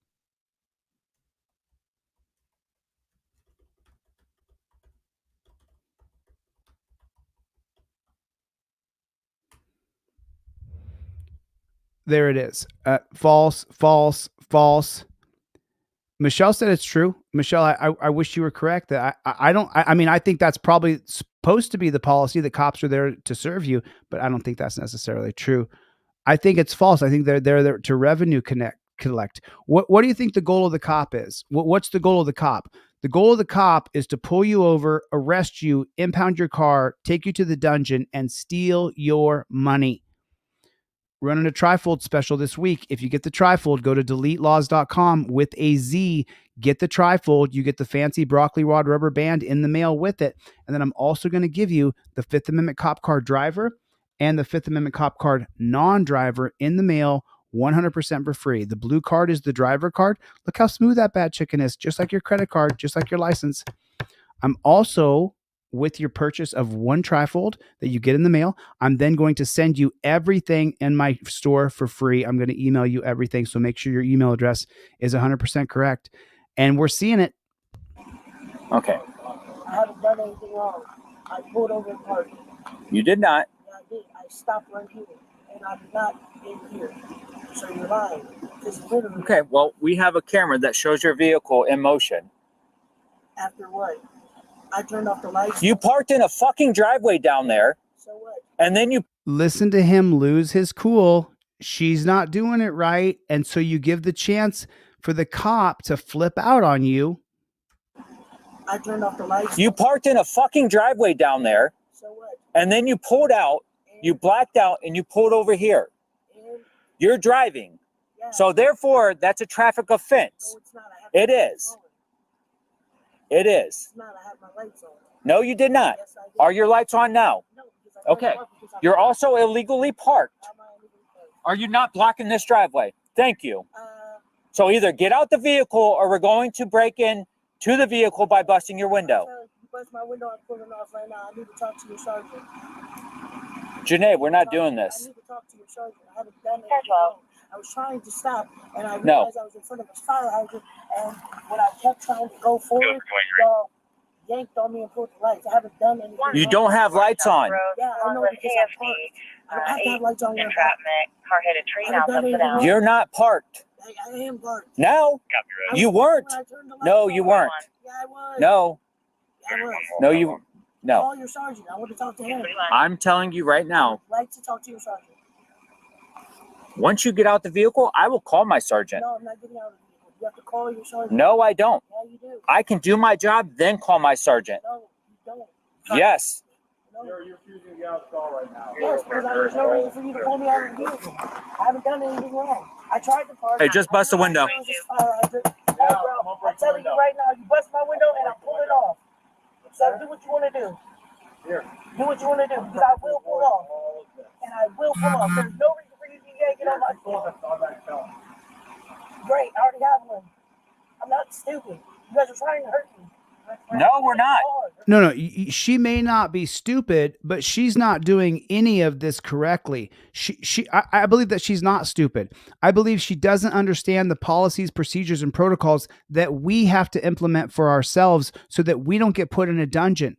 There it is. False, false, false. Michelle said it's true. Michelle, I wish you were correct. That I mean, I think that's probably supposed to be the policy that cops are there to serve you, but I don't think that's necessarily true. I think it's false. I think they're there to revenue collect. What do you think the goal of the cop is? What's the goal of the cop? The goal of the cop is to pull you over, arrest you, impound your car, take you to the dungeon, and steal your money. Running a trifold special this week. If you get the trifold, go to deletelaws.com with a Z. Get the trifold. You get the fancy broccoli rod rubber band in the mail with it. And then I'm also going to give you the Fifth Amendment cop car driver and the Fifth Amendment cop card non-driver in the mail 100% for free. The blue card is the driver card. Look how smooth that bad chicken is. Just like your credit card, just like your license. I'm also, with your purchase of one trifold that you get in the mail, I'm then going to send you everything in my store for free. I'm going to email you everything. So make sure your email address is 100% correct. And we're seeing it. Okay. I haven't done anything wrong. I pulled over the party. You did not. Yeah, I did. I stopped right here, and I'm not in here. So you're lying. This is literally Okay. Well, we have a camera that shows your vehicle in motion. after what? I turned off the lights. You parked in a fucking driveway down there. So what? And then you Listen to him lose his cool. She's not doing it right. And so you give the chance for the cop to flip out on you. I turned off the lights. You parked in a fucking driveway down there. So what? And then you pulled out, you blacked out, and you pulled over here. And You're driving. yeah. So therefore, that's a traffic offense. No, it's not. I have It my is. phone. It is. It's not. I have my lights on. No, you did not. Yes, I did. Are your lights on now? No, because I turned Okay. them off because I You're forgot. also illegally parked. How am I illegally parked? Are you not blocking this driveway? Thank you. Uh, So either get out the vehicle or we're going to break in to the vehicle by busting your window. you bust my window. I'm pulling off right now. I need to talk to your sergeant. Janae, we're not doing I this. need to talk to your sergeant. I haven't done anything wrong. I was trying to stop, and I No. realized I was in front of a fire hydrant, and when I kept trying to go forward, y'all yanked on me and pulled the lights. I haven't done anything You wrong. don't have lights on. Yeah, I know because I parked. I don't have to have lights on when I park. Car-headed tree I haven't done anything wrong. You're not parked. I am parked. No, I you was weren't. when I turned the lights No, on. you weren't. Yeah, I was. No, Yeah, I was. no, you, no. Call your sergeant. I want to talk to him. I'm telling you right now, I'd like to talk to your sergeant. once you get out the vehicle, I will call my sergeant. No, I'm not getting out of the vehicle. You have to call your sergeant. No, I don't. Yeah, you do. I can do my job, then call my sergeant. No, you don't. Yes. No. You're refusing to get out of the car right now. Yes, because there's no reason for you to pull me out of the vehicle. I haven't done anything wrong. I tried to park. Hey, just bust the window. Hey, bro, I'm telling you right now, you bust my window and I'm pulling off. So do what you want to do. Here. Do what you want to do, because I will pull off. And I will pull off. There's no reason for you to be yanking on my phone. Great, I already have one. I'm not stupid. You guys are trying to hurt me. No, we're not. No, she may not be stupid, but she's not doing any of this correctly. I believe that she's not stupid. I believe she doesn't understand the policies, procedures, and protocols that we have to implement for ourselves so that we don't get put in a dungeon,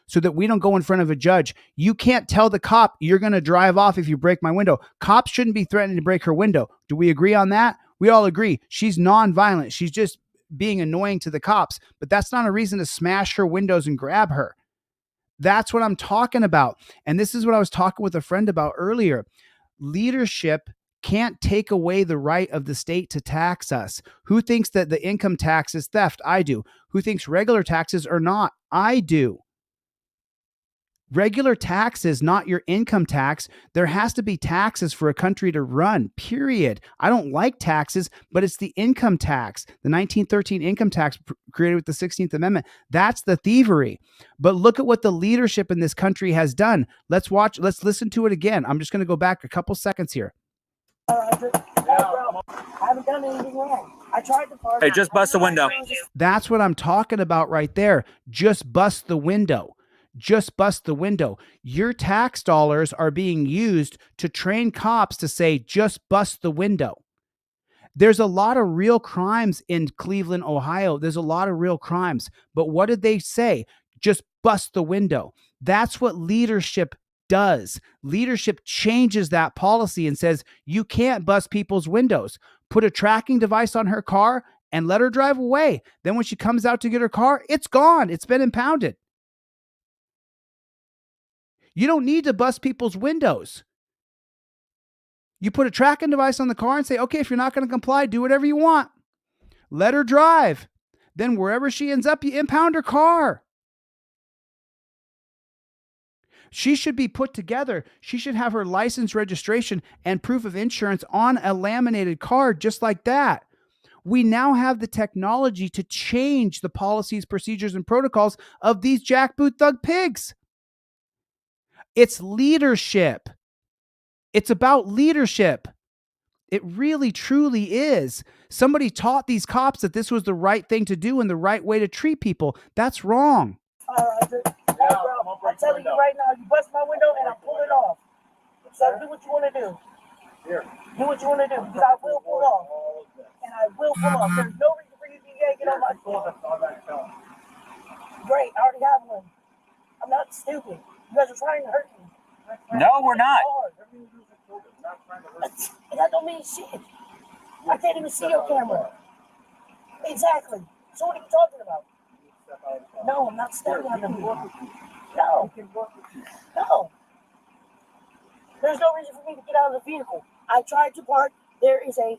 so that we don't go in front of a judge. You can't tell the cop you're going to drive off if you break my window. Cops shouldn't be threatening to break her window. Do we agree on that? We all agree. She's nonviolent. She's just being annoying to the cops, but that's not a reason to smash her windows and grab her. That's what I'm talking about. And this is what I was talking with a friend about earlier. Leadership can't take away the right of the state to tax us. Who thinks that the income tax is theft? I do. Who thinks regular taxes are not? I do. Regular taxes, not your income tax. There has to be taxes for a country to run, period. I don't like taxes, but it's the income tax, the 1913 income tax created with the 16th Amendment. That's the thievery. But look at what the leadership in this country has done. Let's listen to it again. I'm just going to go back a couple seconds here. I haven't done anything wrong. I tried to park. Hey, just bust the window. That's what I'm talking about right there. Just bust the window. Just bust the window. Your tax dollars are being used to train cops to say, just bust the window. There's a lot of real crimes in Cleveland, Ohio. There's a lot of real crimes. But what did they say? Just bust the window. That's what leadership does. Leadership changes that policy and says, you can't bust people's windows. Put a tracking device on her car and let her drive away. Then when she comes out to get her car, it's gone. It's been impounded. You don't need to bust people's windows. You put a tracking device on the car and say, okay, if you're not going to comply, do whatever you want. Let her drive. Then wherever she ends up, you impound her car. She should be put together. She should have her license, registration, and proof of insurance on a laminated card just like that. We now have the technology to change the policies, procedures, and protocols of these jackboot thug pigs. It's leadership. It's about leadership. It really, truly is. Somebody taught these cops that this was the right thing to do and the right way to treat people. That's wrong. I'm telling you right now, you bust my window and I pull it off. So do what you want to do. Here. Do what you want to do, because I will pull off. And I will pull off. There's no reason for you to yank it on my car. Great, I already have one. I'm not stupid. You guys are trying to hurt me. No, we're not. That don't mean shit. I can't even see your camera. Exactly. So what are you talking about? No, I'm not stepping on them. No. No. There's no reason for me to get out of the vehicle. I tried to park. There is a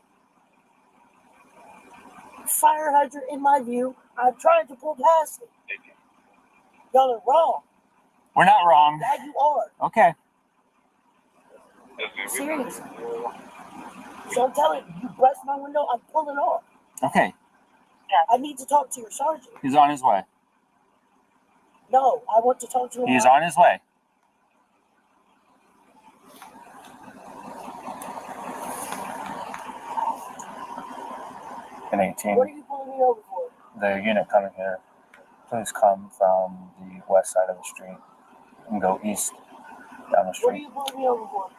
fire hydrant in my view. I'm trying to pull past it. Y'all are wrong. We're not wrong. Yeah, you are. Okay. Seriously. So I'm telling you, you bust my window, I'm pulling off. Okay. I need to talk to your sergeant. He's on his way. No, I want to talk to him. He's on his way. An 18. What are you pulling me over for? The unit coming here. Please come from the west side of the street and go east down the What are street. you pulling me over for?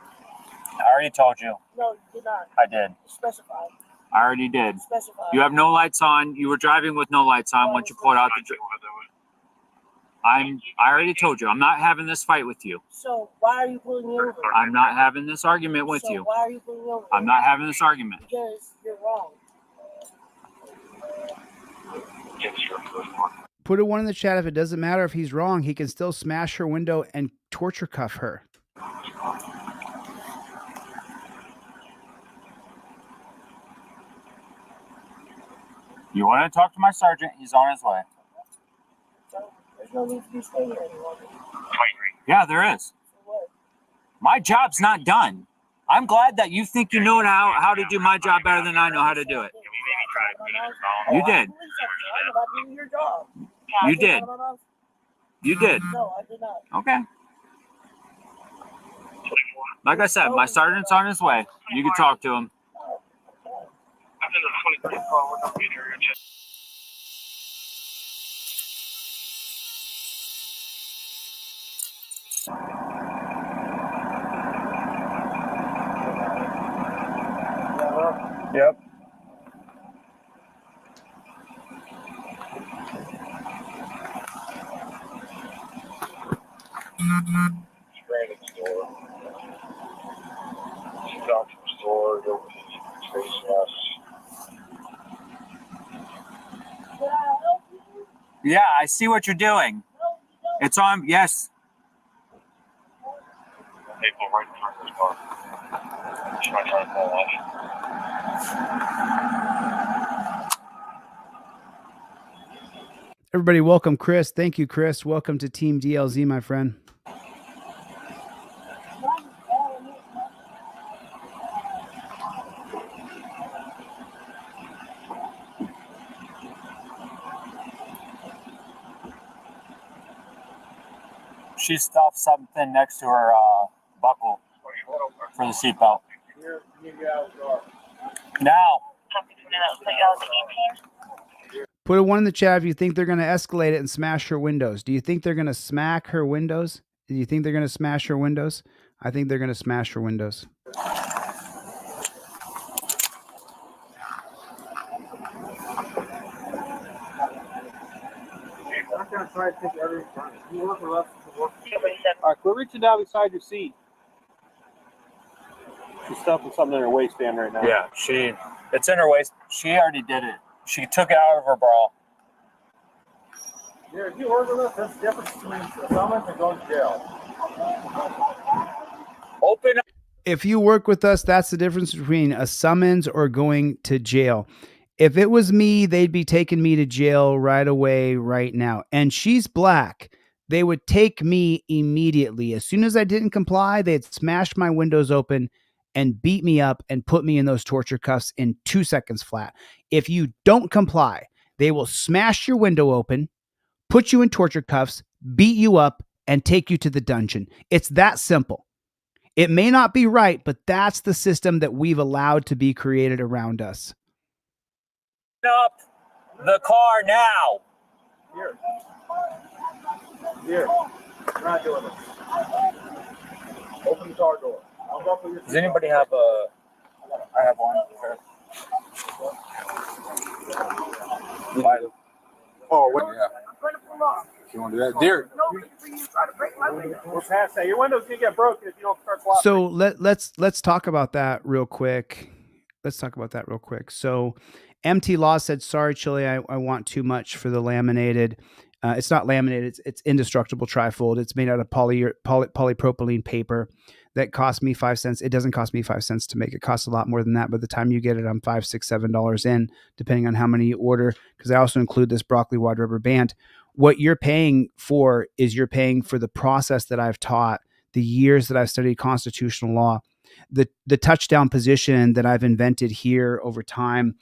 I already told you. No, you did not. I did. Specify. I already did. Specify. You have no lights on. You were driving with no lights on once you pulled out the. I already told you. I'm not having this fight with you. So why are you pulling me over? I'm not having this argument with you. Why are you pulling me over? I'm not having this argument. Because you're wrong. Put a 1 in the chat. If it doesn't matter if he's wrong, he can still smash her window and torture cuff her. You want to talk to my sergeant? He's on his way. So there's no need to be staying here anymore. Yeah, there is. My job's not done. I'm glad that you think you know how to do my job better than I know how to do it. You did. You did. You did. No, I did not. Okay. Like I said, my sergeant's on his way. You can talk to him. Yep. Brandon's store. She got to the store, he's facing us. Yeah, I see what you're doing. It's on. Yes. People right in front of his car. She's not trying to pull off. Everybody, welcome Chris. Thank you, Chris. Welcome to Team DLZ, my friend. She stuffed something next to her buckle for the seatbelt. Here, you can get out of the car. Now. Put a 1 in the chat if you think they're going to escalate it and smash her windows. Do you think they're going to smack her windows? Do you think they're going to smash her windows? I think they're going to smash her windows. I'm going to try to take everything done. You work with us. All right, quit reaching down beside your seat. She's stuffing something in her waistband right now. Yeah, it's in her waist. She already did it. She took it out of her bra. Yeah, if you work with us, that's the difference between a summons and going to jail. Open up. If you work with us, that's the difference between a summons or going to jail. If it was me, they'd be taking me to jail right away, right now. And she's black. They would take me immediately. As soon as I didn't comply, they'd smash my windows open and beat me up and put me in those torture cuffs in 2 seconds flat. If you don't comply, they will smash your window open, put you in torture cuffs, beat you up, and take you to the dungeon. It's that simple. It may not be right, but that's the system that we've allowed to be created around us. Up the car now. Here. Here. We're not doing this. Open the car door. I'll go for your Does anybody have a... I have one. Oh, what? Yeah. You want to do that? Derek. We're past that. Your window's going to get broken if you don't start cooperating. So let's talk about that real quick. So MT Law said, sorry, Chille, I want too much for the laminated. It's not laminated. It's indestructible trifold. It's made out of polypropylene paper that cost me 5 cents. It doesn't cost me 5 cents to make. It costs a lot more than that. By the time you get it, I'm $5, $6, $7 in, depending on how many you order, because I also include this broccoli wad rubber band. What you're paying for is you're paying for the process that I've taught, the years that I've studied constitutional law, the touchdown position that I've invented here over time,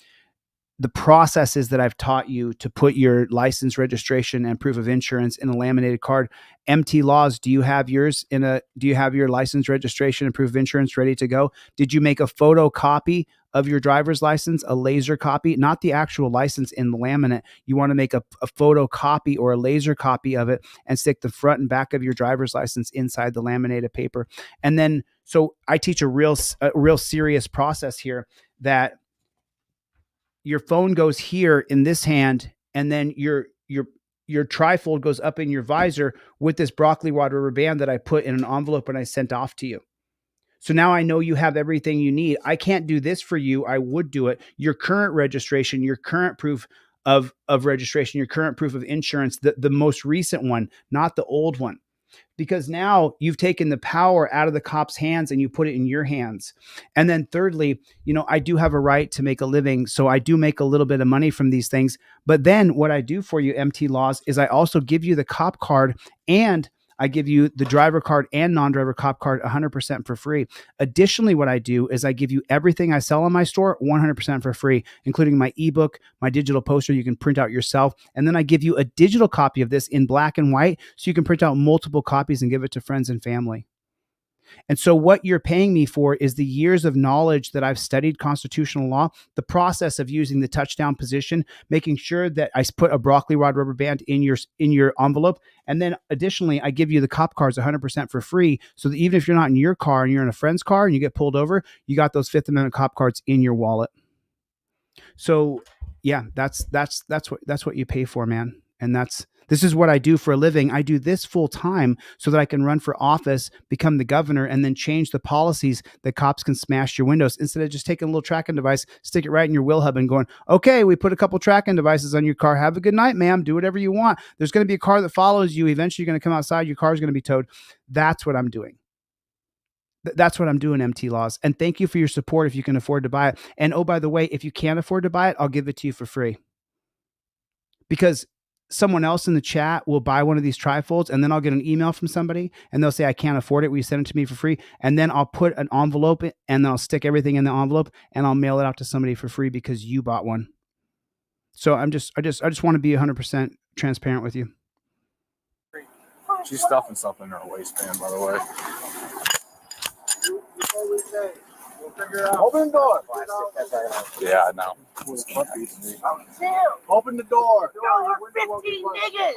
the processes that I've taught you to put your license, registration, and proof of insurance in a laminated card. MT Laws, do you have yours do you have your license, registration, and proof of insurance ready to go? Did you make a photocopy of your driver's license, a laser copy, not the actual license in the laminate? You want to make a photocopy or a laser copy of it and stick the front and back of your driver's license inside the laminated paper. And then, so I teach a real serious process here that your phone goes here in this hand, and then your trifold goes up in your visor with this broccoli wad rubber band that I put in an envelope and I sent off to you. So now I know you have everything you need. I can't do this for you. I would do it. Your current registration, your current proof of registration, your current proof of insurance, the most recent one, not the old one. Because now you've taken the power out of the cop's hands and you put it in your hands. And then thirdly, I do have a right to make a living. So I do make a little bit of money from these things. But then what I do for you, MT Laws, is I also give you the cop card, and I give you the driver card and non-driver cop card 100% for free. Additionally, what I do is I give you everything I sell in my store 100% for free, including my ebook, my digital poster you can print out yourself. And then I give you a digital copy of this in black and white so you can print out multiple copies and give it to friends and family. And so what you're paying me for is the years of knowledge that I've studied constitutional law, the process of using the touchdown position, making sure that I put a broccoli rod rubber band in your envelope. And then additionally, I give you the cop cards 100% for free. So that even if you're not in your car and you're in a friend's car and you get pulled over, you got those Fifth Amendment cop cards in your wallet. So yeah, that's what you pay for, man. And this is what I do for a living. I do this full time so that I can run for office, become the governor, and then change the policies that cops can smash your windows instead of just taking a little tracking device, stick it right in your wheel hub and going, okay, we put a couple tracking devices on your car. Have a good night, ma'am. Do whatever you want. There's going to be a car that follows you. Eventually you're going to come outside. Your car is going to be towed. That's what I'm doing. That's what I'm doing, MT Laws. And thank you for your support if you can afford to buy it. And oh, by the way, if you can't afford to buy it, I'll give it to you for free. Because someone else in the chat will buy one of these trifolds, and then I'll get an email from somebody and they'll say, I can't afford it. Will you send it to me for free? And then I'll put an envelope in, and then I'll stick everything in the envelope and I'll mail it out to somebody for free because you bought one. So I just want to be 100% transparent with you. She's stuffing something in her waistband, by the way. Open the door. Yeah, I know. Open the door.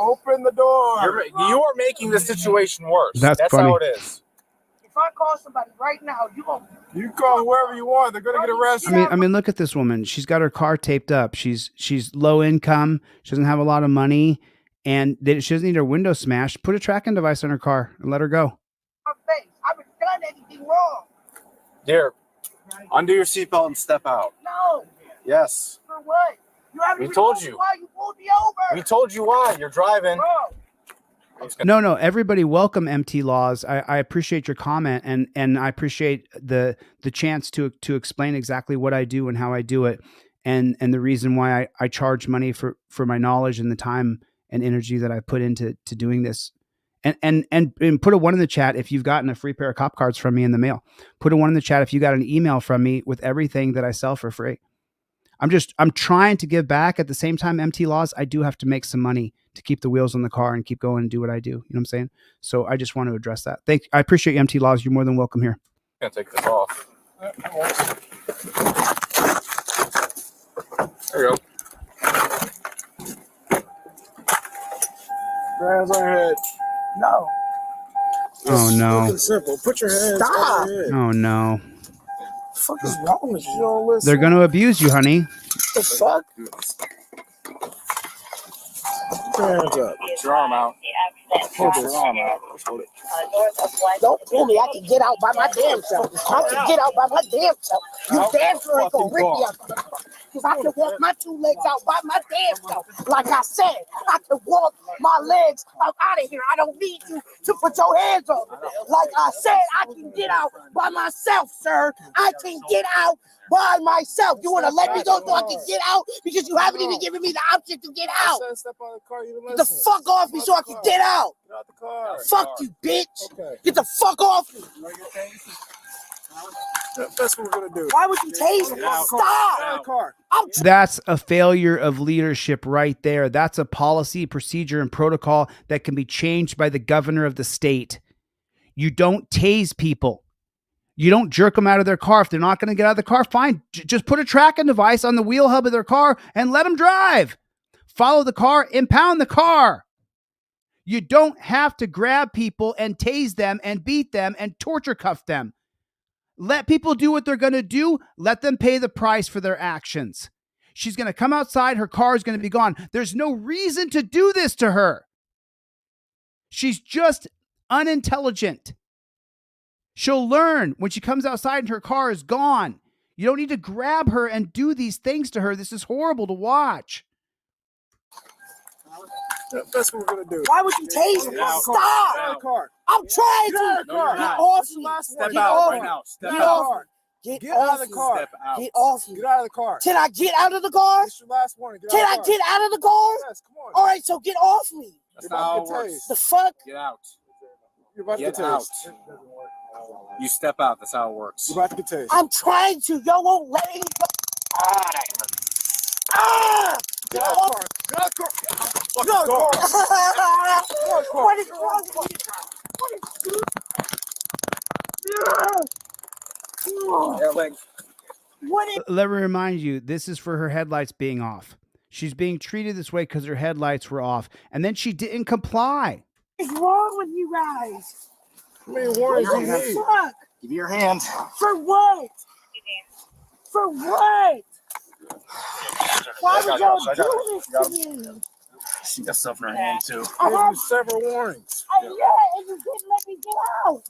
Open the door. You are making the situation worse. That's funny. how it is. If I call somebody right now, You call whoever you want. They're gonna get arrested. I mean, look at this woman. She's got her car taped up. She's low income. She doesn't have a lot of money, and she doesn't need her window smashed. Put a tracking device on her car and let her go. my face. I haven't done anything wrong. Dear, undo your seatbelt and step out. No. Yes. For what? You haven't We even told me you. why you pulled me over. We told you why. You're driving. Bro. No, everybody welcome MT Laws. I appreciate your comment, and I appreciate the chance to explain exactly what I do and how I do it, and the reason why I charge money for my knowledge and the time and energy that I put into doing this. And put a 1 in the chat if you've gotten a free pair of cop cards from me in the mail. Put a 1 in the chat if you got an email from me with everything that I sell for free. I'm trying to give back. At the same time, MT Laws, I do have to make some money to keep the wheels on the car and keep going and do what I do. You know what I'm saying? So I just want to address that. I appreciate you, MT Laws. You're more than welcome here. I'm gonna take this off. There you go. Hands on your head. No. Oh no. It's simple. Put your hands Stop. on your head. Oh no. The fuck is wrong with you? Don't listen. They're going to abuse you, honey. The fuck? Put your hands up. Put your arm out. Hold your arm out. Hold it. Don't pull me. I can get out by my damn self. I can get out by my damn self. You damn sure ain't gonna rip me out. Because I can walk my 2 legs out by my damn self. Like I said, I can walk my legs out of here. I don't need you to put your hands on me. Like I said, I can get out by myself, sir. I can get out by myself. You want to let me go so I can get out? Because you haven't even given me the option to get out. Step out of the car. You Get the fuck off me so I can get out. Get out the car. Fuck you, bitch. Okay. Get the fuck off me. That's what we're gonna do. Why would you tase me? Stop. Car. That's a failure of leadership right there. That's a policy, procedure, and protocol that can be changed by the governor of the state. You don't tase people. You don't jerk them out of their car. If they're not going to get out of the car, fine. Just put a tracking device on the wheel hub of their car and let them drive. Follow the car, impound the car. You don't have to grab people and tase them and beat them and torture cuff them. Let people do what they're going to do. Let them pay the price for their actions. She's going to come outside. Her car is going to be gone. There's no reason to do this to her. She's just unintelligent. She'll learn when she comes outside and her car is gone. You don't need to grab her and do these things to her. This is horrible to watch. That's what we're gonna do. Why would you tase me? Stop. I'm trying to. Get off me. Step out right now. Step out. Get out off of the me. car. Step out. Get off me. Get out of the car. Can I get out of the car? It's your last warning. Get Can out I of the car. get out of the car? Yes, come on. All right, so get off me. That's not how it works. The fuck? Get out. You're about to get tased. You step out. That's how it works. You're about to get tased. I'm trying to. Y'all won't let me go. Get out of the car. Get out of the car. Get out of the car. What is wrong with you? What is Let me remind you, this is for her headlights being off. She's being treated this way because her headlights were off. And then she didn't comply. wrong with you guys? How many warnings do you What the need? fuck? Give me your hand. For what? For what? Why would y'all do this to me? She got stuff in her hand too. I Gave have- you several warnings. Yeah, and you didn't let me get out.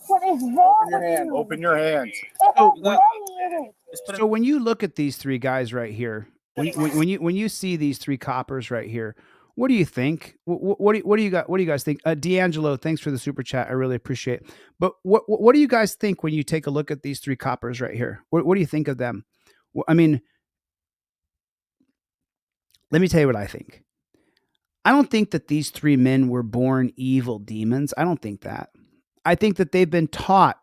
What is wrong Open your with hand. you? Open your hand. It has money in it. So when you look at these three guys right here, when you see these three coppers right here, what do you think? What do you guys think? D'Angelo, thanks for the super chat. I really appreciate it. But what do you guys think when you take a look at these three coppers right here? What do you think of them? I mean, let me tell you what I think. I don't think that these three men were born evil demons. I don't think that. I think that they've been taught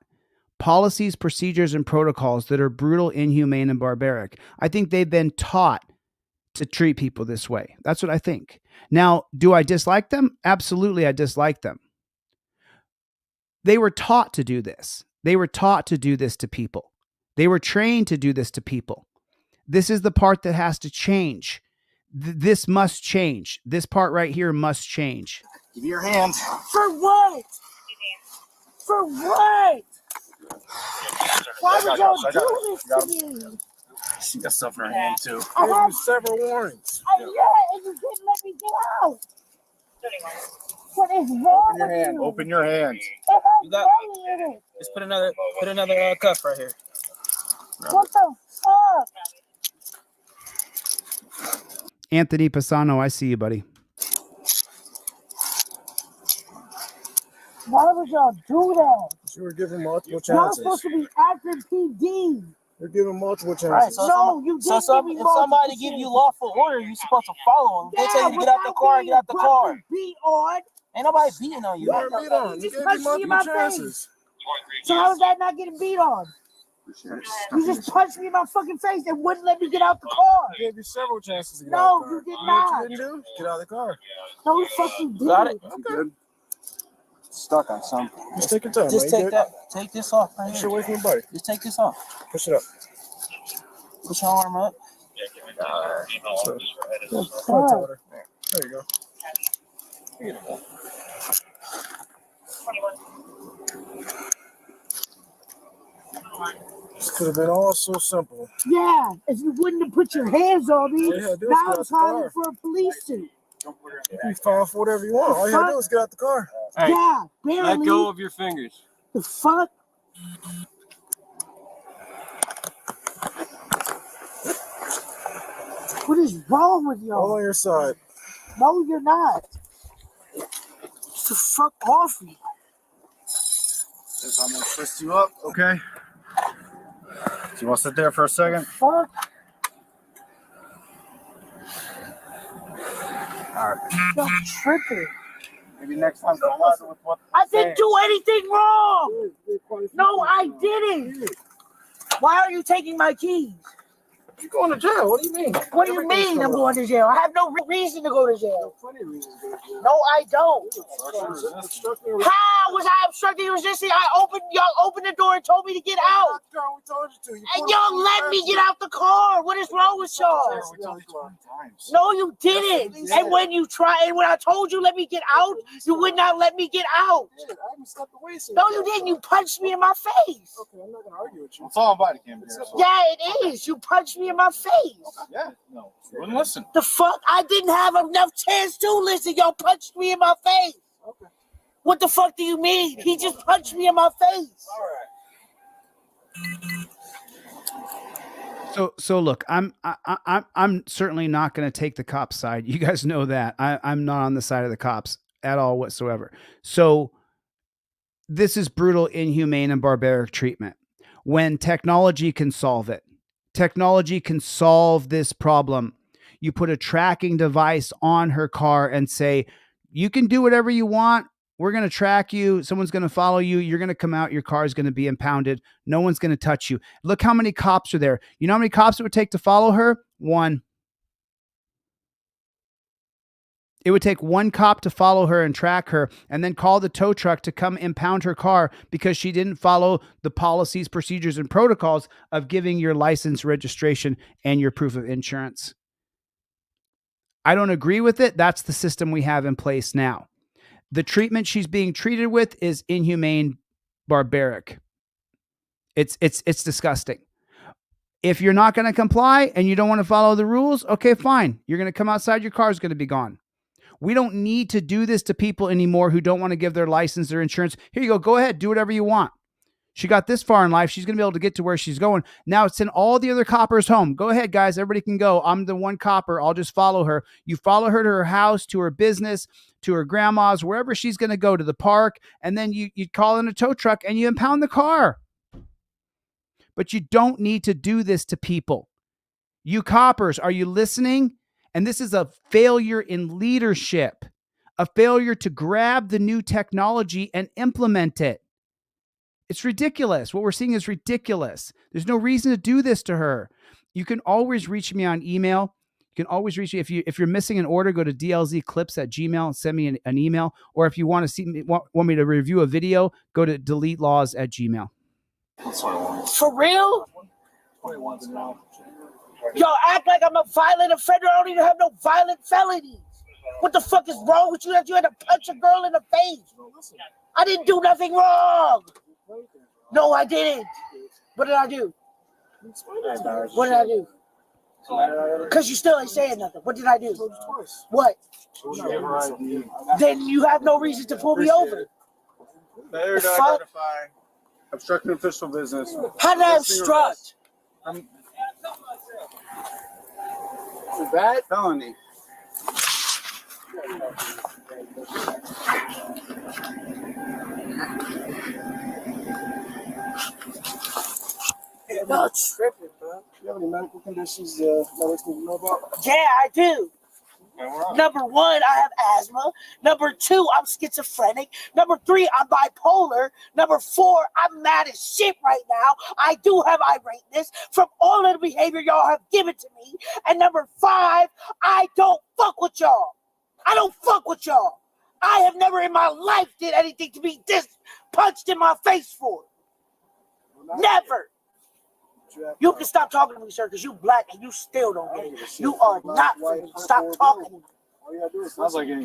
policies, procedures, and protocols that are brutal, inhumane, and barbaric. I think they've been taught to treat people this way. That's what I think. Now, do I dislike them? Absolutely, I dislike them. They were taught to do this. They were taught to do this to people. They were trained to do this to people. This is the part that has to change. This must change. This part right here must change. Give me your hand. For what? For what? Why would y'all do this to me? She got stuff in her hand too. I There's have been several warrants. Yeah, and you didn't let me get out. What is wrong with you? Open your hand. It has You got- money in it. Just put another cuff right here. What the fuck? Anthony Pisano, I see you, buddy. Why would y'all do that? You were given multiple Y'all chances. supposed to be active PD. You're given multiple chances. Right, so No, you didn't give me if multiple somebody give you lawful order, you're supposed to follow them. They tell you to get out the car, get out the car. Beat on. Ain't nobody beating on you. You weren't beat on. You Just gave punched me me in my multiple face. chances. So how is that not getting beat on? You just punched me in my fucking face and wouldn't let me get out the car. I gave you several chances to get No, out the car. you did know not. what you didn't do? Get out of the car. No, you fucking did. Got it? Okay. Stuck on something. Just take your time. Just man. You take good? that. Take this off right Push it here. away from your body. Just take this off. Push it up. Push your arm up. So, come on, Tyler. There you go. Beautiful. This could have been all so simple. Yeah, if you wouldn't have put your hands on me, All you had to do is now get I'm out the calling car. for a police suit. You file for whatever you want. All you had to do is get out the car. Yeah, barely. Let go of your fingers. The fuck? What is wrong with All y'all? on your side. No, you're not. Get the fuck off me. I'm gonna twist you up, okay? So you want to sit there for a second? Fuck. All right. You're tripping. Maybe next time come out with what I didn't do anything wrong. No, I didn't. Why are you taking my keys? You're going to jail. What do you mean? What do you mean I'm going to jail? I have no reason to go to jail. No, I don't. How was I obstructing your resistance? Y'all opened the door and told me to get out. We told you to. And y'all let me get out the car. What is wrong with y'all? We told you 20 times. No, you didn't. And when I told you let me get out, you would not let me get out. I haven't stepped away since. No, you didn't. You punched me in my face. Okay, I'm not going to argue with you. It's all body cam. Yeah, it is. You punched me in my face. Yeah. No. You wouldn't listen. The fuck? I didn't have enough chance to listen. Y'all punched me in my face. Okay. What the fuck do you mean? He just punched me in my face. All right. So look, I'm certainly not going to take the cop's side. You guys know that. I'm not on the side of the cops at all whatsoever. So this is brutal, inhumane, and barbaric treatment. When technology can solve it. Technology can solve this problem. You put a tracking device on her car and say, you can do whatever you want. We're going to track you. Someone's going to follow you. You're going to come out. Your car is going to be impounded. No one's going to touch you. Look how many cops are there. You know how many cops it would take to follow her? One. It would take one cop to follow her and track her and then call the tow truck to come impound her car because she didn't follow the policies, procedures, and protocols of giving your license, registration, and your proof of insurance. I don't agree with it. That's the system we have in place now. The treatment she's being treated with is inhumane, barbaric. It's disgusting. If you're not going to comply and you don't want to follow the rules, okay, fine. You're going to come outside, your car is going to be gone. We don't need to do this to people anymore who don't want to give their license, their insurance. Here you go ahead, do whatever you want. She got this far in life. She's going to be able to get to where she's going. Now send all the other coppers home. Go ahead, guys. Everybody can go. I'm the one copper. I'll just follow her. You follow her to her house, to her business, to her grandma's, wherever she's going to go, to the park. And then you call in a tow truck and you impound the car. But you don't need to do this to people. You coppers, are you listening? And this is a failure in leadership, a failure to grab the new technology and implement it. It's ridiculous. What we're seeing is ridiculous. There's no reason to do this to her. You can always reach me on email. You can always reach me. If you're missing an order, go to dlzclips@gmail and send me an email. Or if you want to see me, want me to review a video, go to deletelaws@gmail. For real? Y'all act like I'm a violent offender. I don't even have no violent felonies. What the fuck is wrong with you that you had to punch a girl in the face? I didn't do nothing wrong. No, I didn't. What did I do? What did I do? Because you still ain't saying nothing. What did I do? What? Then you have no reason to pull me over. Failure to identify, obstructing official business. How did I obstruct? It's a bad felony. No tripping, bro. You have any medical conditions that others need to know about? Yeah, I do. Number one, I have asthma. Number two, I'm schizophrenic. Number three, I'm bipolar. Number four, I'm mad as shit right now. I do have irateness from all of the behavior y'all have given to me. And number five, I don't fuck with y'all. I don't fuck with y'all. I have never in my life did anything to be this punched in my face for. Never. You can stop talking to me, sir, because you black and you still don't get it. You are not for me. Stop talking to me.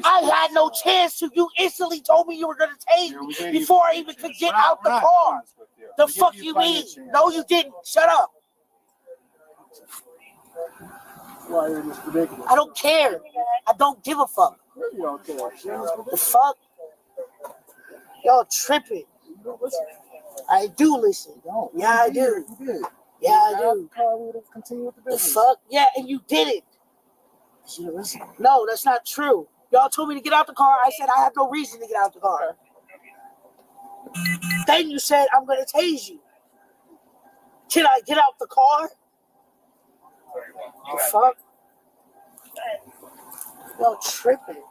I had no chance to. You instantly told me you were going to take me before I even could get out the car. The fuck you mean? No, you didn't. Shut up. I don't care. I don't give a fuck. The fuck? Y'all tripping. I do listen. Yeah, I do. Yeah, I do. The fuck? Yeah, and you did it. No, that's not true. Y'all told me to get out the car. I said I have no reason to get out the car. Then you said I'm going to tase you. Can I get out the car? The fuck? Y'all tripping.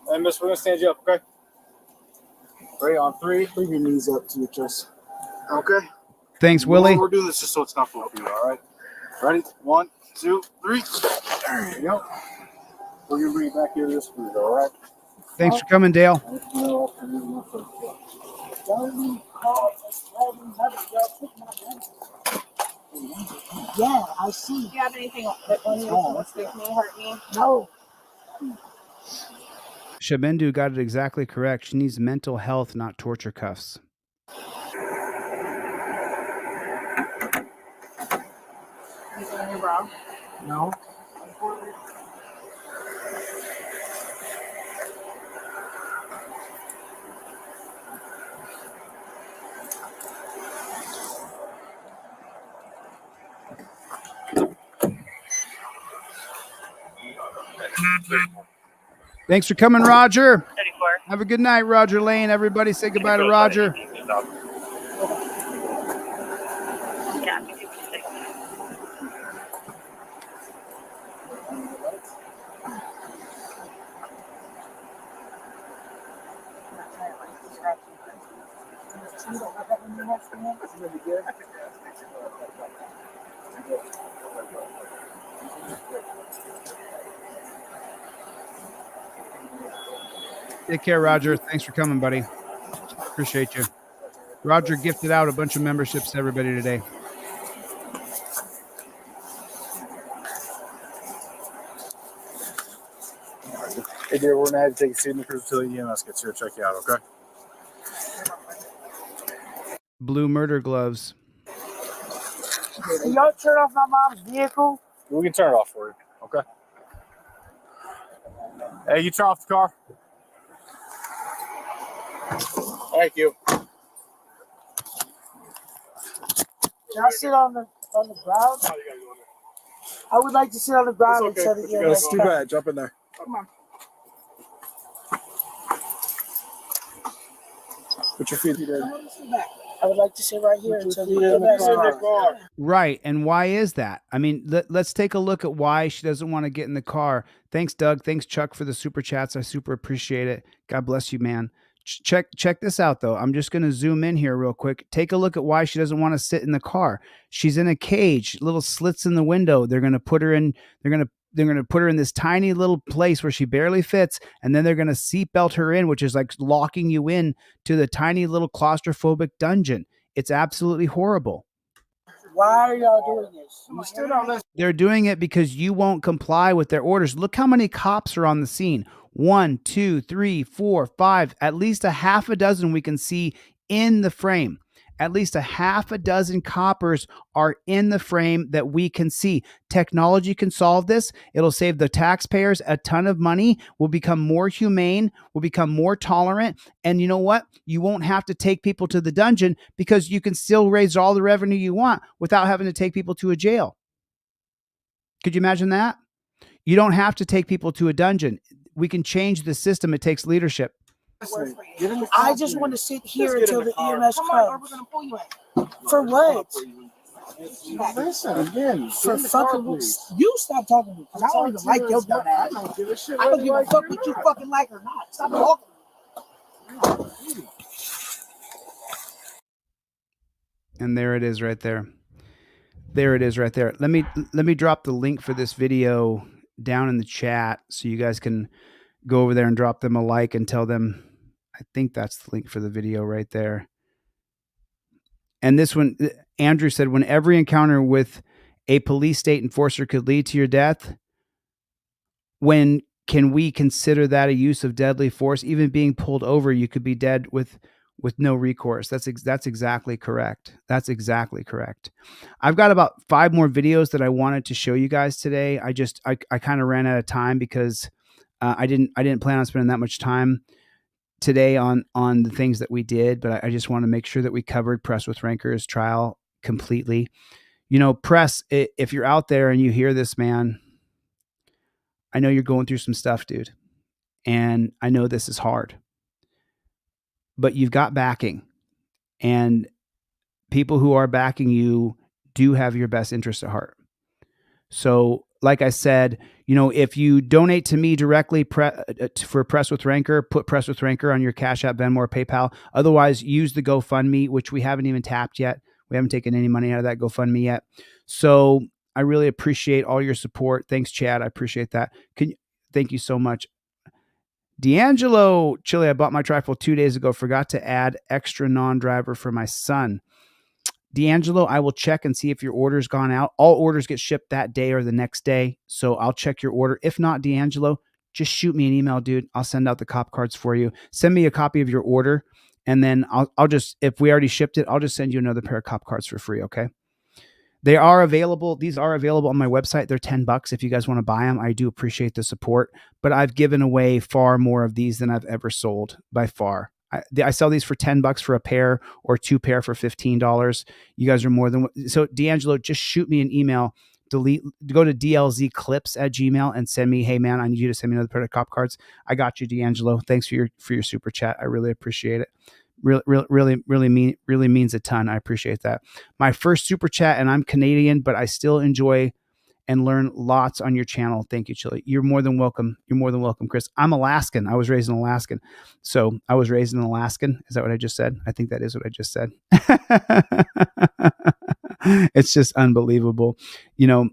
Hey, miss, we're going to stand you up, okay? Ready on three. Bring your knees up to your chest. Okay. Thanks, Willie. We're doing this just so it's not for you, all right? Ready? 1, 2, 3. There you go. We're going to bring it back here to this food, all right? Thanks for coming, Dale. Yeah, I see. Do you have anything that wants to stick me, hurt me? No. Shabendu got it exactly correct. She needs mental health, not torture cuffs. Is it on your bra? No. Thanks for coming, Roger. 34. Have a good night, Roger Lane. Everybody say goodbye to Roger. Yeah. Take care, Roger. Thanks for coming, buddy. Appreciate you. Roger gifted out a bunch of memberships to everybody today. Hey, dear, we're going to have to take a signature until the EMS gets here to check you out, okay? Blue murder gloves. Can y'all turn off my mom's vehicle? We can turn it off for you, okay? Hey, you turn off the car. Thank you. Can I sit on the ground? I would like to sit on the ground instead of the That's too bad. Jump in there. Come on. Put your feet in. I would like to sit right here until the car. Right. And why is that? I mean, let's take a look at why she doesn't want to get in the car. Thanks, Doug. Thanks, Chuck, for the super chats. I super appreciate it. God bless you, man. check this out though. I'm just going to zoom in here real quick. Take a look at why she doesn't want to sit in the car. She's in a cage, little slits in the window. They're going to put her in. They're going to put her in this tiny little place where she barely fits, and then they're going to seatbelt her in, which is like locking you in to the tiny little claustrophobic dungeon. It's absolutely horrible. Why are y'all doing this? You still don't listen. They're doing it because you won't comply with their orders. Look how many cops are on the scene. 1, 2, 3, 4, 5, at least a half a dozen we can see in the frame. At least a half a dozen coppers are in the frame that we can see. Technology can solve this. It'll save the taxpayers a ton of money. We'll become more humane. We'll become more tolerant. And you know what? You won't have to take people to the dungeon because you can still raise all the revenue you want without having to take people to a jail. Could you imagine that? You don't have to take people to a dungeon. We can change the system. It takes leadership. I just want to sit here until the EMS comes. For what? Listen again. For fucking you stop talking to me because I don't even like your dumb ass. I don't give a shit. I don't give a fuck what you fucking like or not. Stop talking. And there it is right there. There it is right there. Let me drop the link for this video down in the chat so you guys can go over there and drop them a like and tell them. I think that's the link for the video right there. And this one, Andrew said, when every encounter with a police state enforcer could lead to your death, when can we consider that a use of deadly force? Even being pulled over, you could be dead with no recourse. That's exactly correct. That's exactly correct. I've got about 5 more videos that I wanted to show you guys today. I kind of ran out of time because I didn't plan on spending that much time today on the things that we did, but I just want to make sure that we covered Press with Rancor's trial completely. You know, Press, if you're out there and you hear this, man, I know you're going through some stuff, dude. And I know this is hard. But you've got backing. And people who are backing you do have your best interest at heart. So, like I said, you know, if you donate to me directly for Press with Rancor, put Press with Rancor on your Cash App, Venmo, or PayPal. Otherwise, use the GoFundMe, which we haven't even tapped yet. We haven't taken any money out of that GoFundMe yet. So I really appreciate all your support. Thanks, Chad. I appreciate that. Thank you so much. D'Angelo, Chille, I bought my trifle 2 days ago. Forgot to add extra non-driver for my son. D'Angelo, I will check and see if your order's gone out. All orders get shipped that day or the next day. So I'll check your order. If not, D'Angelo, just shoot me an email, dude. I'll send out the cop cards for you. Send me a copy of your order. And then I'll just, if we already shipped it, I'll just send you another pair of cop cards for free. Okay. They are available. These are available on my website. They're $10 if you guys want to buy them. I do appreciate the support, but I've given away far more of these than I've ever sold by far. I sell these for $10 for a pair or 2 pair for $15. You guys are more than so. D'Angelo, just shoot me an email. Go to dlzclips@gmail and send me, hey man, I need you to send me another pair of cop cards. I got you, D'Angelo. Thanks for your super chat. I really appreciate it. Really means a ton. I appreciate that. My first super chat, and I'm Canadian, but I still enjoy and learn lots on your channel. Thank you, Chille. You're more than welcome. You're more than welcome, Chris. I'm Alaskan. I was raised in Alaskan. So I was raised in Alaskan. Is that what I just said? I think that is what I just said. It's just unbelievable. You know,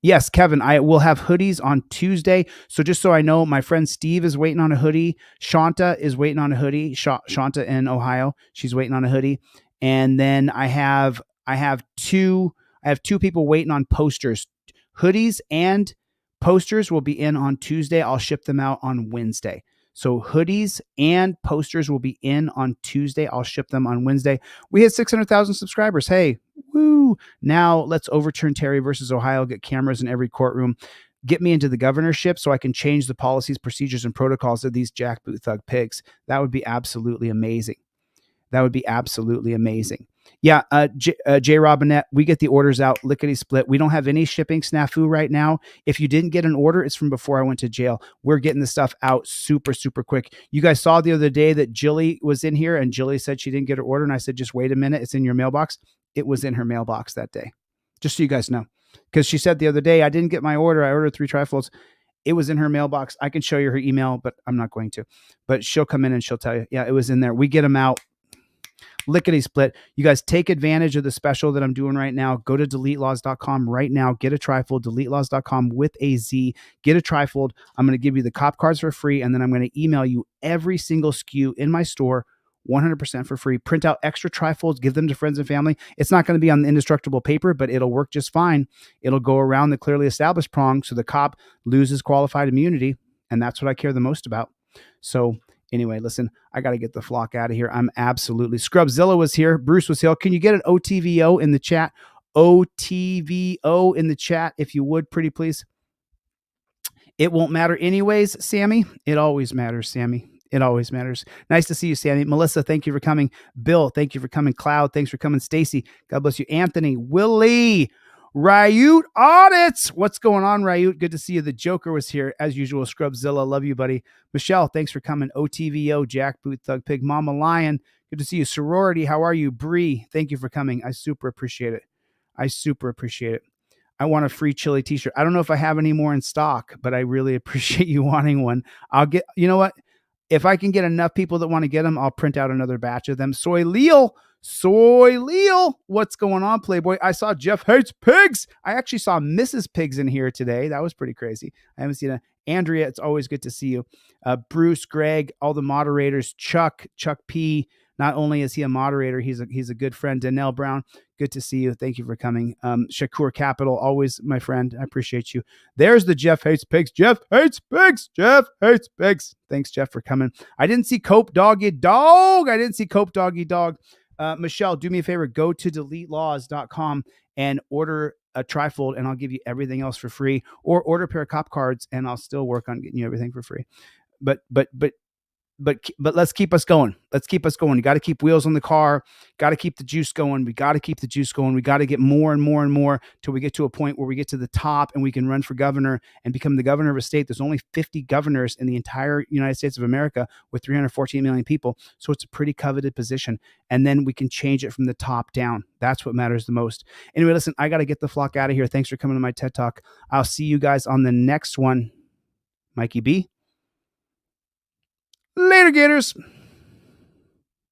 yes, Kevin, I will have hoodies on Tuesday. So just so I know, my friend Steve is waiting on a hoodie. Shanta is waiting on a hoodie. Shanta in Ohio, she's waiting on a hoodie. And then I have two people waiting on posters. Hoodies and posters will be in on Tuesday. I'll ship them out on Wednesday. So hoodies and posters will be in on Tuesday. I'll ship them on Wednesday. We hit 600,000 subscribers. Hey, woo. Now let's overturn Terry versus Ohio, get cameras in every courtroom, get me into the governorship so I can change the policies, procedures, and protocols of these jackboot thug pigs. That would be absolutely amazing. That would be absolutely amazing. Yeah, J Robinette, we get the orders out lickety split. We don't have any shipping snafu right now. If you didn't get an order, it's from before I went to jail. We're getting the stuff out super, super quick. You guys saw the other day that Chille was in here and Chille said she didn't get her order. And I said, just wait a minute. It's in your mailbox. It was in her mailbox that day. Just so you guys know. Because she said the other day, I didn't get my order. I ordered 3 trifles. It was in her mailbox. I can show you her email, but I'm not going to. But she'll come in and she'll tell you, yeah, it was in there. We get them out. Lickety split. You guys take advantage of the special that I'm doing right now. Go to deletelaws.com right now. Get a trifold, deletelaws.com with a Z. Get a trifold. I'm going to give you the cop cards for free, and then I'm going to email you every single SKU in my store 100% for free. Print out extra trifolds, give them to friends and family. It's not going to be on the indestructible paper, but it'll work just fine. It'll go around the clearly established prong so the cop loses qualified immunity, and that's what I care the most about. So anyway, listen, I got to get the flock out of here. I'm absolutely... Scrubzilla was here. Bruce was here. Can you get an OTVO in the chat? OTVO in the chat, if you would, pretty please. It won't matter anyways, Sammy. It always matters, Sammy. It always matters. Nice to see you, Sammy. Melissa, thank you for coming. Bill, thank you for coming. Cloud, thanks for coming. Stacy, God bless you. Anthony, Willie, Ryut Audits. What's going on, Ryut? Good to see you. The Joker was here as usual. Scrubzilla, love you, buddy. Michelle, thanks for coming. OTVO, Jack Boot, Thug Pig, Mama Lion. Good to see you. Sorority, how are you? Bree, thank you for coming. I super appreciate it. I super appreciate it. I want a free Chille t-shirt. I don't know if I have any more in stock, but I really appreciate you wanting one. I'll get, you know what? If I can get enough people that want to get them, I'll print out another batch of them. Soy Leal, what's going on, Playboy? I saw Jeff Hates Pigs. I actually saw Mrs. Pigs in here today. That was pretty crazy. I haven't seen Andrea, it's always good to see you. Bruce, Greg, all the moderators, Chuck P. Not only is he a moderator, he's a good friend. Danelle Brown, good to see you. Thank you for coming. Shakur Capital, always my friend. I appreciate you. There's the Jeff Hates Pigs. Jeff Hates Pigs. Jeff Hates Pigs. Thanks, Jeff, for coming. I didn't see Cope Doggy Dog. Michelle, do me a favor. Go to deletelaws.com and order a trifold, and I'll give you everything else for free. Or order a pair of cop cards, and I'll still work on getting you everything for free. But let's keep us going. Let's keep us going. You got to keep wheels on the car. Got to keep the juice going. We got to keep the juice going. We got to get more and more and more till we get to a point where we get to the top and we can run for governor and become the governor of a state. There's only 50 governors in the entire United States of America with 314 million people. So it's a pretty coveted position. And then we can change it from the top down. That's what matters the most. Anyway, listen, I got to get the flock out of here. Thanks for coming to my TED Talk. I'll see you guys on the next one. Mikey B. Later, Gators.